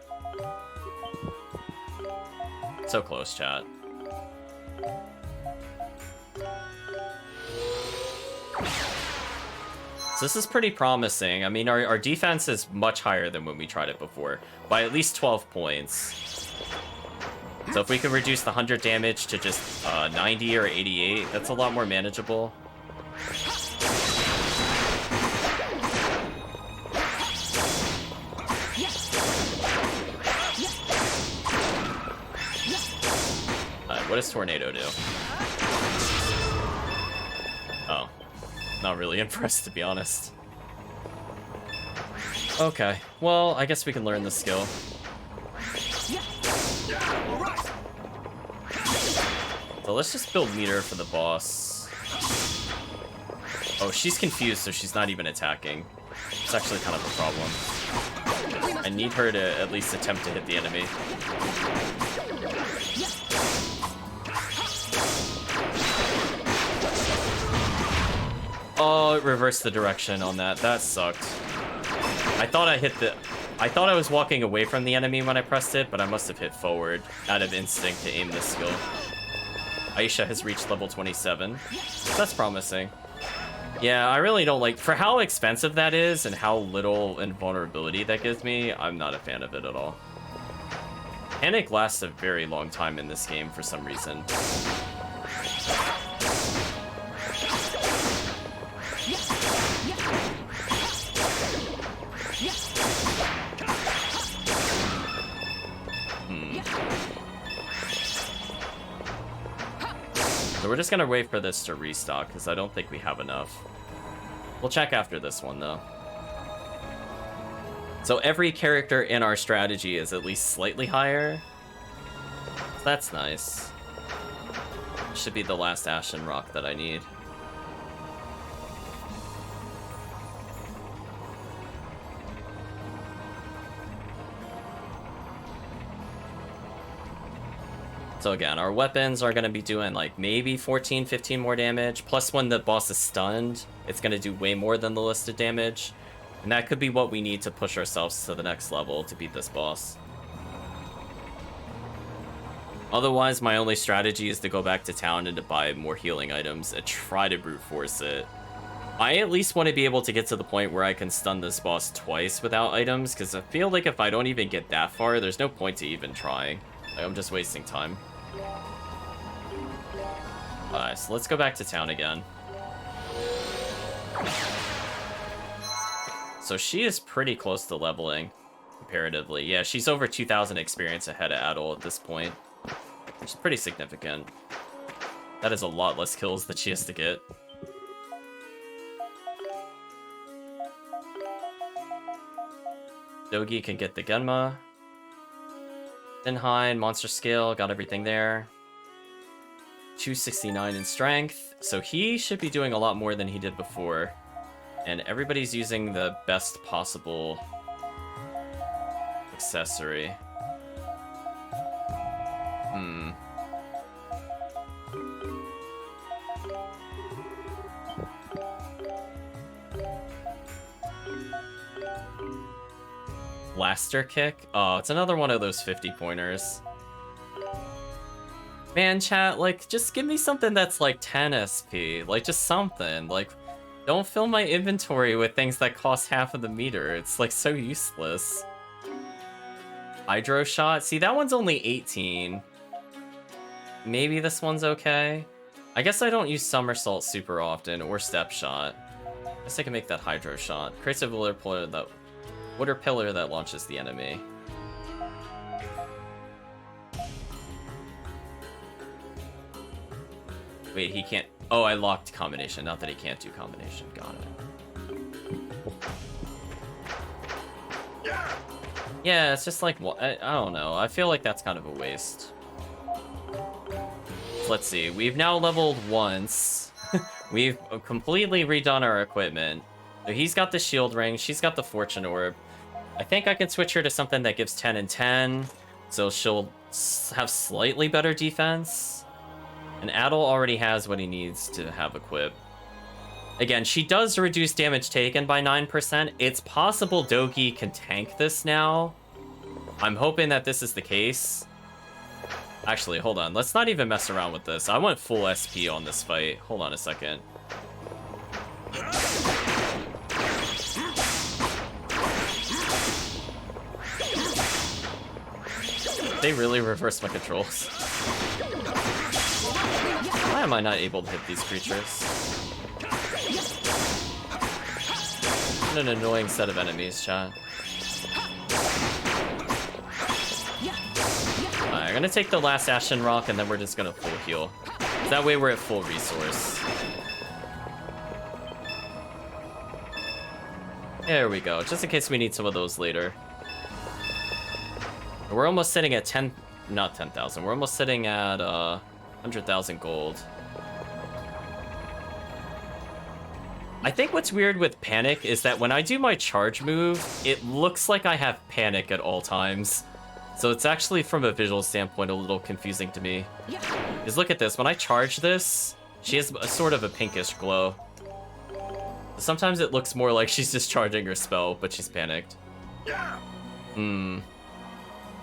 So close, chat. So this is pretty promising. I mean, our defense is much higher than when we tried it before, by at least 12 points. So if we can reduce the 100 damage to just 90 or 88, that's a lot more manageable. What does Tornado do? Oh. Not really impressed, to be honest. Okay. Well, I guess we can learn the skill. So let's just build meter for the boss. Oh, she's confused, so she's not even attacking. It's actually kind of a problem. I need her to at least attempt to hit the enemy. Oh, it reversed the direction on that. That sucked. I thought I was walking away from the enemy when I pressed it, but I must have hit forward out of instinct to aim this skill. Aisha has reached level 27. That's promising. Yeah, I really don't like... For how expensive that is and how little invulnerability that gives me, I'm not a fan of it at all. Panic lasts a very long time in this game for some reason. So we're just gonna wait for this to restock, because I don't think we have enough. We'll check after this one, though. So every character in our strategy is at least slightly higher. That's nice. Should be the last Ashen Rock that I need. So again, our weapons are going to be doing like maybe 14, 15 more damage. Plus when the boss is stunned, it's going to do way more than the listed damage. And that could be what we need to push ourselves to the next level to beat this boss. Otherwise, my only strategy is to go back to town and to buy more healing items and try to brute force it. I at least want to be able to get to the point where I can stun this boss twice without items, because I feel like if I don't even get that far, there's no point to even trying. Like, I'm just wasting time. Alright, so let's go back to town again. So she is pretty close to leveling, comparatively. Yeah, she's over 2,000 experience ahead of Adol at this point, which is pretty significant. That is a lot less kills that she has to get. Dogi can get the Genma. Thinhine, monster scale, got everything there. 269 in strength, so he should be doing a lot more than he did before. And everybody's using the best possible accessory. Blaster kick? Oh, it's another one of those 50-pointers. Man, chat, like, just give me something that's like 10 SP. Like, just something. Like, don't fill my inventory with things that cost half of the meter. It's, like, so useless. Hydro shot? See, that one's only 18. Maybe this one's okay. I guess I don't use somersault super often, or step shot. I guess I can make that hydro shot. Creates a water pillar that launches the enemy. Wait, he can't... Oh, I locked combination. Not that he can't do combination. Got it. Yeah, it's just like... I don't know. I feel like that's kind of a waste. Let's see. We've now leveled once. We've completely redone our equipment. So he's got the shield ring. She's got the fortune orb. I think I can switch her to something that gives 10 and 10. So she'll have slightly better defense. And Adol already has what he needs to have equipped. Again, she does reduce damage taken by 9%. It's possible Dogi can tank this now. I'm hoping that this is the case. Actually, hold on. Let's not even mess around with this. I want full SP on this fight. Hold on a second. They really reversed my controls. Why am I not able to hit these creatures? What an annoying set of enemies, chat. Alright, I'm gonna take the last Ashen Rock and then we're just gonna full heal. That way we're at full resource. There we go, just in case we need some of those later. We're almost sitting at not 10,000, we're almost sitting at 100,000 gold. I think what's weird with Panic is that when I do my charge move, it looks like I have Panic at all times. So it's actually, from a visual standpoint, a little confusing to me. Because look at this, when I charge this, she has a sort of a pinkish glow. Sometimes it looks more like she's just charging her spell, but she's panicked.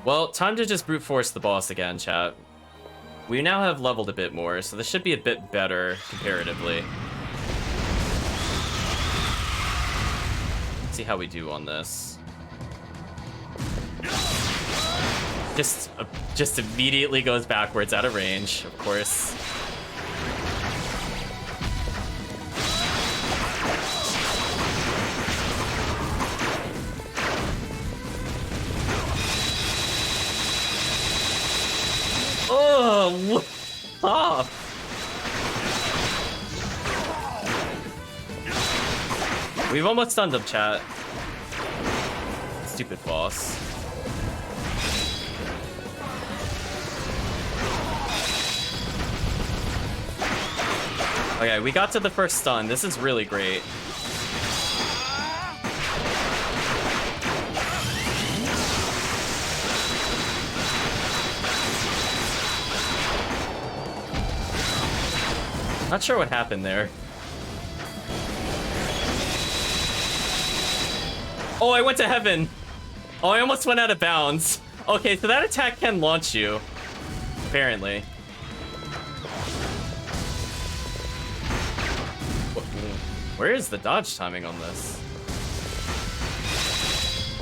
Well, time to just brute force the boss again, chat. We now have leveled a bit more, so this should be a bit better comparatively. Let's see how we do on this. Just immediately goes backwards out of range, of course. Oh, stop! We've almost stunned him, chat. Stupid boss. Okay, we got to the first stun. This is really great. Not sure what happened there. Oh, I went to heaven. Oh, I almost went out of bounds. Okay, so that attack can launch you. Apparently. Where is the dodge timing on this?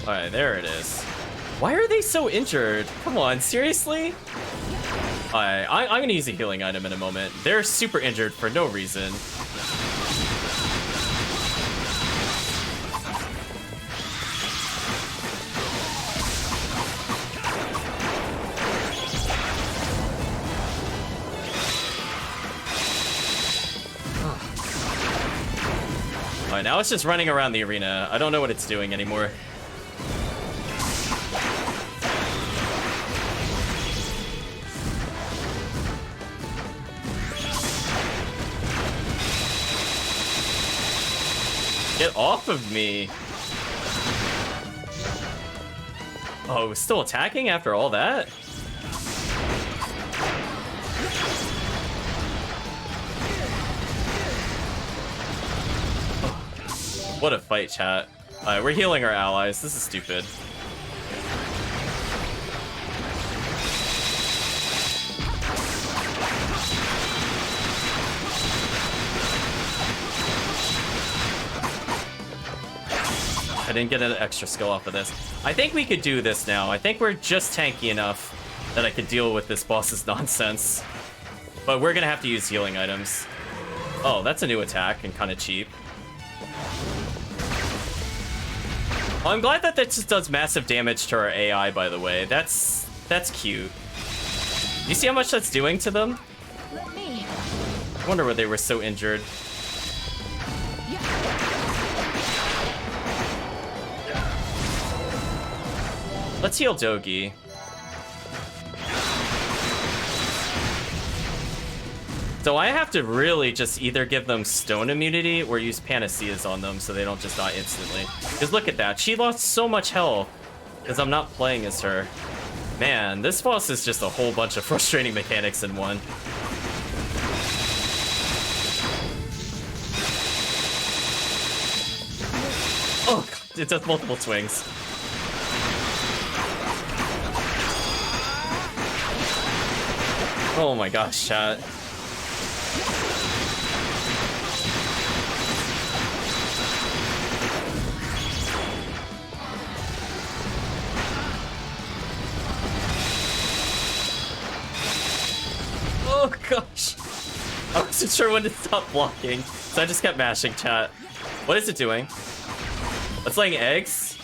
Alright, there it is. Why are they so injured? Come on, seriously? Alright, I'm gonna use a healing item in a moment. They're super injured for no reason. Alright, now it's just running around the arena. I don't know what it's doing anymore. Get off of me! Oh, still attacking after all that? What a fight, chat. Alright, we're healing our allies. This is stupid. I didn't get an extra skill off of this. I think we could do this now. I think we're just tanky enough that I could deal with this boss's nonsense. But we're gonna have to use healing items. Oh, that's a new attack and kind of cheap. Oh, I'm glad that that just does massive damage to our AI, by the way. That's cute. You see how much that's doing to them? Let me. I wonder why they were so injured. Let's heal Dogi. So I have to really just either give them stone immunity or use panaceas on them so they don't just die instantly. Because look at that, she lost so much health because I'm not playing as her. Man, this boss is just a whole bunch of frustrating mechanics in one. Oh, God, it does multiple swings. Oh my gosh, chat. Oh gosh. I wasn't sure when to stop blocking, so I just kept mashing, chat. What is it doing? It's laying eggs?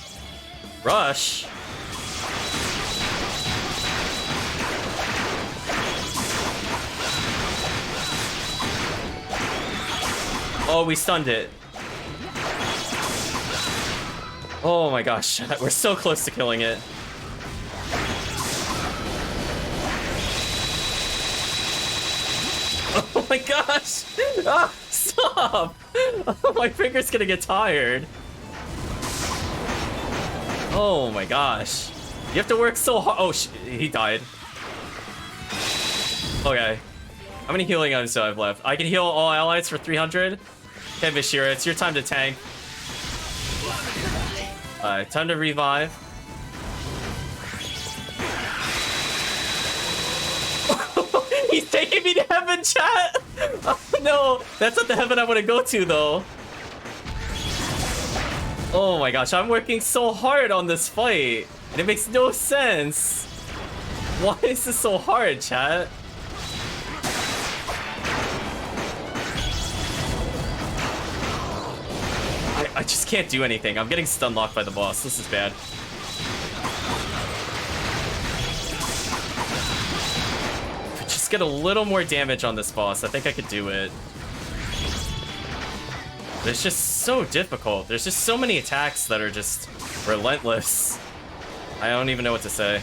Rush? Oh, we stunned it. Oh my gosh, we're so close to killing it. Oh my gosh! Ah, stop! Oh, my finger's gonna get tired. Oh my gosh. You have to work so hard. Oh, he died. Okay. How many healing items do I have left? I can heal all allies for 300. Okay, Vishira, it's your time to tank. Alright, time to revive. He's taking me to heaven, chat! Oh, no, that's not the heaven I want to go to, though. Oh my gosh, I'm working so hard on this fight, and it makes no sense. Why is this so hard, chat? I just can't do anything. I'm getting stun locked by the boss. This is bad. If I just get a little more damage on this boss, I think I could do it. But it's just so difficult. There's just so many attacks that are just relentless. I don't even know what to say.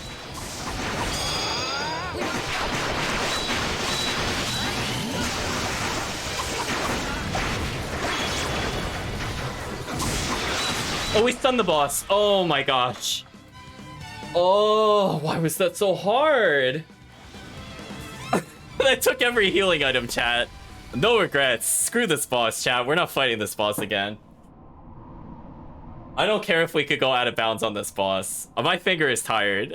Oh, we stunned the boss. Oh my gosh. Oh, why was that so hard? I took every healing item, chat. No regrets. Screw this boss, chat. We're not fighting this boss again. I don't care if we could go out of bounds on this boss. My finger is tired.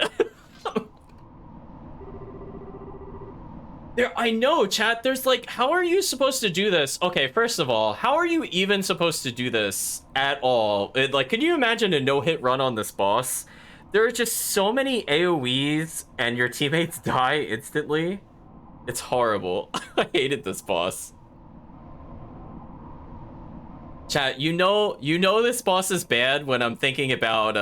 I know, chat. There's like, how are you supposed to do this? Okay, first of all, how are you even supposed to do this at all? Like, can you imagine a no-hit run on this boss? There are just so many AoEs and your teammates die instantly. It's horrible. I hated this boss. Chat, you know this boss is bad when I'm thinking about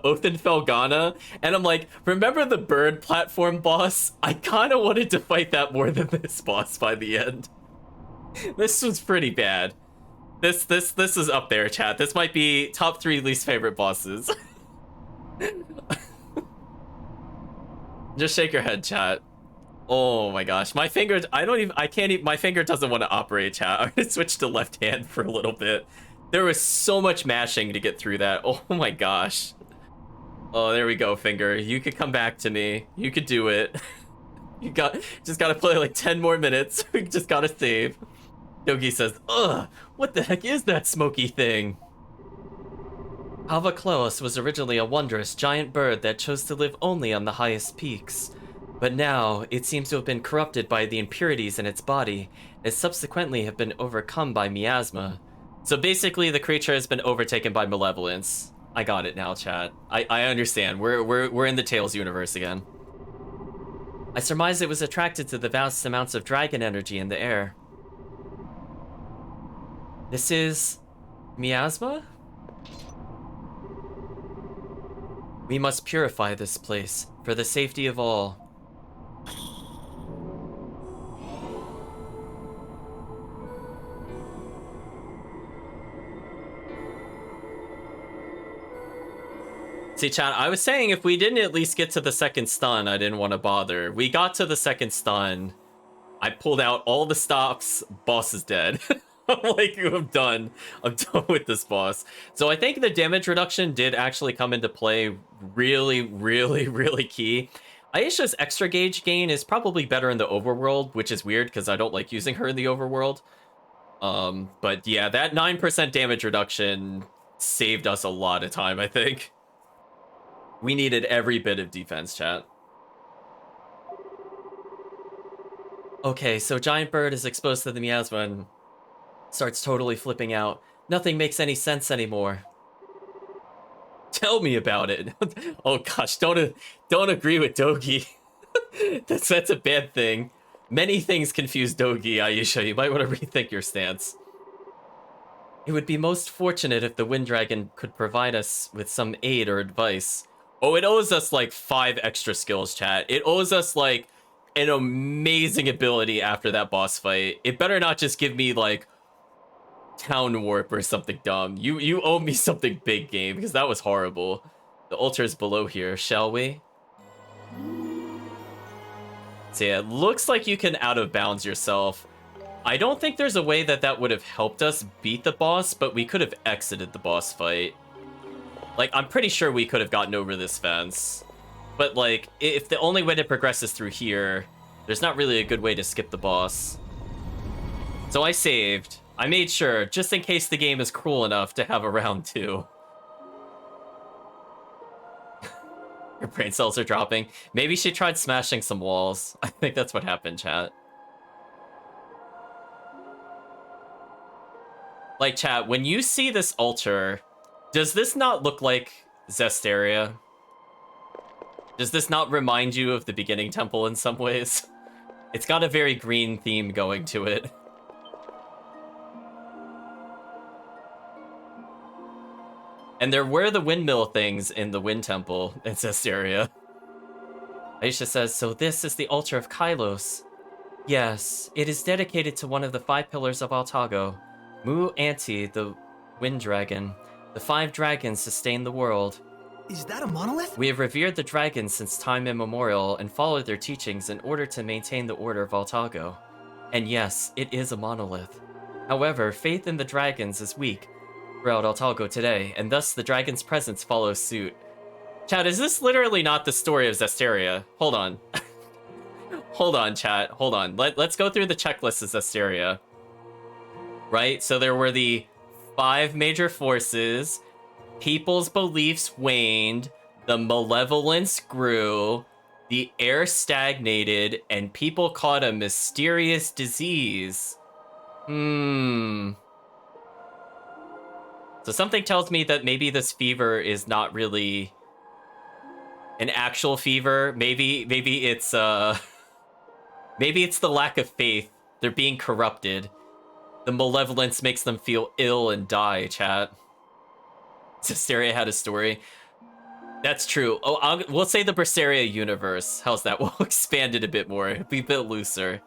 Othenfell Ghana, and I'm like, remember the bird platform boss? I kind of wanted to fight that more than this boss by the end. This was pretty bad. This is up there, chat. This might be top 3 least favorite bosses. Just shake your head, chat. Oh my gosh, my finger, my finger doesn't want to operate, chat. I'm gonna switch to left hand for a little bit. There was so much mashing to get through that. Oh my gosh. Oh, there we go, finger. You could come back to me. You could do it. You just gotta play like 10 more minutes. We just gotta save. Yogi says, ugh, what the heck is that smoky thing? Avacloas was originally a wondrous giant bird that chose to live only on the highest peaks. But now, it seems to have been corrupted by the impurities in its body, and subsequently have been overcome by miasma. So basically, the creature has been overtaken by malevolence. I got it now, chat. I understand. We're in the Tales universe again. I surmise it was attracted to the vast amounts of dragon energy in the air. This is miasma? We must purify this place for the safety of all. See, chat, I was saying if we didn't at least get to the second stun, I didn't want to bother. We got to the second stun. I pulled out all the stops. Boss is dead. I'm like, I'm done. I'm done with this boss. So I think the damage reduction did actually come into play really, really, really key. Aisha's extra gauge gain is probably better in the overworld, which is weird because I don't like using her in the overworld. But yeah, that 9% damage reduction saved us a lot of time, I think. We needed every bit of defense, chat. Okay, so Giant Bird is exposed to the miasma and starts totally flipping out. Nothing makes any sense anymore. Tell me about it. Oh gosh, don't agree with Dogi. That's a bad thing. Many things confuse Dogi, Aisha. You might want to rethink your stance. It would be most fortunate if the Wind Dragon could provide us with some aid or advice. Oh, it owes us like 5 extra skills, chat. It owes us like an amazing ability after that boss fight. It better not just give me like Town Warp or something dumb. You owe me something big, game, because that was horrible. The altar is below here, shall we? So yeah, it looks like you can out of bounds yourself. I don't think there's a way that would have helped us beat the boss, but we could have exited the boss fight. Like, I'm pretty sure we could have gotten over this fence. But, like, if the only way to progress is through here, there's not really a good way to skip the boss. So I saved. I made sure, just in case the game is cruel enough to have a round 2. Your brain cells are dropping. Maybe she tried smashing some walls. I think that's what happened, chat. Like, chat, when you see this altar, does this not look like Zestiria? Does this not remind you of the beginning temple in some ways? It's got a very green theme going to it. And there were the windmill things in the wind temple in Zestiria. Aisha says, so this is the altar of Kylos. Yes, it is dedicated to one of the 5 pillars of Altago. Mu Anti, the wind dragon. The 5 dragons sustain the world. Is that a monolith? We have revered the dragons since time immemorial and followed their teachings in order to maintain the order of Altago. And yes, it is a monolith. However, faith in the dragons is weak throughout Altago today, and thus the dragon's presence follows suit. Chat, is this literally not the story of Zestiria? Hold on. Hold on, chat. Hold on. Let's go through the checklist of Zestiria. Right? So there were the 5 major forces, people's beliefs waned, the malevolence grew, the air stagnated, and people caught a mysterious disease. So something tells me that maybe this fever is not really an actual fever. Maybe it's maybe it's the lack of faith. They're being corrupted. The malevolence makes them feel ill and die, chat. Hysteria had a story. That's true. Oh, we'll say the Berseria universe. How's that? We'll expand it a bit more. Be a bit looser.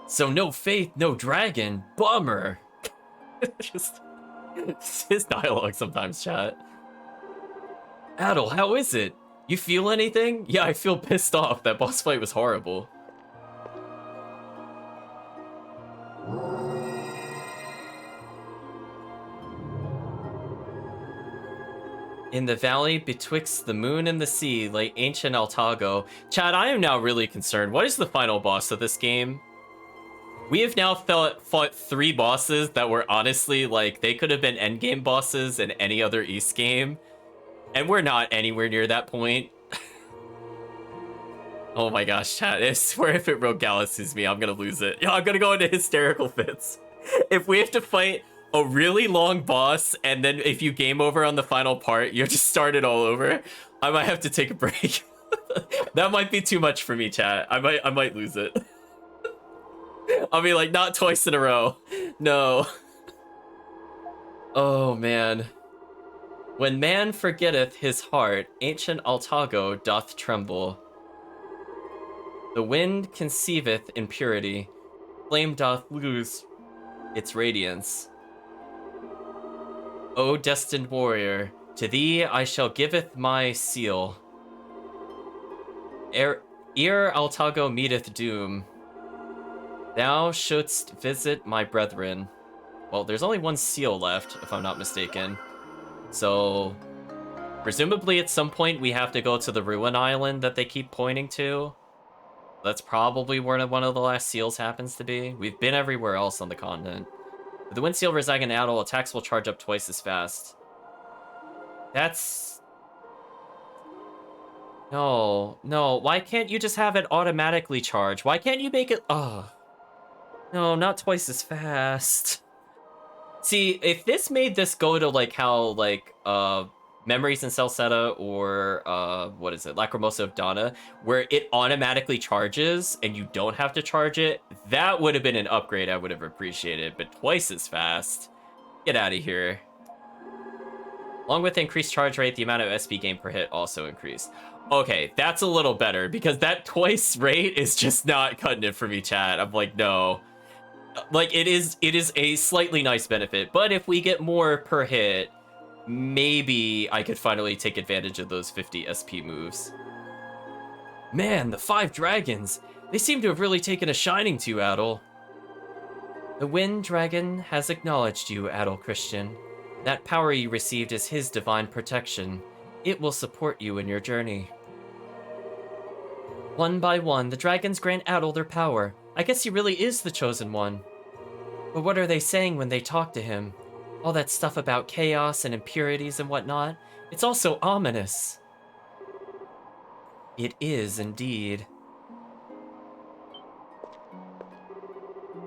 So no faith, no dragon. Bummer. Just his dialogue sometimes, chat. Adel, how is it? You feel anything? Yeah, I feel pissed off. That boss fight was horrible. In the valley betwixt the moon and the sea lay ancient Altago. Chad, I am now really concerned. What is the final boss of this game? We have now fought 3 bosses that were honestly, like, they could have been endgame bosses in any other Ys game. And we're not anywhere near that point. Oh my gosh, chat. I swear if it Rogue Galaxies me, I'm gonna lose it. Yeah, I'm gonna go into hysterical fits. If we have to fight a really long boss, and then if you game over on the final part, you have to start it all over, I might have to take a break. That might be too much for me, chat. I might lose it. I'll be like, not twice in a row. No. Oh, man. When man forgetteth his heart, ancient Altago doth tremble. The wind conceiveth impurity. Flame doth lose its radiance. O destined warrior, to thee I shall giveth my seal. Ere Altago meeteth doom, thou shouldst visit my brethren. Well, there's only 1 seal left, if I'm not mistaken. So, presumably at some point we have to go to the Ruin Island that they keep pointing to. That's probably where one of the last seals happens to be. We've been everywhere else on the continent. With the Wind Seal residing in Adel, attacks will charge up twice as fast. That's... No. Why can't you just have it automatically charge? Why can't you make it... Oh. No, not twice as fast. See, if this made this go to, like, how, like, Memories in Celceta or, what is it, Lacrimosa of Donna, where it automatically charges and you don't have to charge it, that would have been an upgrade I would have appreciated, but twice as fast? Get out of here. Along with increased charge rate, the amount of SP gain per hit also increased. Okay, that's a little better, because that twice rate is just not cutting it for me, chat. I'm like, no. Like, it is a slightly nice benefit, but if we get more per hit, maybe I could finally take advantage of those 50 SP moves. Man, the 5 dragons! They seem to have really taken a shining to you, Adel. The Wind Dragon has acknowledged you, Adel Christian. That power you received is his divine protection. It will support you in your journey. One by one, the dragons grant Adel their power. I guess he really is the chosen one. But what are they saying when they talk to him? All that stuff about chaos and impurities and whatnot, it's also ominous. It is indeed.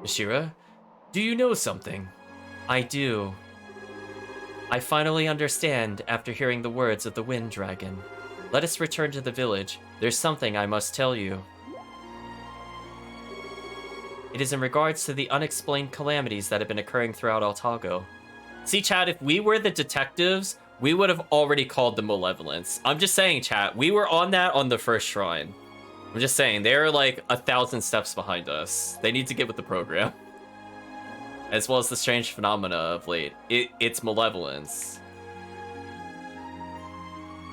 Mishira, do you know something? I do. I finally understand after hearing the words of the Wind Dragon. Let us return to the village. There's something I must tell you. It is in regards to the unexplained calamities that have been occurring throughout Altago. See, chat, if we were the detectives, we would have already called the Malevolence. I'm just saying, chat, we were on that on the first shrine. I'm just saying, they're like 1,000 steps behind us. They need to get with the program. As well as the strange phenomena of late. It's Malevolence.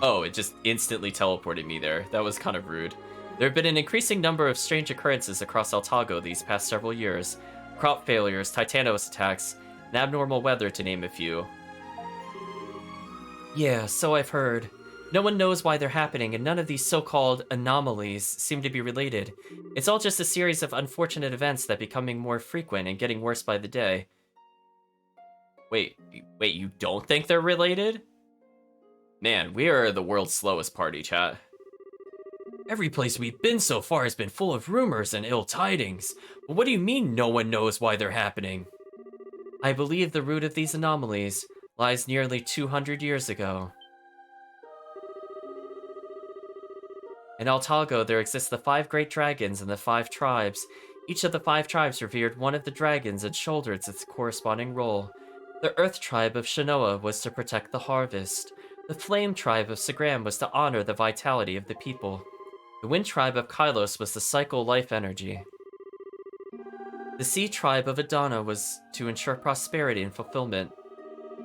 Oh, it just instantly teleported me there. That was kind of rude. There have been an increasing number of strange occurrences across Altago these past several years. Crop failures, Titanos attacks, and abnormal weather, to name a few. Yeah, so I've heard. No one knows why they're happening, and none of these so-called anomalies seem to be related. It's all just a series of unfortunate events that are becoming more frequent and getting worse by the day. Wait, you don't think they're related? Man, we are the world's slowest party, chat. Every place we've been so far has been full of rumors and ill tidings. But what do you mean no one knows why they're happening? I believe the root of these anomalies lies nearly 200 years ago. In Altago, there exist the 5 great dragons and the 5 tribes. Each of the 5 tribes revered one of the dragons and shouldered its corresponding role. The Earth tribe of Shinoa was to protect the harvest. The Flame tribe of Sagram was to honor the vitality of the people. The Wind tribe of Kylos was to cycle life energy. The Sea tribe of Adana was to ensure prosperity and fulfillment.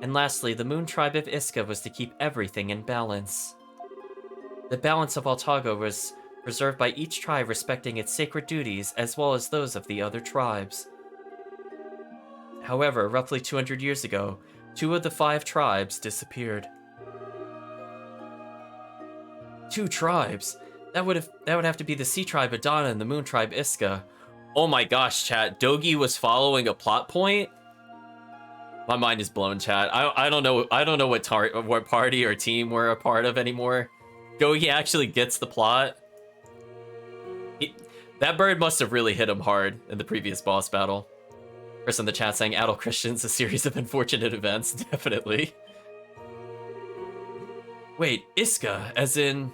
And lastly, the Moon tribe of Iska was to keep everything in balance. The balance of Altago was preserved by each tribe respecting its sacred duties as well as those of the other tribes. However, roughly 200 years ago, 2 of the 5 tribes disappeared. 2 tribes? That would have to be the Sea tribe Adana and the Moon tribe Iska. Oh my gosh, chat. Dogi was following a plot point? My mind is blown, chat. I don't know what party or team we're a part of anymore. Dogi actually gets the plot. That bird must have really hit him hard in the previous boss battle. Chris in the chat saying Adult Christians, a series of unfortunate events. Definitely. Wait, Iska, as in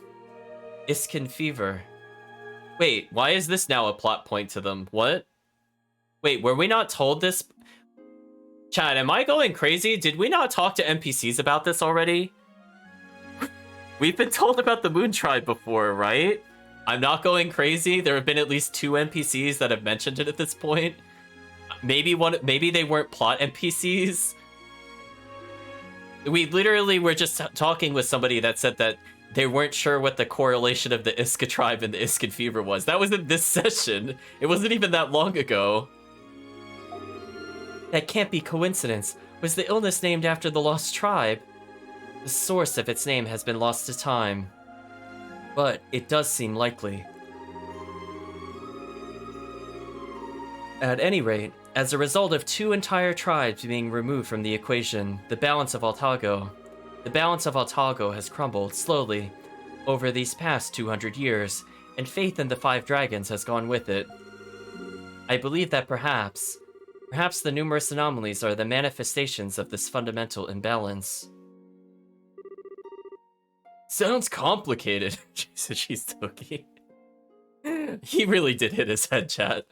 Iskin fever. Wait, why is this now a plot point to them? What? Wait, were we not told this? Chat, am I going crazy? Did we not talk to NPCs about this already? We've been told about the Moon Tribe before, right? I'm not going crazy. There have been at least 2 NPCs that have mentioned it at this point. Maybe they weren't plot NPCs. We literally were just talking with somebody that said that they weren't sure what the correlation of the Iska tribe and the Iskin fever was. That was in this session. It wasn't even that long ago. That can't be coincidence. Was the illness named after the lost tribe? The source of its name has been lost to time. But it does seem likely. At any rate, as a result of 2 entire tribes being removed from the equation, the balance of Altago has crumbled slowly over these past 200 years, and faith in the 5 dragons has gone with it. I believe that perhaps the numerous anomalies are the manifestations of this fundamental imbalance. Sounds complicated. Jesus, she's Toki. He really did hit his head, chat.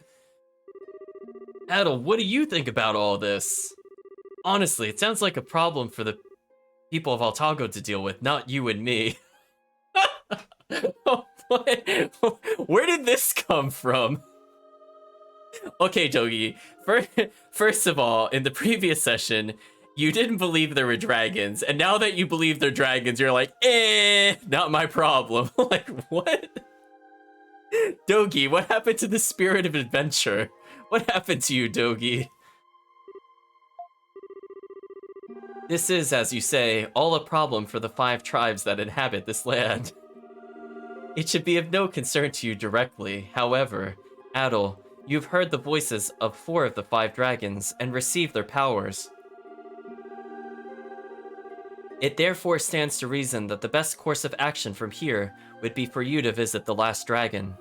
Adel, what do you think about all this? Honestly, it sounds like a problem for the people of Altago to deal with, not you and me. Where did this come from? Okay, Dogi. First of all, in the previous session, you didn't believe there were dragons, and now that you believe they're dragons, you're like, not my problem. Like, what? Dogi, what happened to the spirit of adventure? What happened to you, Dogi? This is, as you say, all a problem for the 5 tribes that inhabit this land. It should be of no concern to you directly. However, Adel, you've heard the voices of 4 of the 5 dragons and received their powers. It therefore stands to reason that the best course of action from here would be for you to visit the last dragon.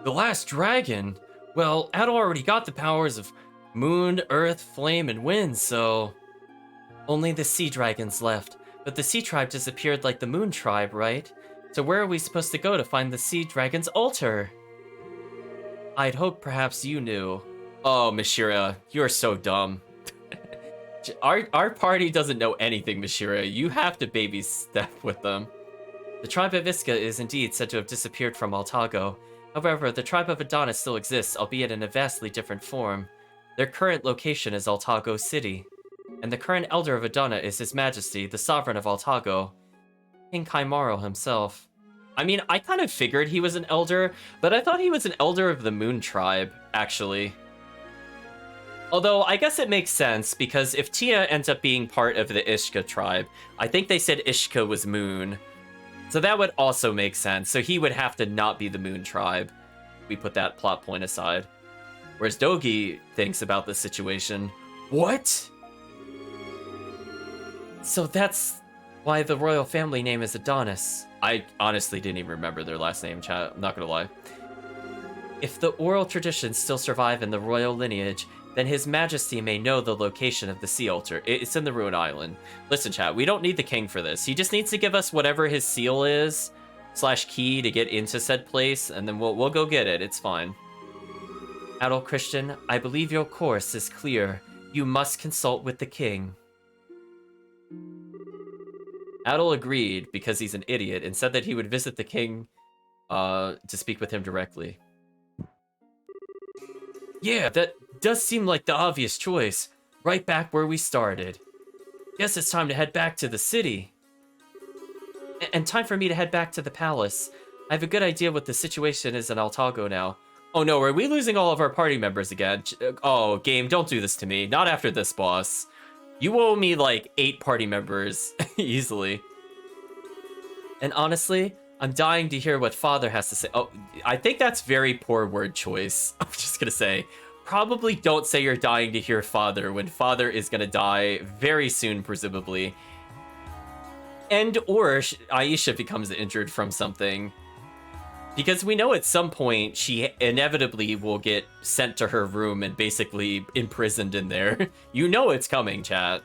The last dragon? Well, Adel already got the powers of moon, earth, flame, and wind, so... Only the sea dragons left, but the sea tribe disappeared like the moon tribe, right? So where are we supposed to go to find the sea dragon's altar? I'd hoped perhaps you knew. Oh, Mishira, you're so dumb. Our party doesn't know anything, Mishira. You have to baby step with them. The tribe of Iska is indeed said to have disappeared from Altago. However, the tribe of Adana still exists, albeit in a vastly different form. Their current location is Altago City, and the current elder of Adana is His Majesty, the Sovereign of Altago, King Kaimaro himself. I mean, I kind of figured he was an elder, but I thought he was an elder of the Moon Tribe, actually. Although, I guess it makes sense, because if Tia ends up being part of the Ishka tribe, I think they said Ishka was Moon. So that would also make sense, so he would have to not be the Moon tribe. We put that plot point aside. Whereas Dogi thinks about the situation, What? So that's why the royal family name is Adonis. I honestly didn't even remember their last name, chat. I'm not gonna lie. If the oral traditions still survive in the royal lineage, then His Majesty may know the location of the sea altar. It's in the Ruined Island. Listen, chat, we don't need the king for this. He just needs to give us whatever his seal is, / key to get into said place, and then we'll go get it. It's fine. Adol Christian, I believe your course is clear. You must consult with the king. Adol agreed because he's an idiot and said that he would visit the king to speak with him directly. Yeah, that does seem like the obvious choice. Right back where we started. Guess it's time to head back to the city. And time for me to head back to the palace. I have a good idea what the situation is in Altago now. Oh no, are we losing all of our party members again? Oh, game, don't do this to me. Not after this, boss. You owe me like 8 party members, easily. And honestly, I'm dying to hear what Father has to say. Oh, I think that's very poor word choice. I'm just gonna say, probably don't say you're dying to hear Father when Father is gonna die very soon, presumably. And or Aisha becomes injured from something. Because we know at some point she inevitably will get sent to her room and basically imprisoned in there. You know it's coming, chat.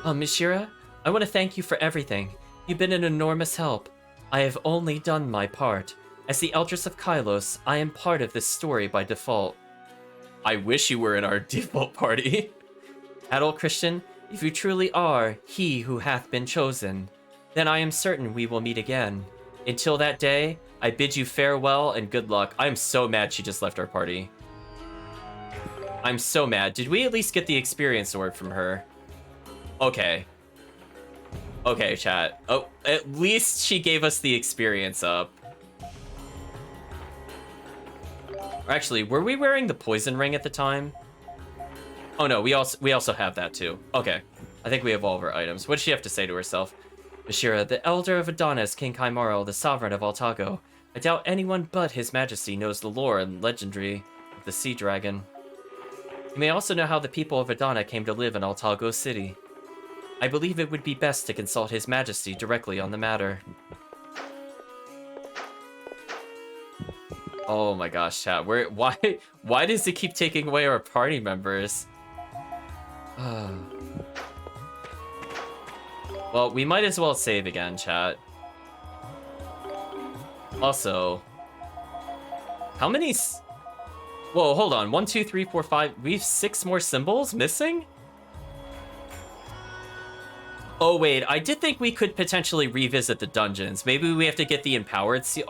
Mishira, I want to thank you for everything. You've been an enormous help. I have only done my part. As the Eldris of Kylos, I am part of this story by default. I wish you were in our default party. Adol Christian, if you truly are he who hath been chosen, then I am certain we will meet again. Until that day, I bid you farewell and good luck. I'm so mad she just left our party. I'm so mad. Did we at least get the experience award from her? Okay. Okay, chat. Oh, at least she gave us the experience up. Or actually, were we wearing the poison ring at the time? Oh no, we also have that too. Okay. I think we have all of our items. What does she have to say to herself? Mishira, the elder of Adonis, King Kaimaru, the sovereign of Altago. I doubt anyone but His Majesty knows the lore and legendary of the sea dragon. You may also know how the people of Adana came to live in Altago City. I believe it would be best to consult His Majesty directly on the matter. Oh my gosh, chat. Why does it keep taking away our party members? Well, we might as well save again, chat. Also, how many... Whoa, hold on. 1, 2, 3, 4, 5... We have 6 more symbols missing? Oh, wait. I did think we could potentially revisit the dungeons. Maybe we have to get the Empowered Seal...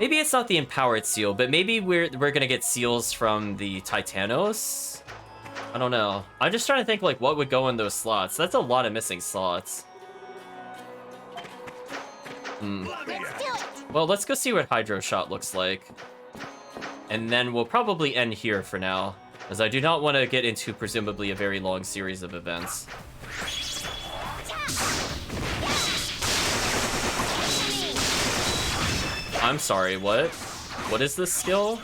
Maybe it's not the Empowered Seal, but maybe we're gonna get seals from the Titanos? I don't know. I'm just trying to think, like, what would go in those slots. That's a lot of missing slots. Well, let's go see what Hydro Shot looks like. And then we'll probably end here for now, as I do not want to get into presumably a very long series of events. I'm sorry, what? What is this skill?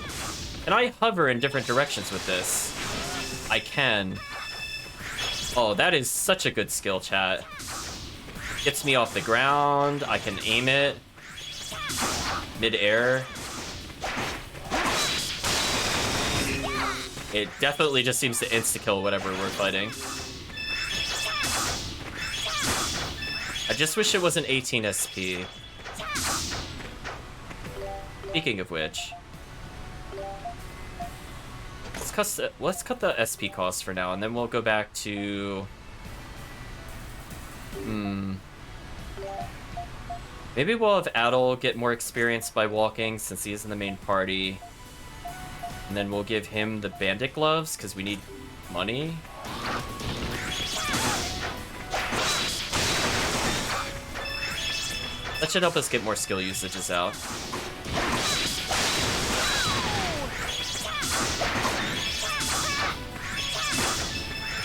Can I hover in different directions with this? I can. Oh, that is such a good skill, chat. Gets me off the ground. I can aim it. Mid-air. It definitely just seems to insta-kill whatever we're fighting. I just wish it wasn't 18 SP. Speaking of which, let's cut the SP cost for now, and then we'll go back to... Maybe we'll have Adol get more experience by walking, since he is in the main party. And then we'll give him the bandit gloves, because we need money. That should help us get more skill usages out.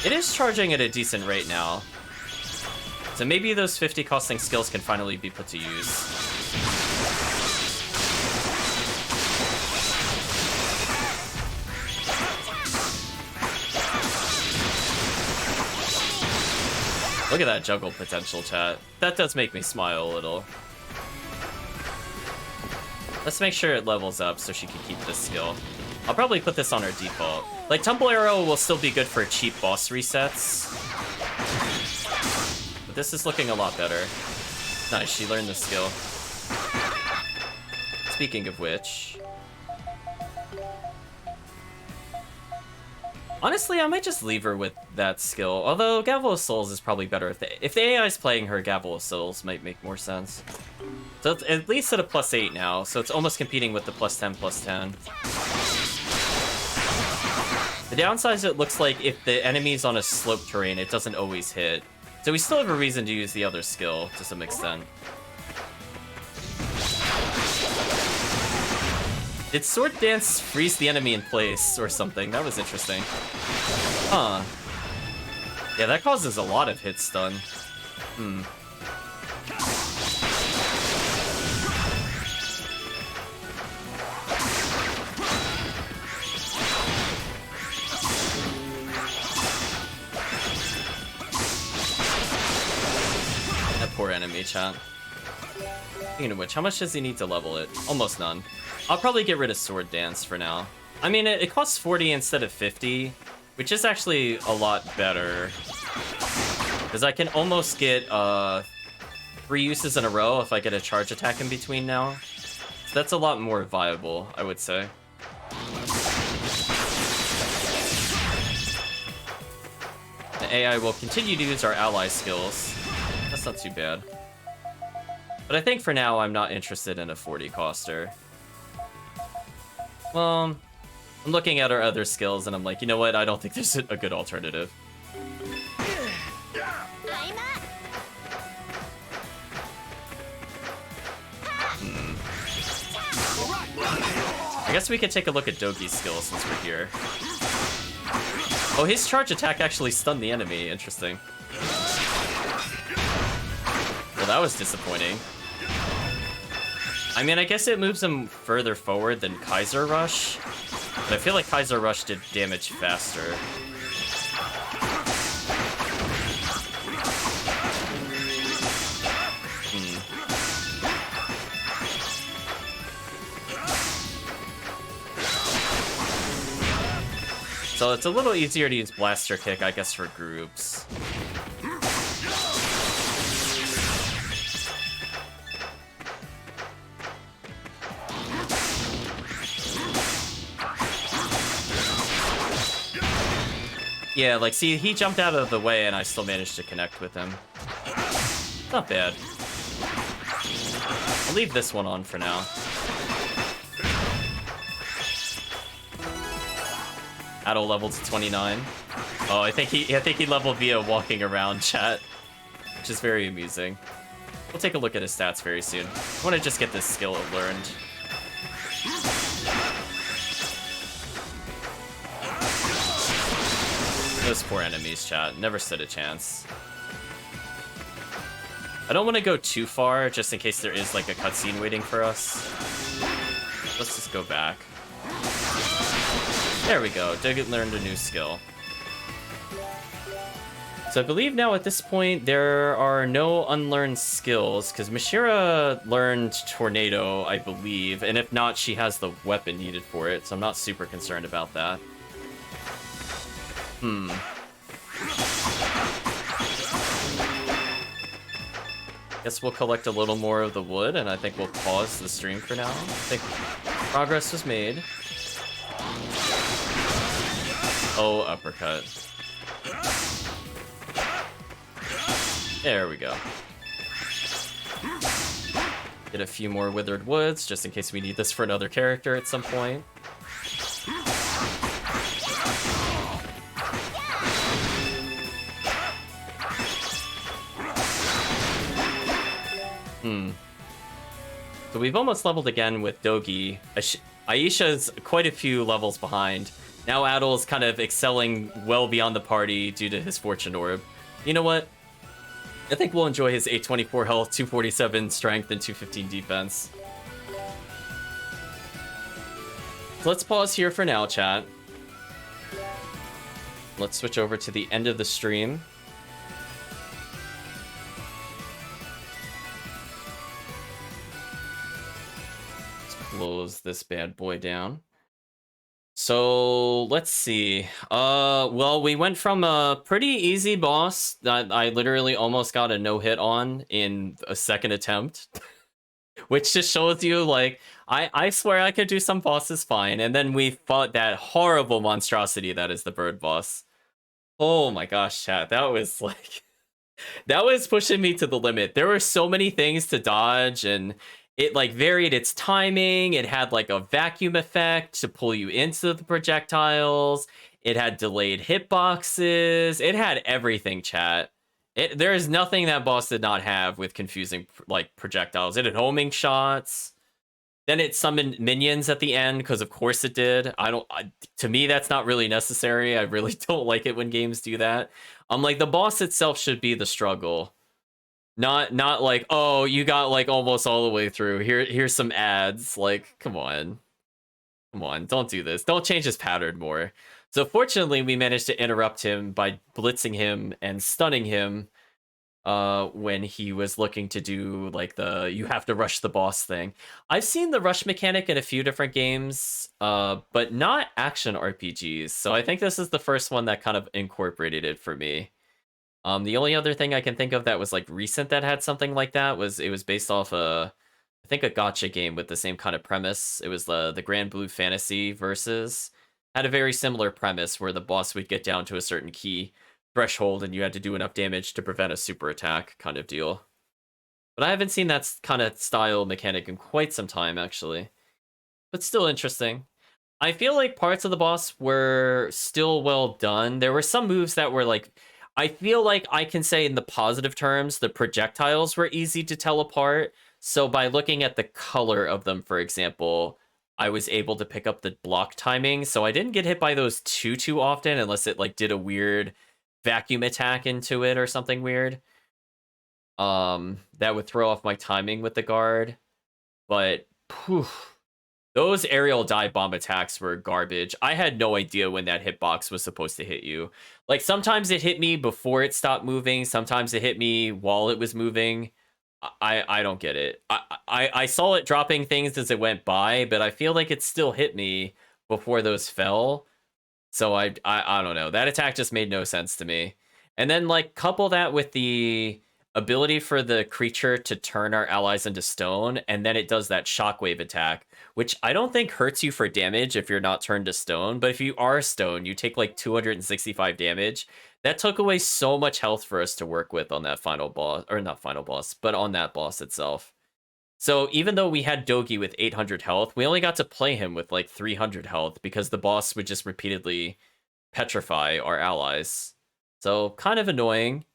It is charging at a decent rate now. So maybe those 50 costing skills can finally be put to use. Look at that juggle potential, chat. That does make me smile a little. Let's make sure it levels up so she can keep this skill. I'll probably put this on her default. Like, Tumble Arrow will still be good for cheap boss resets. But this is looking a lot better. Nice, she learned the skill. Speaking of which... honestly, I might just leave her with that skill. Although, Gavel of Souls is probably better. If the AI is playing her, Gavel of Souls might make more sense. So it's at least at a +8 now, so it's almost competing with the +10/+10. The downside is it looks like if the enemy's on a slope terrain, it doesn't always hit. So we still have a reason to use the other skill to some extent. Did Sword Dance freeze the enemy in place or something? That was interesting. Huh. Yeah, that causes a lot of hit stun. That poor enemy, chat. Speaking of which, how much does he need to level it? Almost none. I'll probably get rid of Sword Dance for now. I mean, it costs 40 instead of 50, which is actually a lot better. Because I can almost get 3 uses in a row if I get a charge attack in between now. So that's a lot more viable, I would say. The AI will continue to use our ally skills. That's not too bad. But I think for now, I'm not interested in a 40 coster. Well, I'm looking at our other skills and I'm like, you know what? I don't think there's a good alternative. I guess we could take a look at Dogi's skills since we're here. Oh, his charge attack actually stunned the enemy. Interesting. Well, that was disappointing. I mean, I guess it moves him further forward than Kaiser Rush, but I feel like Kaiser Rush did damage faster. So it's a little easier to use Blaster Kick, I guess, for groups. Yeah, like, see, he jumped out of the way and I still managed to connect with him. Not bad. I'll leave this one on for now. Adol leveled to 29. Oh, I think he leveled via walking around, chat, which is very amusing. We'll take a look at his stats very soon. I want to just get this skill learned. Those poor enemies, chat. Never stood a chance. I don't want to go too far, just in case there is, like, a cutscene waiting for us. Let's just go back. There we go. Doggett learned a new skill. So I believe now at this point there are no unlearned skills, because Mashira learned Tornado, I believe, and if not, she has the weapon needed for it, so I'm not super concerned about that. Guess we'll collect a little more of the wood, and I think we'll pause the stream for now. I think progress was made. Oh, uppercut. There we go. Get a few more withered woods, just in case we need this for another character at some point. So we've almost leveled again with Dogi. Aisha's quite a few levels behind. Now Adol's kind of excelling well beyond the party due to his Fortune Orb. You know what? I think we'll enjoy his 824 health, 247 strength, and 215 defense. So let's pause here for now, chat. Let's switch over to the end of the stream. close this bad boy down. So let's see. Well, we went from a pretty easy boss that I literally almost got a no-hit on in a second attempt, which just shows you, like, I swear I could do some bosses fine. And then we fought that horrible monstrosity that is the bird boss. Oh my gosh, chat, that was like, that was pushing me to the limit. There were so many things to dodge, and it like varied its timing. It had like a vacuum effect to pull you into the projectiles. It had delayed hitboxes. It had everything, chat. There is nothing that boss did not have with confusing like projectiles. It had homing shots. Then it summoned minions at the end, because of course it did. To me, that's not really necessary. I really don't like it when games do that. Like, the boss itself should be the struggle. Not like, oh, you got like almost all the way through. Here's some ads. Like, come on. Come on, don't do this. Don't change his pattern more. So fortunately, we managed to interrupt him by blitzing him and stunning him when he was looking to do like the you have to rush the boss thing. I've seen the rush mechanic in a few different games, but not action RPGs. So I think this is the first one that kind of incorporated it for me. The only other thing I can think of that was like recent that had something like that was it was based off I think a gacha game with the same kind of premise. It was the Grand Blue Fantasy Versus. Had a very similar premise where the boss would get down to a certain key threshold and you had to do enough damage to prevent a super attack kind of deal. But I haven't seen that kind of style mechanic in quite some time, actually. But still interesting. I feel like parts of the boss were still well done. There were some moves that were like, I feel like I can say in the positive terms, the projectiles were easy to tell apart. So by looking at the color of them, for example, I was able to pick up the block timing. So I didn't get hit by those too often unless it like did a weird vacuum attack into it or something weird. That would throw off my timing with the guard. But those aerial dive bomb attacks were garbage. I had no idea when that hitbox was supposed to hit you. Like, sometimes it hit me before it stopped moving. Sometimes it hit me while it was moving. I don't get it. I saw it dropping things as it went by, but I feel like it still hit me before those fell. So I don't know. That attack just made no sense to me. And then, like, couple that with the ability for the creature to turn our allies into stone, and then it does that shockwave attack, which I don't think hurts you for damage if you're not turned to stone, but if you are stone, you take like 265 damage. That took away so much health for us to work with on that final boss, or not final boss, but on that boss itself. So even though we had Dogi with 800 health, we only got to play him with like 300 health because the boss would just repeatedly petrify our allies. So kind of annoying.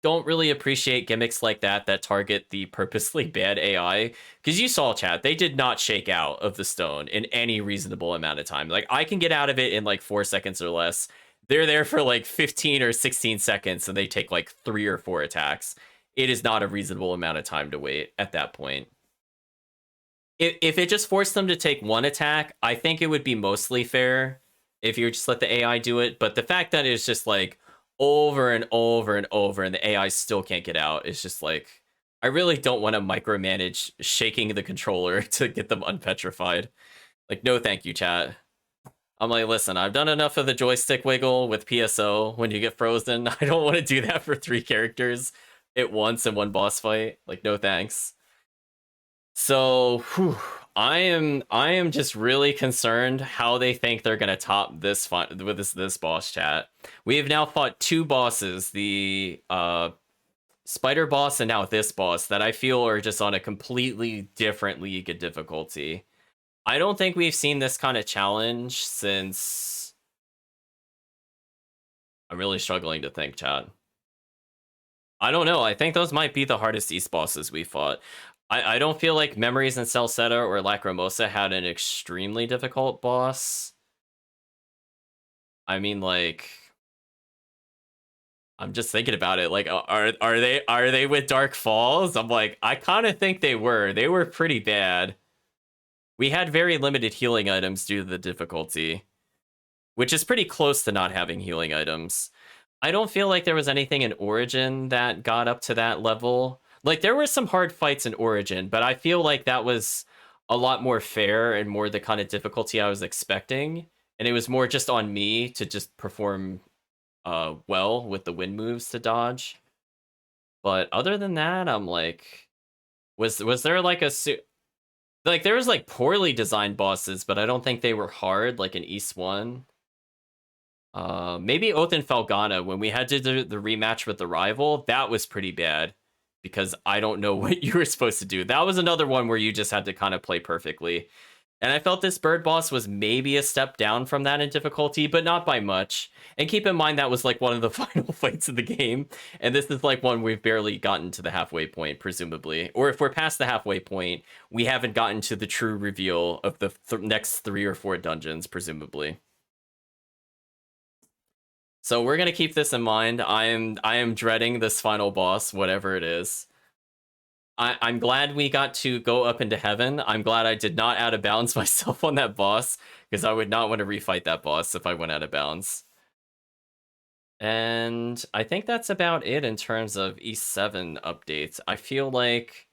Don't really appreciate gimmicks like that that target the purposely bad AI. Because you saw, chat, they did not shake out of the stone in any reasonable amount of time. Like, I can get out of it in like 4 seconds or less. They're there for like 15 or 16 seconds and they take like 3 or 4 attacks. It is not a reasonable amount of time to wait at that point. If it just forced them to take 1 attack, I think it would be mostly fair if you just let the AI do it. But the fact that it's just like over and over and over and the AI still can't get out is just like, I really don't want to micromanage shaking the controller to get them unpetrified. Like, no thank you, chat. I'm like, listen, I've done enough of the joystick wiggle with PSO when you get frozen. I don't want to do that for 3 characters at once in one boss fight. Like, no thanks. So, I am just really concerned how they think they're gonna top this fight with this boss, chat. We have now fought 2 bosses, the spider boss and now this boss, that I feel are just on a completely different league of difficulty. I don't think we've seen this kind of challenge since... I'm really struggling to think, chat. I don't know. I think those might be the hardest East bosses we fought. I don't feel like Memories and Celceta or Lacrimosa had an extremely difficult boss. I mean, like, I'm just thinking about it. Like, are they with Dark Falls? I'm like, I kind of think they were. They were pretty bad. We had very limited healing items due to the difficulty, which is pretty close to not having healing items. I don't feel like there was anything in Origin that got up to that level. Like, there were some hard fights in Origin, but I feel like that was a lot more fair and more the kind of difficulty I was expecting. And it was more just on me to just perform well with the wind moves to dodge. But other than that, I'm like, was there like like there was like poorly designed bosses, but I don't think they were hard like in East 1. Maybe Oath and Felgana, when we had to do the rematch with the rival, that was pretty bad because I don't know what you were supposed to do. That was another one where you just had to kind of play perfectly. And I felt this bird boss was maybe a step down from that in difficulty, but not by much. And keep in mind that was like one of the final fights of the game. And this is like one we've barely gotten to the halfway point, presumably. Or if we're past the halfway point, we haven't gotten to the true reveal of the next 3 or 4 dungeons, presumably. So we're gonna keep this in mind. I am dreading this final boss, whatever it is. I'm glad we got to go up into heaven. I'm glad I did not out of bounds myself on that boss, because I would not want to refight that boss if I went out of bounds. And I think that's about it in terms of E7 updates. I feel like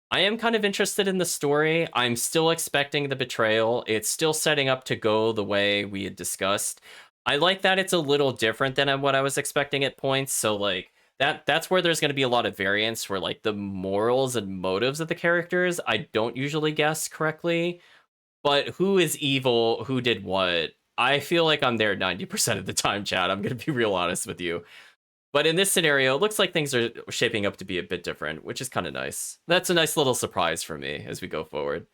I am kind of interested in the story. I'm still expecting the betrayal. It's still setting up to go the way we had discussed. I like that it's a little different than what I was expecting at points. So like that's where there's going to be a lot of variance where like the morals and motives of the characters I don't usually guess correctly. But who is evil, who did what? I feel like I'm there 90% of the time, Chad. I'm going to be real honest with you. But in this scenario, it looks like things are shaping up to be a bit different, which is kind of nice. That's a nice little surprise for me as we go forward.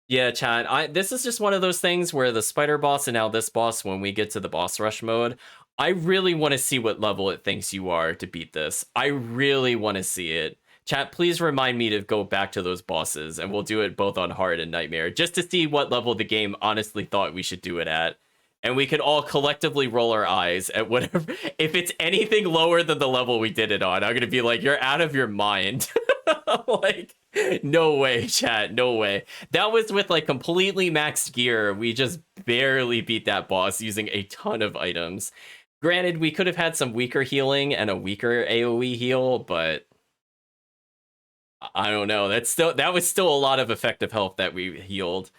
Yeah, Chad, this is just one of those things where the spider boss and now this boss, when we get to the boss rush mode, I really want to see what level it thinks you are to beat this. I really want to see it. Chat, please remind me to go back to those bosses, and we'll do it both on hard and nightmare, just to see what level the game honestly thought we should do it at. And we could all collectively roll our eyes at whatever. If it's anything lower than the level we did it on, I'm gonna be like, you're out of your mind. Like, no way, chat, no way. That was with like completely maxed gear. We just barely beat that boss using a ton of items. Granted, we could have had some weaker healing and a weaker AoE heal, but I don't know. That was still a lot of effective health that we healed.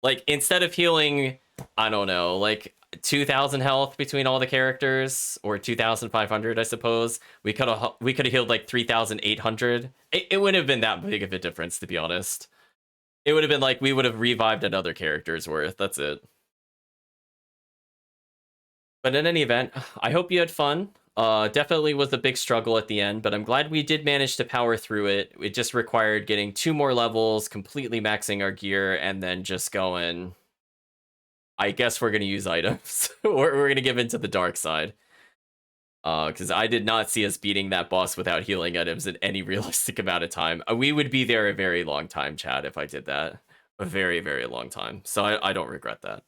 Like instead of healing, I don't know, like 2,000 health between all the characters, or 2,500, I suppose. We could have healed like 3,800. It wouldn't have been that big of a difference, to be honest. It would have been like we would have revived another character's worth. That's it. But in any event, I hope you had fun. Definitely was a big struggle at the end, but I'm glad we did manage to power through it. It just required getting 2 more levels, completely maxing our gear, and then just going... I guess we're going to use items. We're going to give into the dark side. Because I did not see us beating that boss without healing items in any realistic amount of time. We would be there a very long time, Chad, if I did that. A very, very long time. So I don't regret that.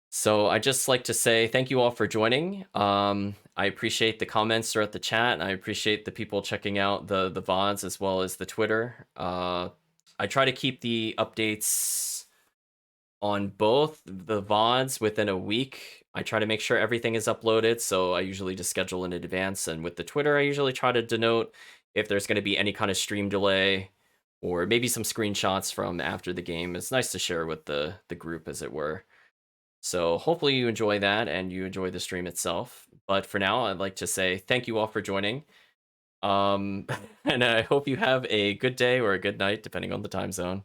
So I just like to say thank you all for joining. I appreciate the comments throughout the chat, and I appreciate the people checking out the VODs as well as the Twitter. I try to keep the updates on both the VODs within a week. I try to make sure everything is uploaded, so I usually just schedule in advance. And with the Twitter, I usually try to denote if there's going to be any kind of stream delay, or maybe some screenshots from after the game. It's nice to share with the group, as it were. So hopefully you enjoy that and you enjoy the stream itself. But for now, I'd like to say thank you all for joining. And I hope you have a good day or a good night, depending on the time zone.